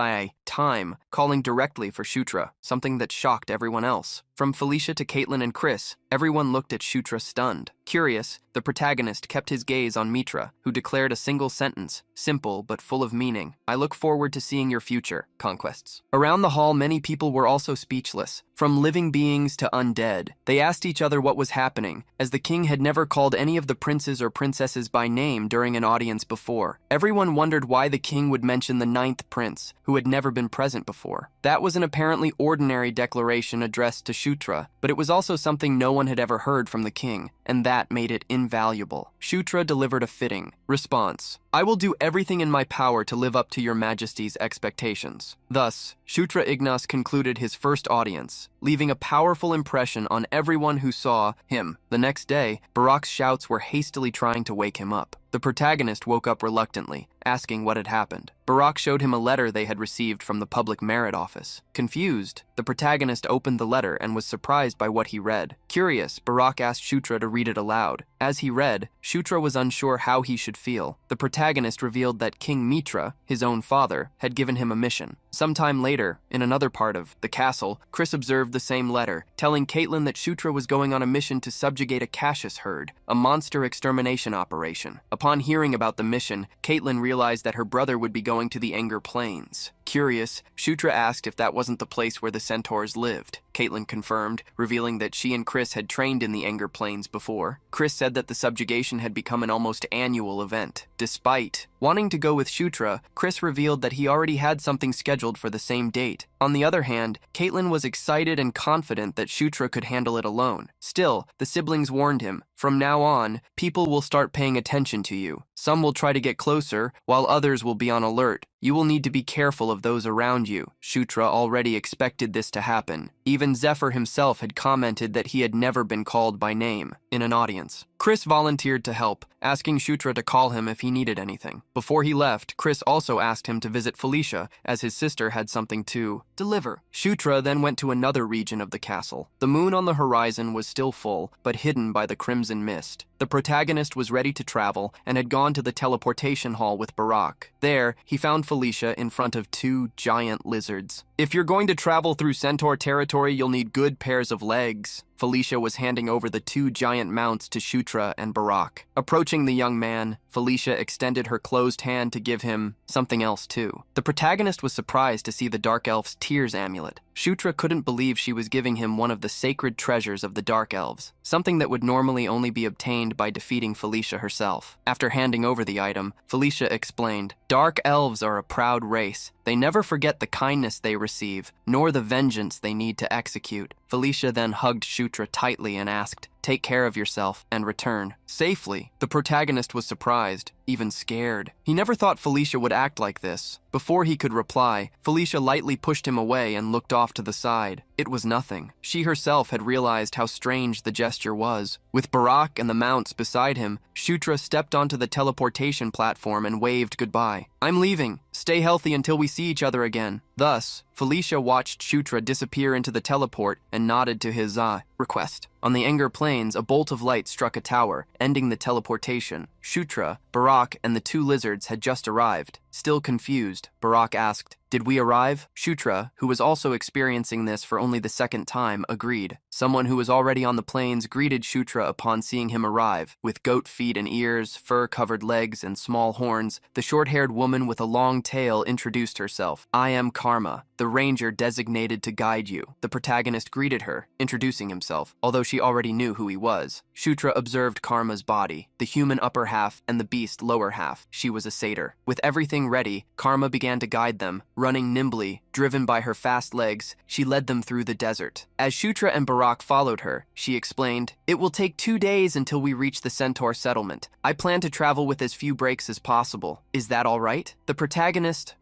time, calling directly for Shutra, something that shocked everyone else. From Felicia to Caitlin and Chris, everyone looked at Shutra stunned. Curious, the protagonist kept his gaze on Mitra, who declared a single sentence, simple but full of meaning. "I look forward to seeing your future, conquests." Around the hall, many people were also speechless. From living beings to undead, they asked each other what was happening, as the king had never called any of the princes or princesses by name during an audience before. Everyone wondered why the king would mention the ninth prince, who had never been present before. That was an apparently ordinary declaration addressed to Shutra, but it was also something no one had ever heard from the king, and that made it invaluable. Shutra delivered a fitting response. "I will do everything in my power to live up to your majesty's expectations." Thus, Shutra Ignas concluded his first audience, leaving a powerful impression on everyone who saw him. The next day, Barak's shouts were hastily trying to wake him up. The protagonist woke up reluctantly, asking what had happened. Barak showed him a letter they had received from the public merit office. Confused, the protagonist opened the letter and was surprised by what he read. Curious, Barak asked Shutra to read it aloud. As he read, Shutra was unsure how he should feel. The protagonist revealed that King Mitra, his own father, had given him a mission. Sometime later, in another part of the castle, Chris observed the same letter, telling Caitlin that Shutra was going on a mission to subjugate a Cassius herd, a monster extermination operation. Upon hearing about the mission, Caitlin realized that her brother would be going to the Anger Plains. Curious, Shutra asked if that wasn't the place where the centaurs lived. Caitlin confirmed, revealing that she and Chris had trained in the Anger Plains before. Chris said that the subjugation had become an almost annual event. Despite wanting to go with Shutra, Chris revealed that he already had something scheduled for the same date. On the other hand, Caitlin was excited and confident that Shutra could handle it alone. Still, the siblings warned him, "From now on, people will start paying attention to you. Some will try to get closer, while others will be on alert. You will need to be careful of those around you." Shutra already expected this to happen. Even Zephyr himself had commented that he had never been called by name in an audience. Chris volunteered to help, asking Shutra to call him if he needed anything. Before he left, Chris also asked him to visit Felicia, as his sister had something to deliver. Shutra then went to another region of the castle. The moon on the horizon was still full, but hidden by the crimson mist. The protagonist was ready to travel and had gone to the teleportation hall with Barak. There, he found Felicia in front of two giant lizards. "If you're going to travel through centaur territory, you'll need good pairs of legs." Felicia was handing over the two giant mounts to Shutra and Barak. Approaching the young man, Felicia extended her closed hand to give him something else too. The protagonist was surprised to see the Dark Elf's tears amulet. Shutra couldn't believe she was giving him one of the sacred treasures of the Dark Elves, something that would normally only be obtained by defeating Felicia herself. After handing over the item, Felicia explained, "Dark Elves are a proud race. They never forget the kindness they receive, nor the vengeance they need to execute." Felicia then hugged Shutra tightly and asked, "Take care of yourself and return safely." The protagonist was surprised, even scared. He never thought Felicia would act like this. Before he could reply, Felicia lightly pushed him away and looked off to the side. It was nothing. She herself had realized how strange the gesture was. With Barak and the mounts beside him, Shutra stepped onto the teleportation platform and waved goodbye. "I'm leaving. Stay healthy until we see each other again." Thus, Felicia watched Shutra disappear into the teleport and nodded to his request. On the Enger Plains, a bolt of light struck a tower, ending the teleportation. Shutra, Barak, and the two lizards had just arrived. Still confused, Barak asked, "Did we arrive?" Shutra, who was also experiencing this for only the second time, agreed. Someone who was already on the plains greeted Shutra upon seeing him arrive. With goat feet and ears, fur-covered legs, and small horns, the short-haired woman with a long tail introduced herself. "I am Karma, the ranger designated to guide you." The protagonist greeted her, introducing himself, although she already knew who he was. Shutra observed Karma's body, the human upper half and the beast lower half. She was a satyr. With everything ready, Karma began to guide them. Running nimbly, driven by her fast legs, she led them through the desert. As Shutra and Barak followed her, she explained, "It will take 2 days until we reach the centaur settlement. I plan to travel with as few breaks as possible. Is that all right?" The protagonist,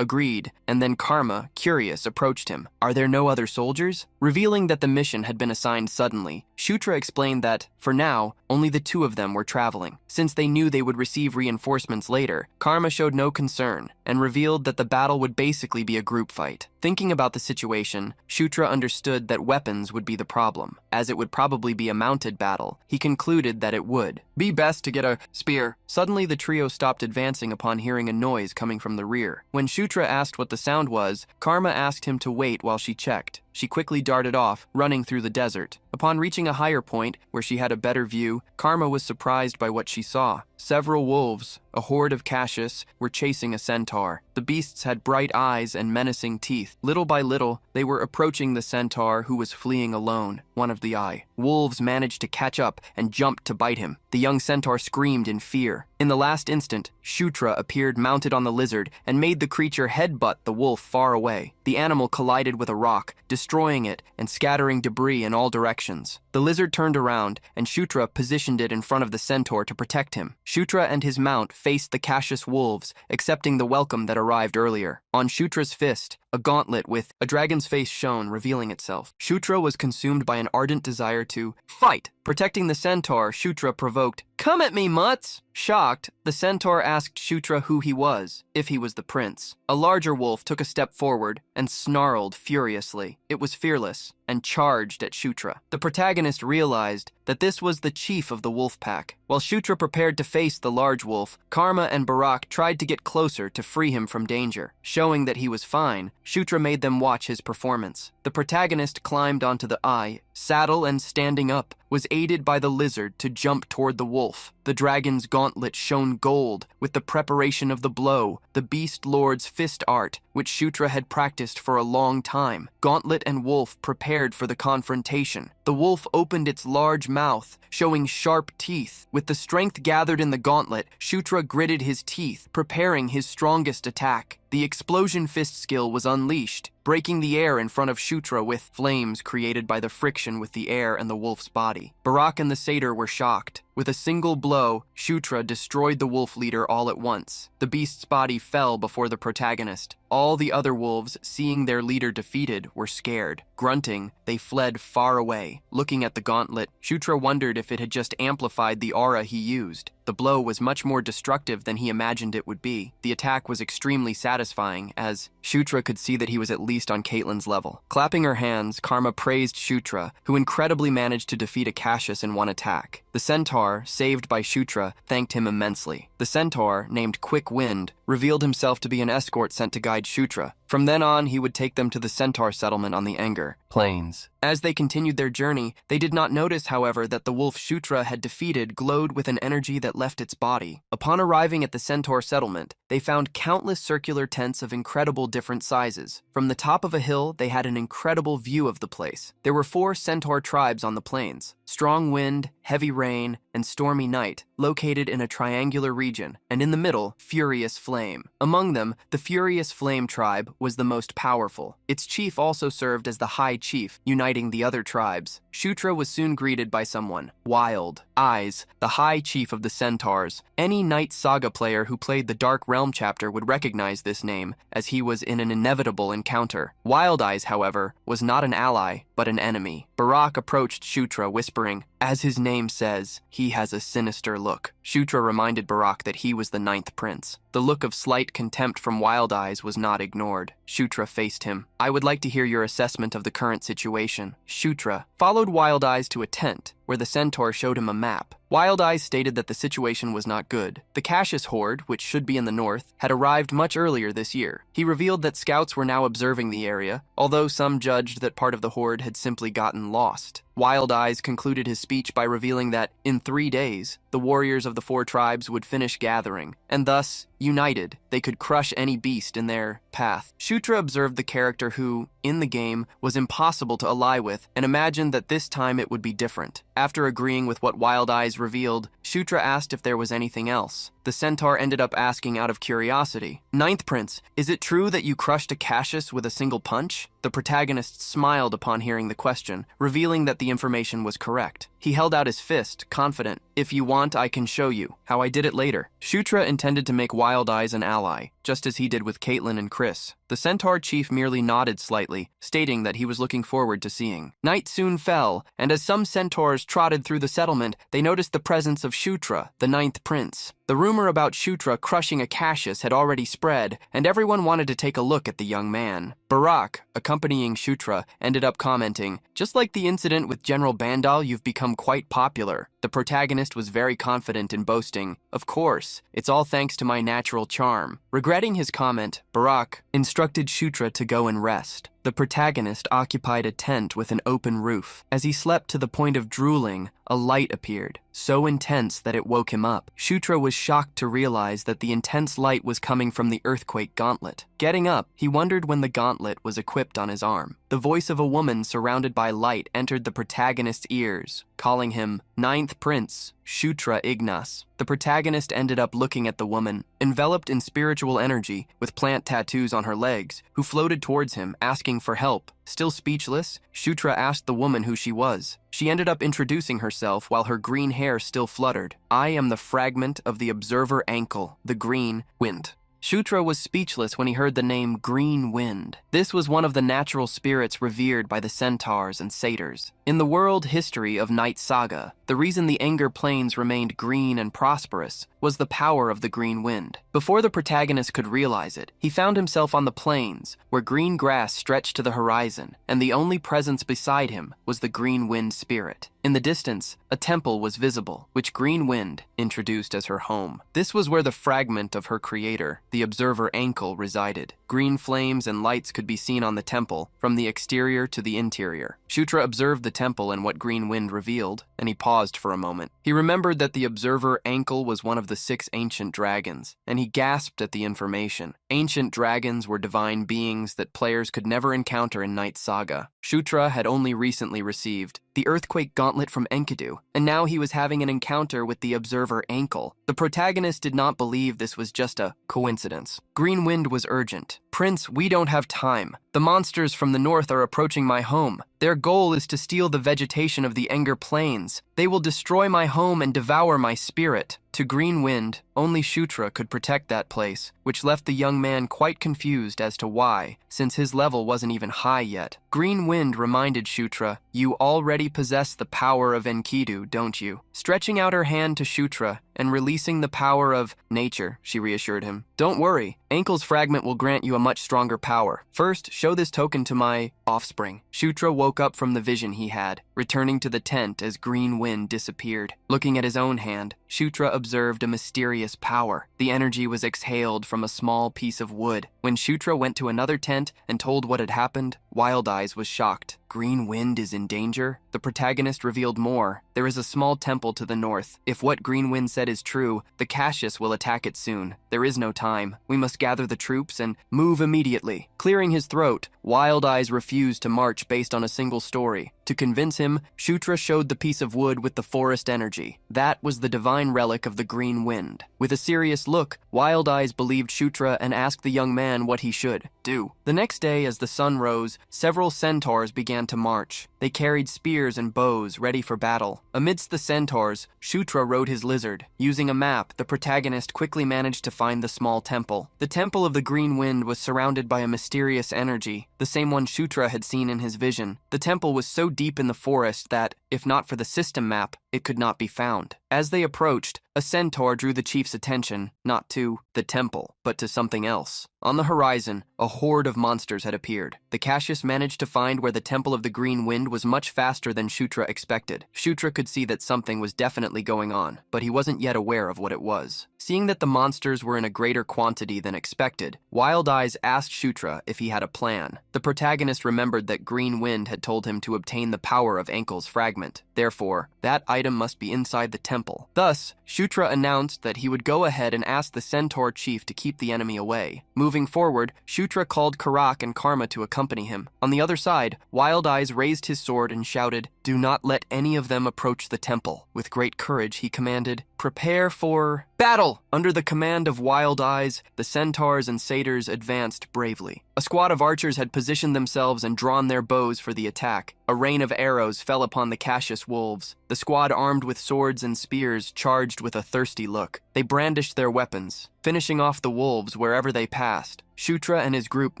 agreed, and then Karma, curious, approached him. "Are there no other soldiers?" Revealing that the mission had been assigned suddenly, Shutra explained that, for now, only the two of them were traveling. Since they knew they would receive reinforcements later, Karma showed no concern and revealed that the battle would basically be a group fight. Thinking about the situation, Shutra understood that weapons would be the problem. As it would probably be a mounted battle, he concluded that it would be best to get a spear. Suddenly, the trio stopped advancing upon hearing a noise coming from the rear. When Shutra asked what the sound was, Karma asked him to wait while she checked. She quickly darted off, running through the desert. Upon reaching a higher point, where she had a better view, Karma was surprised by what she saw. Several wolves, a horde of Cassius, were chasing a centaur. The beasts had bright eyes and menacing teeth. Little by little, they were approaching the centaur, who was fleeing alone, one of the eye. Wolves managed to catch up and jumped to bite him. The young centaur screamed in fear. In the last instant, Shutra appeared mounted on the lizard and made the creature headbutt the wolf far away. The animal collided with a rock, destroying it and scattering debris in all directions. The lizard turned around, and Shutra positioned it in front of the centaur to protect him. Shutra and his mount faced the Cassius wolves, accepting the welcome that arrived earlier. On Shutra's fist, a gauntlet with a dragon's face shone, revealing itself. Shutra was consumed by an ardent desire to fight. Protecting the centaur, Shutra provoked, "Come at me, mutts!" Shocked, the centaur asked Shutra who he was, if he was the prince. A larger wolf took a step forward and snarled furiously. It was fearless and charged at Shutra. The protagonist realized that this was the chief of the wolf pack. While Shutra prepared to face the large wolf, Karma and Barak tried to get closer to free him from danger. Showing that he was fine, Shutra made them watch his performance. The protagonist climbed onto the eye, saddle, and standing up, was aided by the lizard to jump toward the wolf. The dragon's gauntlet shone gold with the preparation of the blow, the beast lord's fist art, which Shutra had practiced for a long time. Gauntlet and wolf prepared for the confrontation. The wolf opened its large mouth, showing sharp teeth. With the strength gathered in the gauntlet, Shutra gritted his teeth, preparing his strongest attack. The explosion fist skill was unleashed, breaking the air in front of Shutra with flames created by the friction with the air and the wolf's body. Barak and the satyr were shocked. With a single blow, Shutra destroyed the wolf leader all at once. The beast's body fell before the protagonist. All the other wolves, seeing their leader defeated, were scared. Grunting, they fled far away. Looking at the gauntlet, Shutra wondered if it had just amplified the aura he used. The blow was much more destructive than he imagined it would be. The attack was extremely satisfying, as Shutra could see that he was at least on Caitlyn's level. Clapping her hands, Karma praised Shutra, who incredibly managed to defeat a Cassius in one attack. The centaur, saved by Shutra, thanked him immensely. The centaur, named Quick Wind, revealed himself to be an escort sent to guide Shutra. From then on, he would take them to the centaur settlement on the Enger. plains. As they continued their journey, they did not notice, however, that the wolf Shutra had defeated glowed with an energy that left its body. Upon arriving at the centaur settlement, they found countless circular tents of incredible different sizes. From the top of a hill, they had an incredible view of the place. There were 4 centaur tribes on the plains: strong wind, heavy rain, and stormy night, located in a triangular region, and in the middle, furious flame. Among them, the furious flame tribe was the most powerful. Its chief also served as the high chief, uniting the other tribes. Shutra was soon greeted by someone, Wild Eyes, the high chief of the centaurs. Any Night Saga player who played the Dark Realm chapter would recognize this name, as he was in an inevitable encounter. Wild Eyes, however, was not an ally, but an enemy. Barak approached Shutra, whispering, "As his name says, he has a sinister look." Shutra reminded Barak that he was the 9th prince. The look of slight contempt from Wild Eyes was not ignored. Shutra faced him. "I would like to hear your assessment of the current situation." Shutra followed Wild Eyes to a tent, where the centaur showed him a map. Wild Eyes stated that the situation was not good. The Cassius horde, which should be in the north, had arrived much earlier this year. He revealed that scouts were now observing the area, although some judged that part of the horde had simply gotten lost. Wild Eyes concluded his speech by revealing that, in 3 days, the warriors of the 4 tribes would finish gathering, and thus, united, they could crush any beast in their path. Shutra observed the character who, in the game, was impossible to ally with, and imagined that this time it would be different. After agreeing with what Wild Eyes revealed, Shutra asked if there was anything else. The centaur ended up asking out of curiosity, "Ninth Prince, is it true that you crushed a Cassius with a single punch?" The protagonist smiled upon hearing the question, revealing that the information was correct. He held out his fist, confident, "If you want, I can show you how I did it later." Shutra intended to make Wild Eyes an ally, just as he did with Caitlin and Chris. The centaur chief merely nodded slightly, stating that he was looking forward to seeing. Night soon fell, and as some centaurs trotted through the settlement, they noticed the presence of Shutra, the 9th prince. The rumor about Shutra crushing a Cassius had already spread, and everyone wanted to take a look at the young man. Barak, accompanying Shutra, ended up commenting, "Just like the incident with General Bandal, you've become quite popular." The protagonist was very confident in boasting, "Of course, it's all thanks to my natural charm." Regretting his comment, Barak instructed Shutra to go and rest. The protagonist occupied a tent with an open roof. As he slept to the point of drooling, a light appeared, so intense that it woke him up. Shutra was shocked to realize that the intense light was coming from the earthquake gauntlet. Getting up, he wondered when the gauntlet was equipped on his arm. The voice of a woman surrounded by light entered the protagonist's ears, calling him 9th Prince, Shutra Ignas. The protagonist ended up looking at the woman, enveloped in spiritual energy, with plant tattoos on her legs, who floated towards him, asking for help. Still speechless, Shutra asked the woman who she was. She ended up introducing herself while her green hair still fluttered. "I am the fragment of the observer ankle, the green wind." Shutra was speechless when he heard the name Green Wind. This was one of the natural spirits revered by the centaurs and satyrs. In the world history of Night Saga, the reason the Anger Plains remained green and prosperous was the power of the Green Wind. Before the protagonist could realize it, he found himself on the plains, where green grass stretched to the horizon, and the only presence beside him was the Green Wind spirit. In the distance, a temple was visible, which Green Wind introduced as her home. This was where the fragment of her creator, the observer ankle, resided. Green flames and lights could be seen on the temple, from the exterior to the interior. Shutra observed the temple and what Green Wind revealed, and he paused for a moment. He remembered that the observer ankle was one of the 6 ancient dragons, and he gasped at the information. Ancient dragons were divine beings that players could never encounter in Night Saga. Shutra had only recently received the Earthquake Gauntlet from Enkidu, and now he was having an encounter with the Observer Ankle. The protagonist did not believe this was just a coincidence. Green Wind was urgent. "Prince, we don't have time. The monsters from the north are approaching my home. Their goal is to steal the vegetation of the Anger Plains. They will destroy my home and devour my spirit." To Green Wind, only Shutra could protect that place, which left the young man quite confused as to why, since his level wasn't even high yet. Green Wind reminded Shutra, "You already possess the power of Enkidu, don't you?" Stretching out her hand to Shutra and releasing the power of nature, she reassured him. "Don't worry, Ankle's fragment will grant you a much stronger power. First, show this token to my offspring." Shutra woke up from the vision he had, returning to the tent as Green Wind disappeared. Looking at his own hand, Shutra observed a mysterious power. The energy was exhaled from a small piece of wood. When Shutra went to another tent and told what had happened, Wild Eyes was shocked. Green Wind is in danger? The protagonist revealed more. There is a small temple to the north. If what Green Wind said is true, the Cassius will attack it soon. There is no time. We must gather the troops and move immediately. Clearing his throat, Wild Eyes refused to march based on a single story. To convince him, Shutra showed the piece of wood with the forest energy. That was the divine relic of the Green Wind. With a serious look, Wild Eyes believed Shutra and asked the young man what he should do. The next day, as the sun rose, several centaurs began to march. They carried spears and bows ready for battle. Amidst the centaurs, Shutra rode his lizard. Using a map, the protagonist quickly managed to find the small temple. The temple of the Green Wind was surrounded by a mysterious energy, the same one Shutra had seen in his vision. The temple was so deep in the forest that, if not for the system map, it could not be found. As they approached, a centaur drew the chief's attention, not to the temple, but to something else. On the horizon, a horde of monsters had appeared. The Cassius managed to find where the Temple of the Green Wind was much faster than Shutra expected. Shutra could see that something was definitely going on, but he wasn't yet aware of what it was. Seeing that the monsters were in a greater quantity than expected, Wild Eyes asked Shutra if he had a plan. The protagonist remembered that Green Wind had told him to obtain the power of Ankle's fragment. Therefore, that item must be inside the temple. Thus, Shutra announced that he would go ahead and ask the centaur chief to keep the enemy away. Moving forward, Shutra called Karak and Karma to accompany him. On the other side, Wild Eyes raised his sword and shouted, "Do not let any of them approach the temple." With great courage, he commanded, "Prepare for battle!" Under the command of Wild Eyes, the centaurs and satyrs advanced bravely. A squad of archers had positioned themselves and drawn their bows for the attack. A rain of arrows fell upon the Cassius wolves. The squad, armed with swords and spears, charged with a thirsty look. They brandished their weapons, finishing off the wolves wherever they passed. Shutra and his group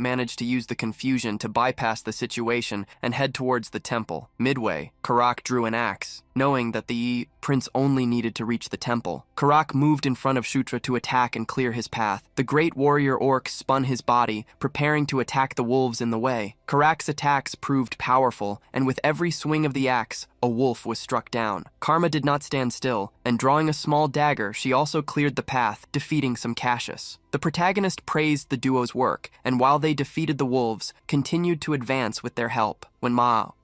managed to use the confusion to bypass the situation and head towards the temple. Midway, Karak drew an axe, knowing that the prince only needed to reach the temple. Karak moved in front of Shutra to attack and clear his path. The great warrior orc spun his body, preparing to attack the wolves in the way. Karak's attacks proved powerful, and with every swing of the axe, a wolf was struck down. Karma did not stand still, and drawing a small dagger, she also cleared the path, defeating some Cassius. The protagonist praised the duo's work, and while they defeated the wolves, continued to advance with their help. When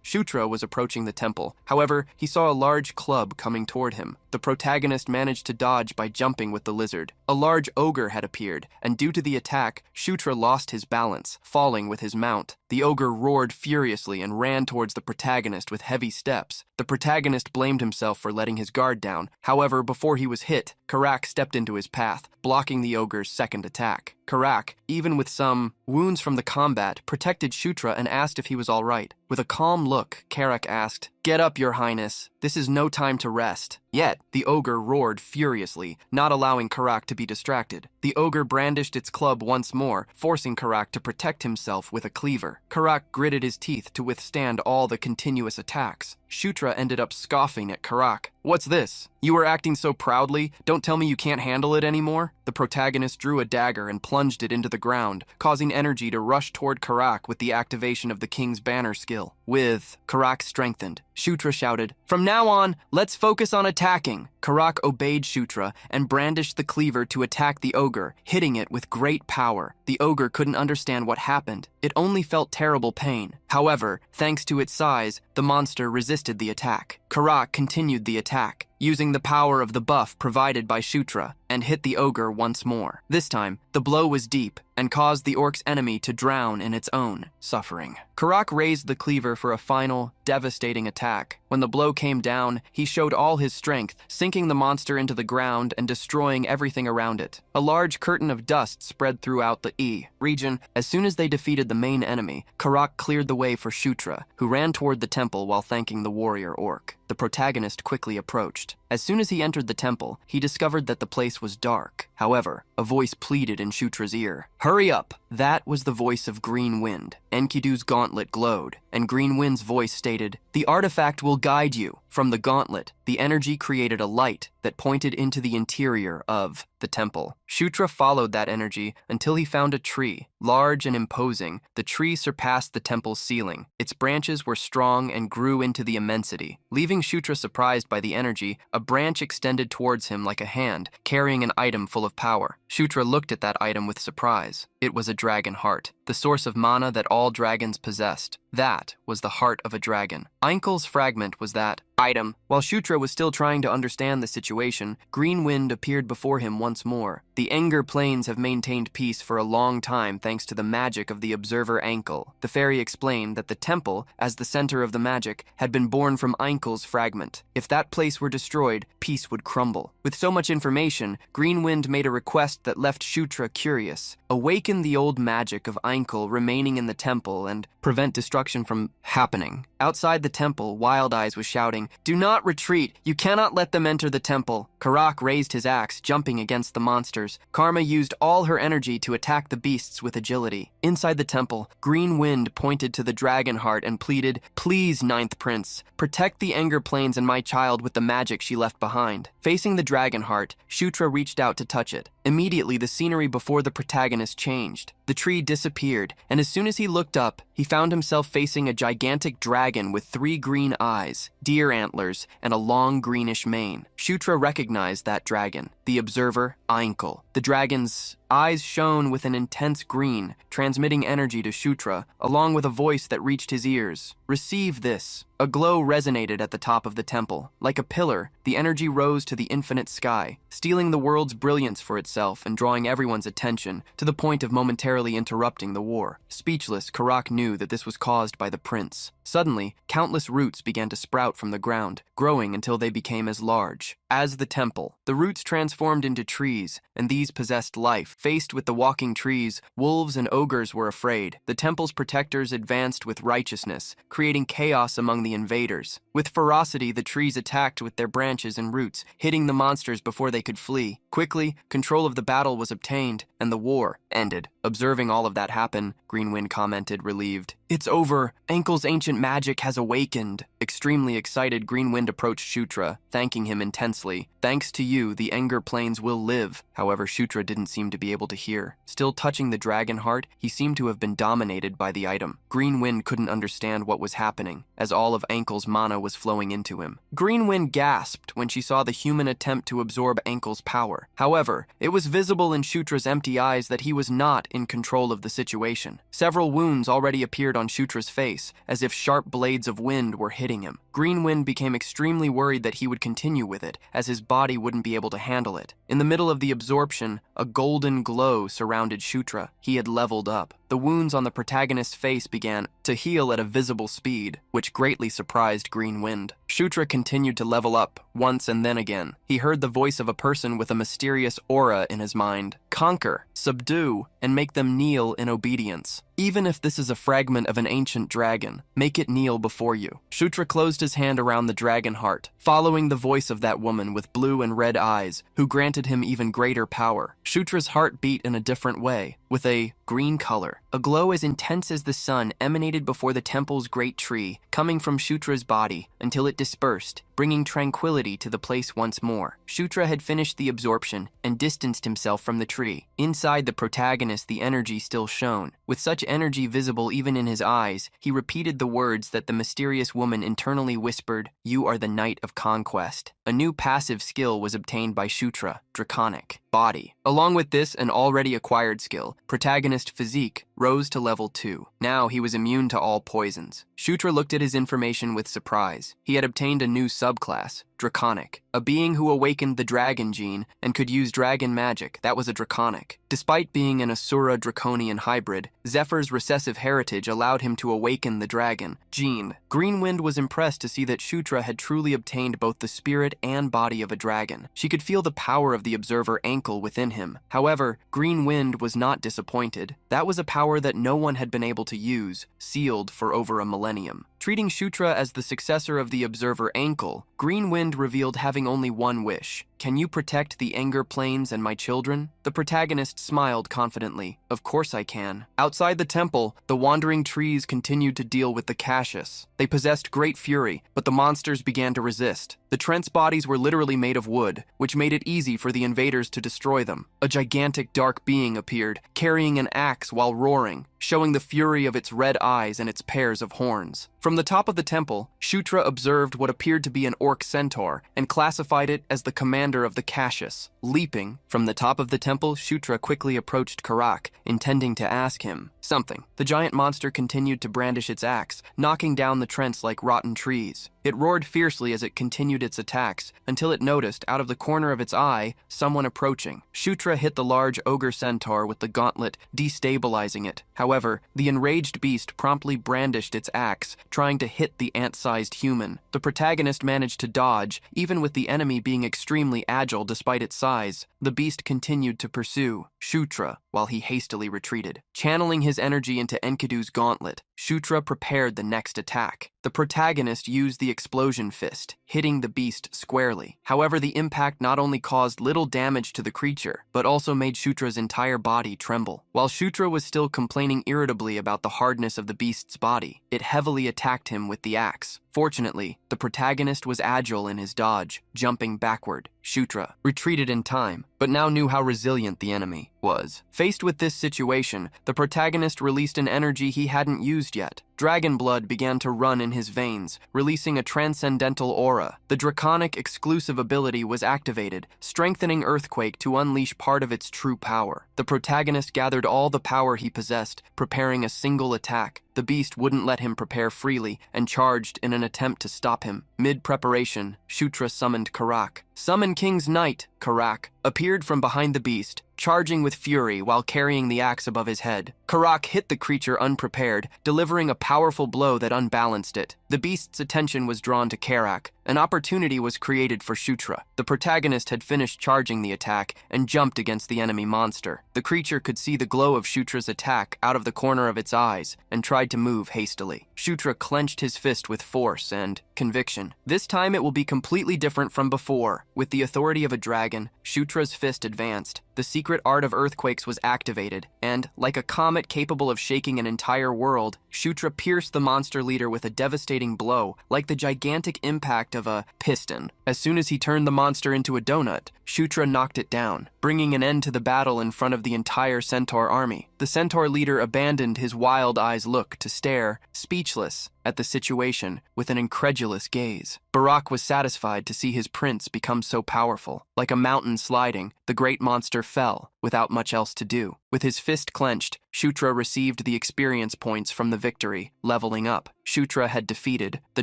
Shutra was approaching the temple, however, he saw a large club coming toward him. The protagonist managed to dodge by jumping with the lizard. A large ogre had appeared, and due to the attack, Shutra lost his balance, falling with his mount. The ogre roared furiously and ran towards the protagonist with heavy steps. The protagonist blamed himself for letting his guard down. However, before he was hit, Karak stepped into his path, blocking the ogre's second attack. Karak, even with some wounds from the combat, protected Shutra and asked if he was all right. With a calm look, Karak asked, "Get up, your highness. This is no time to rest." Yet, the ogre roared furiously, not allowing Karak to be distracted. The ogre brandished its club once more, forcing Karak to protect himself with a cleaver. Karak gritted his teeth to withstand all the continuous attacks. Shutra ended up scoffing at Karak. "What's this? You were acting so proudly. Don't tell me you can't handle it anymore." The protagonist drew a dagger and plunged it into the ground, causing energy to rush toward Karak with the activation of the king's banner skill. With Karak strengthened, Shutra shouted, "From now on, let's focus on attacking." Karak obeyed Shutra and brandished the cleaver to attack the ogre, hitting it with great power. The ogre couldn't understand what happened. It only felt terrible pain. However, thanks to its size, the monster resisted the attack. Karak continued the attack, using the power of the buff provided by Shutra, and hit the ogre once more. This time, the blow was deep and caused the orc's enemy to drown in its own suffering. Karak raised the cleaver for a final, devastating attack. When the blow came down, he showed all his strength, sinking the monster into the ground and destroying everything around it. A large curtain of dust spread throughout the region. As soon as they defeated the main enemy, Karak cleared the way for Shutra, who ran toward the temple while thanking the warrior orc. The protagonist quickly approached. As soon as he entered the temple, he discovered that the place was dark. However, a voice pleaded in Shutra's ear. "Hurry up!" That was the voice of Green Wind. Enkidu's gauntlet glowed, and Green Wind's voice stated, "The artifact will guide you." From the gauntlet, the energy created a light that pointed into the interior of the temple. Shutra followed that energy until he found a tree. Large and imposing, the tree surpassed the temple's ceiling. Its branches were strong and grew into the immensity. Leaving Shutra surprised by the energy, a branch extended towards him like a hand, carrying an item full of power. Shutra looked at that item with surprise. It was a dragon heart, the source of mana that all dragons possessed. That was the heart of a dragon. Einkel's fragment was that item. While Shutra was still trying to understand the situation, Green Wind appeared before him once more. The Enger Plains have maintained peace for a long time thanks to the magic of the observer Einkel. The fairy explained that the temple, as the center of the magic, had been born from Einkel's fragment. If that place were destroyed, peace would crumble. With so much information, Green Wind made a request that left Shutra curious. Awaken the old magic of Einkel remaining in the temple and prevent destruction from happening. Outside the temple, Wild Eyes was shouting, "Do not retreat! You cannot let them enter the temple!" Karak raised his axe, jumping against the monsters. Karma used all her energy to attack the beasts with agility. Inside the temple, Green Wind pointed to the dragon heart and pleaded, "Please, Ninth Prince, protect the Enger Plains and my child with the magic she left behind." Facing the dragon heart, Shutra reached out to touch it. Immediately, the scenery before the protagonist changed. The tree disappeared, and as soon as he looked up, he found himself facing a gigantic dragon with 3 green eyes, deer antlers, and a long greenish mane. Shutra recognized that dragon, the observer, Einkel. The dragon's eyes shone with an intense green, transmitting energy to Shutra, along with a voice that reached his ears. "Receive this." A glow resonated at the top of the temple. Like a pillar, the energy rose to the infinite sky, stealing the world's brilliance for itself and drawing everyone's attention, to the point of momentarily interrupting the war. Speechless, Karak knew that this was caused by the prince. Suddenly, countless roots began to sprout from the ground, growing until they became as large as the temple. The roots transformed into trees, and these possessed life. Faced with the walking trees, wolves and ogres were afraid. The temple's protectors advanced with righteousness, creating chaos among the invaders. With ferocity, the trees attacked with their branches and roots, hitting the monsters before they could flee. Quickly, control of the battle was obtained, and the war ended. Observing all of that happen, Greenwind commented, relieved. "It's over. Enkel's ancient magic has awakened." Extremely excited, Greenwind approached Shutra, thanking him intensely. "Thanks to you, the Enger Plains will live." However, Shutra didn't seem to be able to hear. Still touching the dragon heart, he seemed to have been dominated by the item. Greenwind couldn't understand what was happening, as all of Enkel's mana was flowing into him. Greenwind gasped when she saw the human attempt to absorb Enkel's power. However, it was visible in Shutra's empty eyes that he was not in control of the situation. Several wounds already appeared on Shutra's face, as if sharp blades of wind were hitting him. Greenwind became extremely worried that he would continue with it, as his body wouldn't be able to handle it. In the middle of the absorption, a golden glow surrounded Shutra. He had leveled up. The wounds on the protagonist's face began to heal at a visible speed, which greatly surprised Greenwind. Shutra continued to level up, once and then again. He heard the voice of a person with a mysterious aura in his mind. "Conquer, subdue, and make them kneel in obedience. Even if this is a fragment of an ancient dragon, make it kneel before you." Shutra closed his hand around the dragon heart, following the voice of that woman with blue and red eyes, who granted him even greater power. Shutra's heart beat in a different way, with a green color. A glow as intense as the sun emanated before the temple's great tree, coming from Shutra's body until it dispersed, bringing tranquility to the place once more. Shutra had finished the absorption and distanced himself from the tree. Inside the protagonist, the energy still shone. With such energy visible even in his eyes, he repeated the words that the mysterious woman internally whispered, "You are the Knight of Conquest." A new passive skill was obtained by Shutra, Draconic Body. Along with this, an already acquired skill, Protagonist Physique, rose to level 2. Now he was immune to all poisons. Shutra looked at his information with surprise. He had obtained a new subclass, Draconic, a being who awakened the dragon gene and could use dragon magic. That was a Draconic. Despite being an Asura-Draconian hybrid, Zephyr's recessive heritage allowed him to awaken the dragon gene. Greenwind was impressed to see that Shutra had truly obtained both the spirit and body of a dragon. She could feel the power of the observer Enkel within him. However, Greenwind was not disappointed. That was a power that no one had been able to use, sealed for over a millennium. Treating Shutra as the successor of the observer Enkel, Greenwind revealed having only one wish. "Can you protect the Enger Plains and my children?" The protagonist smiled confidently. "Of course I can." Outside the temple, the wandering trees continued to deal with the Cassius. They possessed great fury, but the monsters began to resist. The Trent's bodies were literally made of wood, which made it easy for the invaders to destroy them. A gigantic dark being appeared, carrying an axe while roaring, showing the fury of its red eyes and its pairs of horns. From the top of the temple, Shutra observed what appeared to be an orc centaur and classified it as the commander founder of the Cassius. Leaping from the top of the temple, Shutra quickly approached Karak, intending to ask him something. The giant monster continued to brandish its axe, knocking down the trents like rotten trees. It roared fiercely as it continued its attacks, until it noticed, out of the corner of its eye, someone approaching. Shutra hit the large ogre centaur with the gauntlet, destabilizing it. However, the enraged beast promptly brandished its axe, trying to hit the ant-sized human. The protagonist managed to dodge, even with the enemy being extremely agile despite its size. The beast continued to pursue Shutra while he hastily retreated. Channeling his energy into Enkidu's gauntlet, Shutra prepared the next attack. The protagonist used the explosion fist, hitting the beast squarely. However, the impact not only caused little damage to the creature, but also made Shutra's entire body tremble. While Shutra was still complaining irritably about the hardness of the beast's body, it heavily attacked him with the axe. Fortunately, the protagonist was agile in his dodge, jumping backward. Shutra retreated in time, but now knew how resilient the enemy was. Faced with this situation, the protagonist released an energy he hadn't used yet. Dragon blood began to run in his veins, releasing a transcendental aura. The draconic exclusive ability was activated, strengthening Earthquake to unleash part of its true power. The protagonist gathered all the power he possessed, preparing a single attack. The beast wouldn't let him prepare freely and charged in an attempt to stop him. Mid-preparation, Shutra summoned Karak. "Summon King's Knight," Karak appeared from behind the beast, charging with fury while carrying the axe above his head. Karak hit the creature unprepared, delivering a powerful blow that unbalanced it. The beast's attention was drawn to Karak. An opportunity was created for Shutra. The protagonist had finished charging the attack and jumped against the enemy monster. The creature could see the glow of Shutra's attack out of the corner of its eyes and tried to move hastily. Shutra clenched his fist with force and conviction. This time it will be completely different from before. With the authority of a dragon, Shutra's fist advanced. The secret art of earthquakes was activated, and, like a comet capable of shaking an entire world, Shutra pierced the monster leader with a devastating blow, like the gigantic impact of a piston. As soon as he turned the monster into a donut, Shutra knocked it down, bringing an end to the battle in front of the entire centaur army. The centaur leader abandoned his wild eyes look to stare, speechless, at the situation with an incredulous gaze. Barak was satisfied to see his prince become so powerful. Like a mountain sliding, the great monster fell, without much else to do. With his fist clenched, Shutra received the experience points from the victory, leveling up. Shutra had defeated the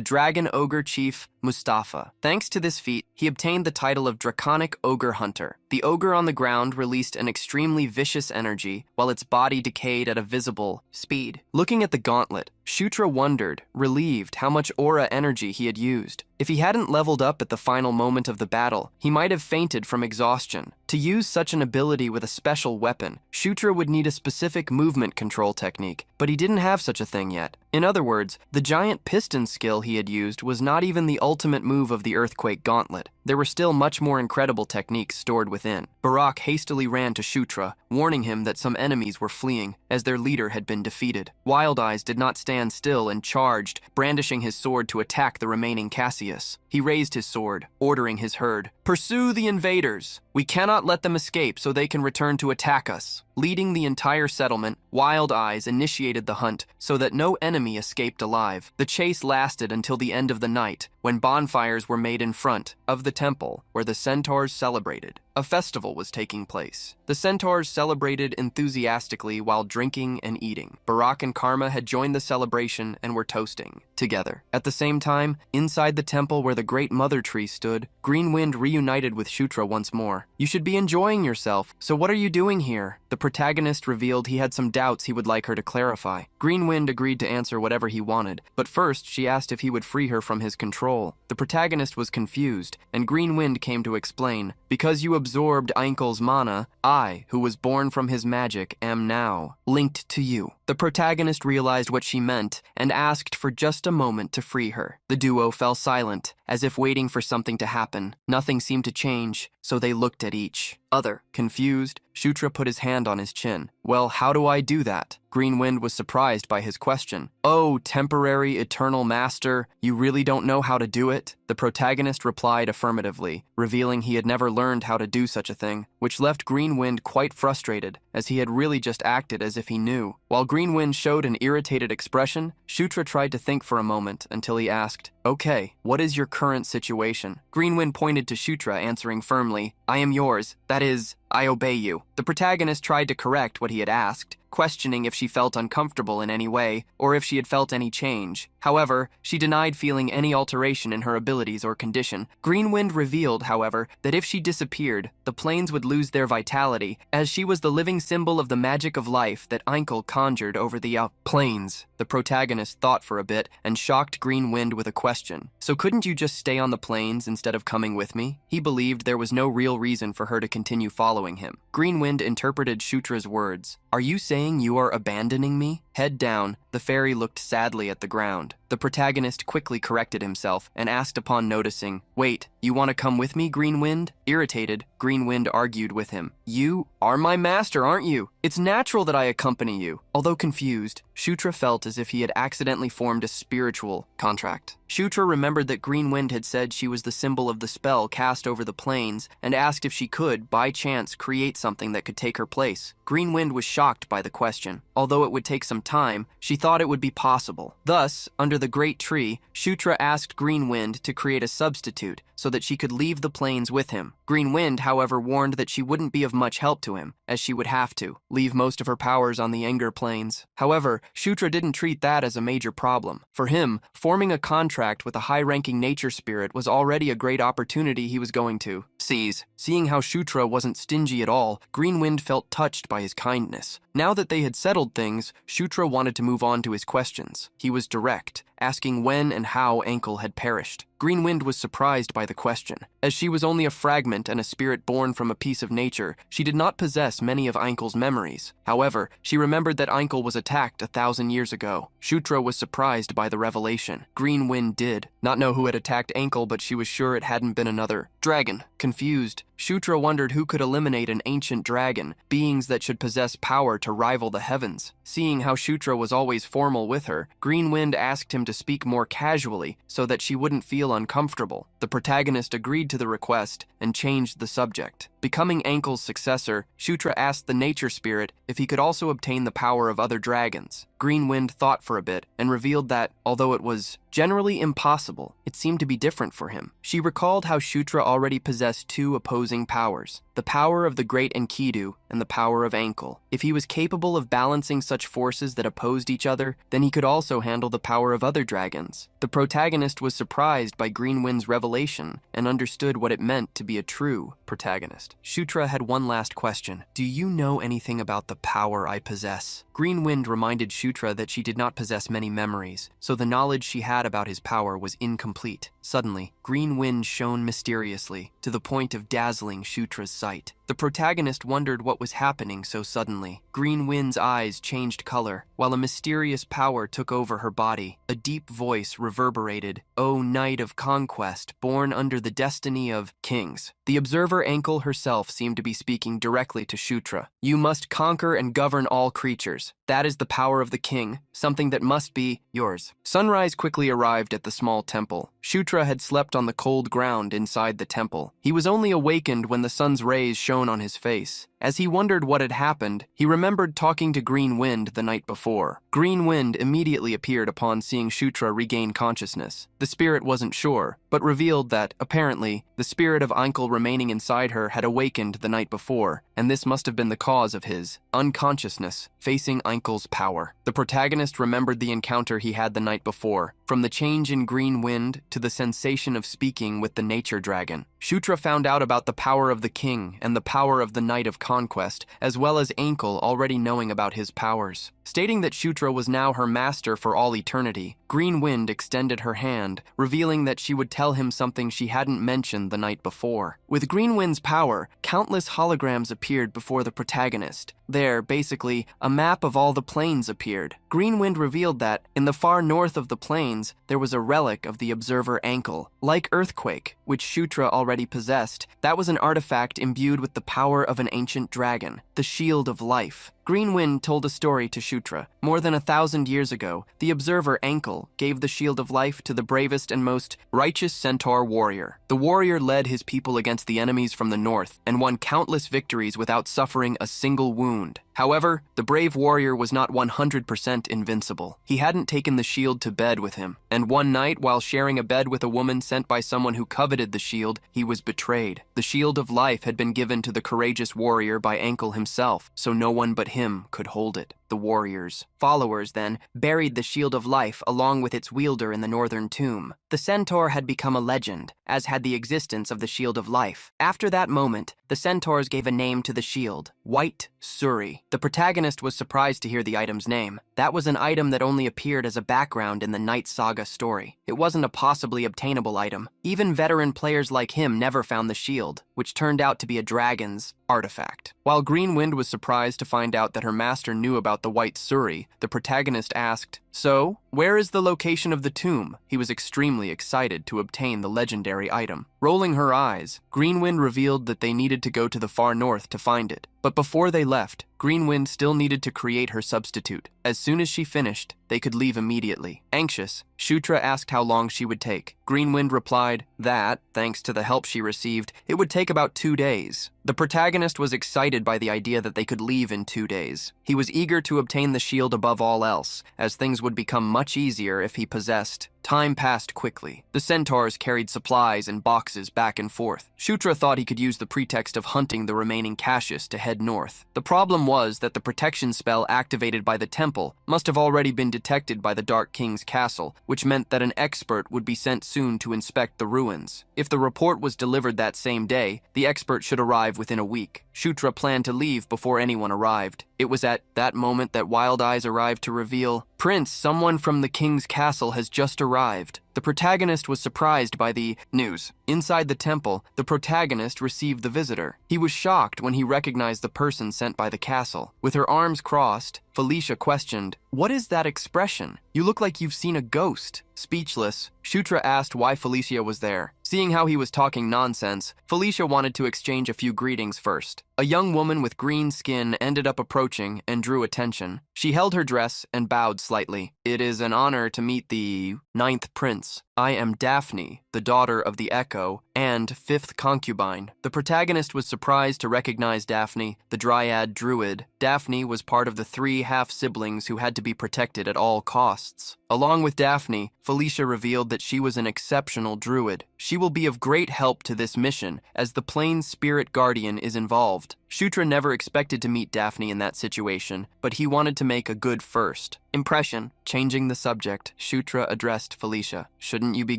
dragon ogre chief Mustafa. Thanks to this feat, he obtained the title of Draconic Ogre Hunter. The ogre on the ground released an extremely vicious energy, while its body decayed at a visible speed. Looking at the gauntlet, Shutra wondered, relieved, how much aura energy he had used. If he hadn't leveled up at the final moment of the battle, he might have fainted from exhaustion. To use such an ability with a special weapon, Shutra would need a specific movement control technique, but he didn't have such a thing yet. In other words, the giant piston skill he had used was not even the ultimate move of the Earthquake Gauntlet. There were still much more incredible techniques stored within. Barak hastily ran to Shutra, warning him that some enemies were fleeing, as their leader had been defeated. Wild Eyes did not stand still and charged, brandishing his sword to attack the remaining Cassius. He raised his sword, ordering his herd, "Pursue the invaders! We cannot let them escape so they can return to attack us." Leading the entire settlement, Wild Eyes initiated the hunt so that no enemy escaped alive. The chase lasted until the end of the night, when bonfires were made in front of the temple where the centaurs celebrated. A festival was taking place. The centaurs celebrated enthusiastically while drinking and eating. Barak and Karma had joined the celebration and were toasting together. At the same time, inside the temple where the great mother tree stood, Green Wind reunited with Shutra once more. "You should be enjoying yourself, so what are you doing here?" The protagonist revealed he had some doubts he would like her to clarify. Green Wind agreed to answer whatever he wanted, but first she asked if he would free her from his control. The protagonist was confused, and Green Wind came to explain, "Because you absorbed Einkel's mana, I, who was born from his magic, am now linked to you." The protagonist realized what she meant and asked for just a moment to free her. The duo fell silent, as if waiting for something to happen. Nothing seemed to change, so they looked at each other. Confused, Shutra put his hand on his chin. "Well, how do I do that?" Green Wind was surprised by his question. "Oh, temporary eternal master, you really don't know how to do it?" The protagonist replied affirmatively, revealing he had never learned how to do such a thing, which left Green Wind quite frustrated, as he had really just acted as if he knew. While Green Wind showed an irritated expression, Shutra tried to think for a moment until he asked, Okay, what is your current situation? Greenwind pointed to Shutra, answering firmly, I am yours. That is, I obey you. The protagonist tried to correct what he had asked, questioning if she felt uncomfortable in any way, or if she had felt any change. However, she denied feeling any alteration in her abilities or condition. Greenwind revealed, however, that if she disappeared, the plains would lose their vitality, as she was the living symbol of the magic of life that Einkel conjured over the plains. The protagonist thought for a bit and shocked Greenwind with a question. So couldn't you just stay on the plains instead of coming with me? He believed there was no real reason for her to continue following him. Greenwind interpreted Shutra's words. Are you saying you are abandoning me? Head down, the fairy looked sadly at the ground. The protagonist quickly corrected himself and asked upon noticing, Wait, you want to come with me, Greenwind? Irritated, Greenwind argued with him. You are my master, aren't you? It's natural that I accompany you. Although confused, Shutra felt as if he had accidentally formed a spiritual contract. Shutra remembered that Greenwind had said she was the symbol of the spell cast over the plains and asked if she could, by chance, create something that could take her place. Greenwind was shocked by the question. Although it would take some time, she thought it would be possible. Thus, under the great tree, Shutra asked Greenwind to create a substitute so that she could leave the plains with him. Greenwind, however, warned that she wouldn't be of much help to him, as she would have to leave most of her powers on the Enger plains. However, Shutra didn't treat that as a major problem. For him, forming a contract with a high-ranking nature spirit was already a great opportunity he was going to seize. Seeing how Shutra wasn't stingy at all, Greenwind felt touched by his kindness. Now that they had settled things, Shutra wanted to move on to his questions. He was direct, asking when and how Einkel had perished. Greenwind was surprised by the question. As she was only a fragment and a spirit born from a piece of nature, she did not possess many of Einkel's memories. However, she remembered that Einkel was attacked 1,000 years ago. Shutra was surprised by the revelation. Greenwind did not know who had attacked Einkel, but she was sure it hadn't been another dragon. Confused, Shutra wondered who could eliminate an ancient dragon, beings that should possess power to rival the heavens. Seeing how Shutra was always formal with her, Greenwind asked him to speak more casually so that she wouldn't feel uncomfortable. The protagonist agreed to the request and changed the subject. Becoming Einkel's successor, Shutra asked the nature spirit if he could also obtain the power of other dragons. Greenwind thought for a bit and revealed that, although it was generally impossible, it seemed to be different for him. She recalled how Shutra already possessed two opposing powers, the power of the great Enkidu and the power of Einkel. If he was capable of balancing such forces that opposed each other, then he could also handle the power of other dragons. The protagonist was surprised by Greenwind's revelation and understood what it meant to be a true protagonist. Shutra had one last question. Do you know anything about the power I possess? Greenwind reminded Shutra that she did not possess many memories, so the knowledge she had about his power was incomplete. Suddenly, Greenwind shone mysteriously, to the point of dazzling Shutra's sight. The protagonist wondered what was happening so suddenly. Greenwind's eyes changed color, while a mysterious power took over her body. A deep voice reverberated, O knight of conquest, born under the destiny of kings. The observer Einkel herself seemed to be speaking directly to Shutra. You must conquer and govern all creatures. That is the power of the king, something that must be yours. Sunrise quickly arrived at the small temple. Shutra had slept on the cold ground inside the temple. He was only awakened when the sun's rays shone on his face. As he wondered what had happened, he remembered talking to Greenwind the night before. Greenwind immediately appeared upon seeing Shutra regain consciousness. The spirit wasn't sure, but revealed that, apparently, the spirit of Einkel remaining inside her had awakened the night before, and this must have been the cause of his unconsciousness facing Einkel's power. The protagonist remembered the encounter he had the night before, from the change in Greenwind to the sensation of speaking with the nature dragon. Shutra found out about the power of the king and the power of the knight of conquest, as well as Einkel already knowing about his powers. Stating that Shutra was now her master for all eternity, Greenwind extended her hand, revealing that she would tell him something she hadn't mentioned the night before. With Greenwind's power, countless holograms appeared before the protagonist. There, basically, a map of all the plains appeared. Greenwind revealed that, in the far north of the plains, there was a relic of the observer Einkel. Like Earthquake, which Shutra already possessed, that was an artifact imbued with the power of an ancient dragon, the Shield of Life. Greenwind told a story to Shutra. More than 1,000 years ago, the observer Einkel gave the Shield of Life to the bravest and most righteous centaur warrior. The warrior led his people against the enemies from the north and won countless victories without suffering a single wound. However, the brave warrior was not 100% invincible. He hadn't taken the shield to bed with him, and one night, while sharing a bed with a woman sent by someone who coveted the shield, he was betrayed. The shield of life had been given to the courageous warrior by Ankle himself, so no one but him could hold it. The warrior's followers, then, buried the shield of life along with its wielder in the northern tomb. The centaur had become a legend, as had the existence of the shield of life. After that moment, the centaurs gave a name to the shield: White Suri. The protagonist was surprised to hear the item's name. That was an item that only appeared as a background in the Night Saga story. It wasn't a possibly obtainable item. Even veteran players like him never found the shield, which turned out to be a dragon's artifact. While Greenwind was surprised to find out that her master knew about the White Suri, the protagonist asked, "So, where is the location of the tomb?" He was extremely excited to obtain the legendary item. Rolling her eyes, Greenwind revealed that they needed to go to the far north to find it. But before they left, Greenwind still needed to create her substitute. As soon as she finished, they could leave immediately. Anxious, Shutra asked how long she would take. Greenwind replied that, thanks to the help she received, it would take about 2 days. The protagonist was excited by the idea that they could leave in 2 days. He was eager to obtain the shield above all else, as things would become much easier if he possessed. Time passed quickly. The centaurs carried supplies and boxes back and forth. Shutra thought he could use the pretext of hunting the remaining caches to head north. The problem was that the protection spell activated by the temple must have already been detected by the Dark King's castle, which meant that an expert would be sent soon to inspect the ruins. If the report was delivered that same day, the expert should arrive within a week. Shutra planned to leave before anyone arrived. It was at that moment that Wild Eyes arrived to reveal, "Prince, someone from the king's castle has just arrived." The protagonist was surprised by the news. Inside the temple, the protagonist received the visitor. He was shocked when he recognized the person sent by the castle. With her arms crossed, Felicia questioned, "What is that expression? You look like you've seen a ghost." Speechless, Shutra asked why Felicia was there. Seeing how he was talking nonsense, Felicia wanted to exchange a few greetings first. A young woman with green skin ended up approaching and drew attention. She held her dress and bowed slightly. "It is an honor to meet the 9th prince. I am Daphne, the daughter of the Echo and 5th concubine." The protagonist was surprised to recognize Daphne, the dryad druid. Daphne was part of the 3 half-siblings who had to be protected at all costs. Along with Daphne, Felicia revealed that she was an exceptional druid. She will be of great help to this mission, as the Plains Spirit Guardian is involved. Shutra never expected to meet Daphne in that situation, but he wanted to make a good first impression. Changing the subject, Shutra addressed Felicia. "Shouldn't you be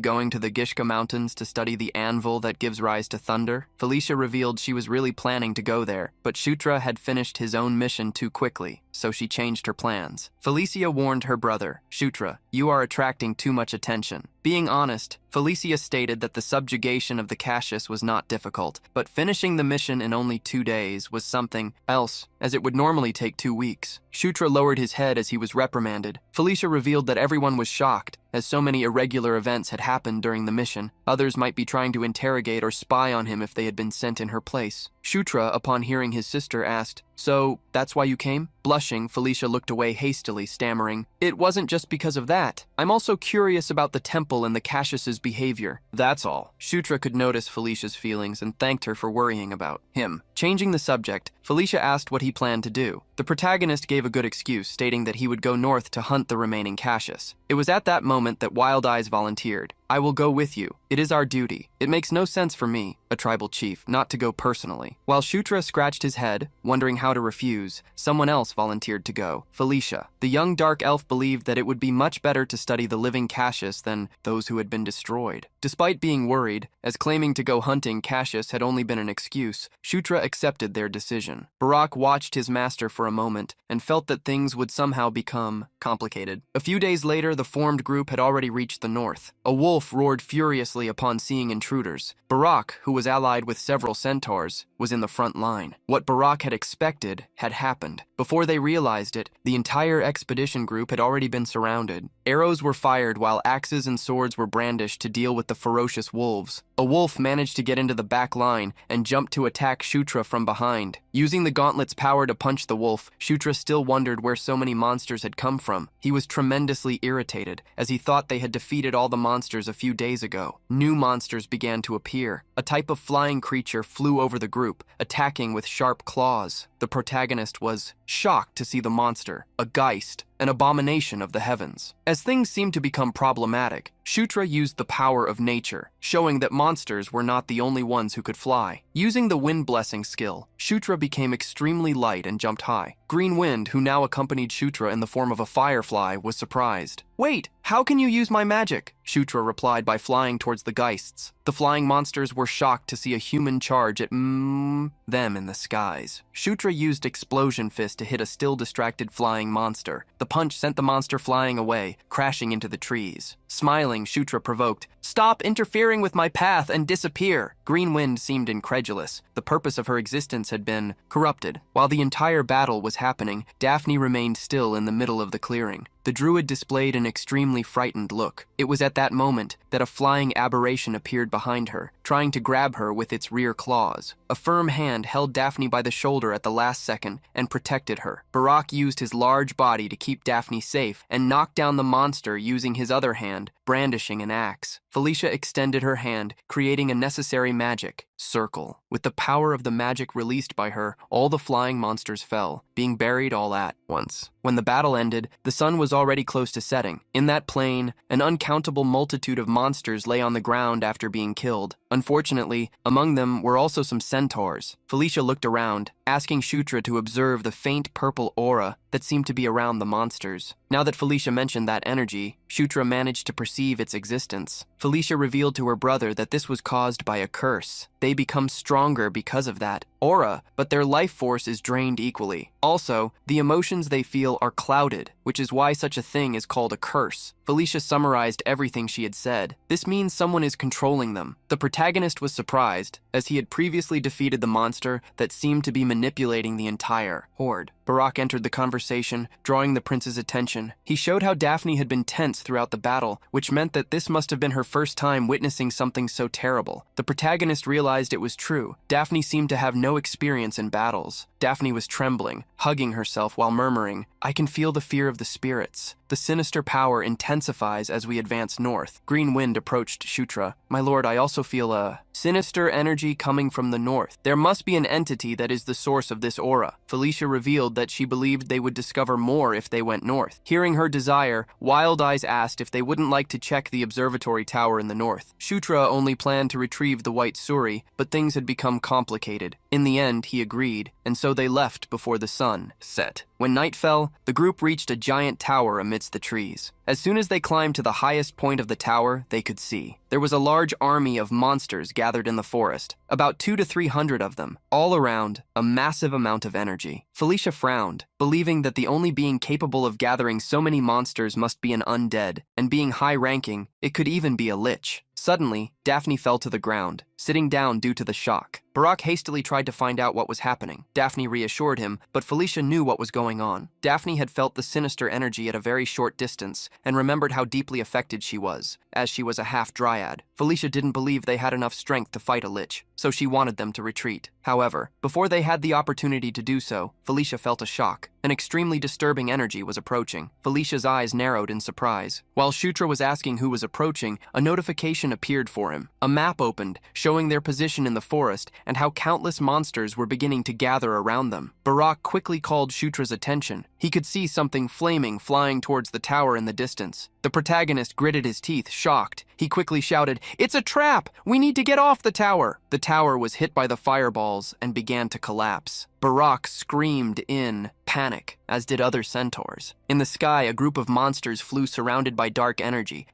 going to the Gishka Mountains to study the anvil that gives rise to thunder?" Felicia revealed she was really planning to go there, but Shutra had finished his own mission too quickly, so she changed her plans. Felicia warned her brother, "Shutra, you are attracting too much attention." Being honest, Felicia stated that the subjugation of the caches was not difficult, but finishing the mission in only 2 days was something else, as it would normally take 2 weeks. Shutra lowered his head as he was reprimanded. Felicia revealed that everyone was shocked, as so many irregular events had happened during the mission. Others might be trying to interrogate or spy on him if they had been sent in her place. Shutra, upon hearing his sister, asked, "So, that's why you came?" Blushing, Felicia looked away hastily, stammering, "It wasn't just because of that. I'm also curious about the temple and the caches' behavior. That's all." Shutra could notice Felicia's feelings and thanked her for worrying about him. Changing the subject, Felicia asked what he planned to do. The protagonist gave a good excuse, stating that he would go north to hunt the remaining caches. It was at that moment that Wild Eyes volunteered. "I will go with you. It is our duty. It makes no sense for me, a tribal chief, not to go personally." While Shutra scratched his head, wondering how to refuse, someone else volunteered to go. Felicia. The young dark elf believed that it would be much better to study the living caches than those who had been destroyed. Despite being worried, as claiming to go hunting caches had only been an excuse, Shutra accepted their decision. Barak watched his master for a moment and felt that things would somehow become complicated. A few days later, the formed group had already reached the north. A wolf roared furiously upon seeing intruders. Barak, who was allied with several centaurs, was in the front line. What Barak had expected had happened. Before they realized it, the entire expedition group had already been surrounded. Arrows were fired while axes and swords were brandished to deal with the ferocious wolves. A wolf managed to get into the back line and jumped to attack Shutra from behind. Using the gauntlet's power to punch the wolf, Shutra still wondered where so many monsters had come from. He was tremendously irritated, as he thought they had defeated all the monsters a few days ago. New monsters began to appear. A type of flying creature flew over the group, attacking with sharp claws. The protagonist was shocked to see the monster, a geist, an abomination of the heavens. As things seemed to become problematic, Shutra used the power of nature, showing that monsters were not the only ones who could fly. Using the wind blessing skill, Shutra became extremely light and jumped high. Green Wind, who now accompanied Shutra in the form of a firefly, was surprised. "Wait, how can you use my magic?" Shutra replied by flying towards the geists. The flying monsters were shocked to see a human charge at them in the skies. Shutra used Explosion Fist to hit a still distracted flying monster. The punch sent the monster flying away, crashing into the trees. Smiling, Shutra provoked, "Stop interfering with my path and disappear." Green Wind seemed incredulous. The purpose of her existence had been corrupted. While the entire battle was happening, Daphne remained still in the middle of the clearing. The druid displayed an extremely frightened look. It was at that moment that a flying aberration appeared behind her, trying to grab her with its rear claws. A firm hand held Daphne by the shoulder at the last second and protected her. Barak used his large body to keep Daphne safe and knocked down the monster using his other hand, brandishing an axe. Felicia extended her hand, creating a necessary magic, Circle. With the power of the magic released by her, all the flying monsters fell, being buried all at once. When the battle ended, the sun was already close to setting. In that plain, an uncountable multitude of monsters lay on the ground after being killed. Unfortunately, among them were also some centaurs. Felicia looked around, asking Shutra to observe the faint purple aura that seemed to be around the monsters. Now that Felicia mentioned that energy, Shutra managed to perceive its existence. Felicia revealed to her brother that this was caused by a curse. They become stronger because of that aura, but their life force is drained equally. Also, the emotions they feel are clouded, which is why such a thing is called a curse. Felicia summarized everything she had said. This means someone is controlling them. The protagonist was surprised, as he had previously defeated the monster that seemed to be manipulating the entire horde. Barak entered the conversation, drawing the prince's attention. He showed how Daphne had been tense throughout the battle, which meant that this must have been her first time witnessing something so terrible. The protagonist realized it was true. Daphne seemed to have no experience in battles. Daphne was trembling, hugging herself while murmuring, "I can feel the fear of the spirits." The sinister power intensifies as we advance north. Green Wind approached Shutra. "My lord, I also feel a sinister energy coming from the north. There must be an entity that is the source of this aura." Felicia revealed that she believed they would discover more if they went north. Hearing her desire, Wild Eyes asked if they wouldn't like to check the observatory tower in the north. Shutra only planned to retrieve the White Suri, but things had become complicated. In the end, he agreed, and so they left before the sun set. When night fell, the group reached a giant tower amidst the trees. As soon as they climbed to the highest point of the tower, they could see. There was a large army of monsters gathered in the forest, about 200 to 300 of them, all around, a massive amount of energy. Felicia frowned, believing that the only being capable of gathering so many monsters must be an undead, and being high-ranking, it could even be a lich. Suddenly, Daphne fell to the ground, sitting down due to the shock. Barak hastily tried to find out what was happening. Daphne reassured him, but Felicia knew what was going on. Daphne had felt the sinister energy at a very short distance and remembered how deeply affected she was, as she was a half-dryad. Felicia didn't believe they had enough strength to fight a lich, so she wanted them to retreat. However, before they had the opportunity to do so, Felicia felt a shock. An extremely disturbing energy was approaching. Felicia's eyes narrowed in surprise. While Shutra was asking who was approaching, a notification appeared for him. A map opened, showing their position in the forest and how countless monsters were beginning to gather around them. Barak quickly called Shutra's attention. He could see something flaming flying towards the tower in the distance. The protagonist gritted his teeth, shocked. He quickly shouted, "It's a trap! We need to get off the tower!" The tower was hit by the fireballs and began to collapse. Barak screamed in panic, as did other centaurs. In the sky, a group of monsters flew surrounded by dark energy.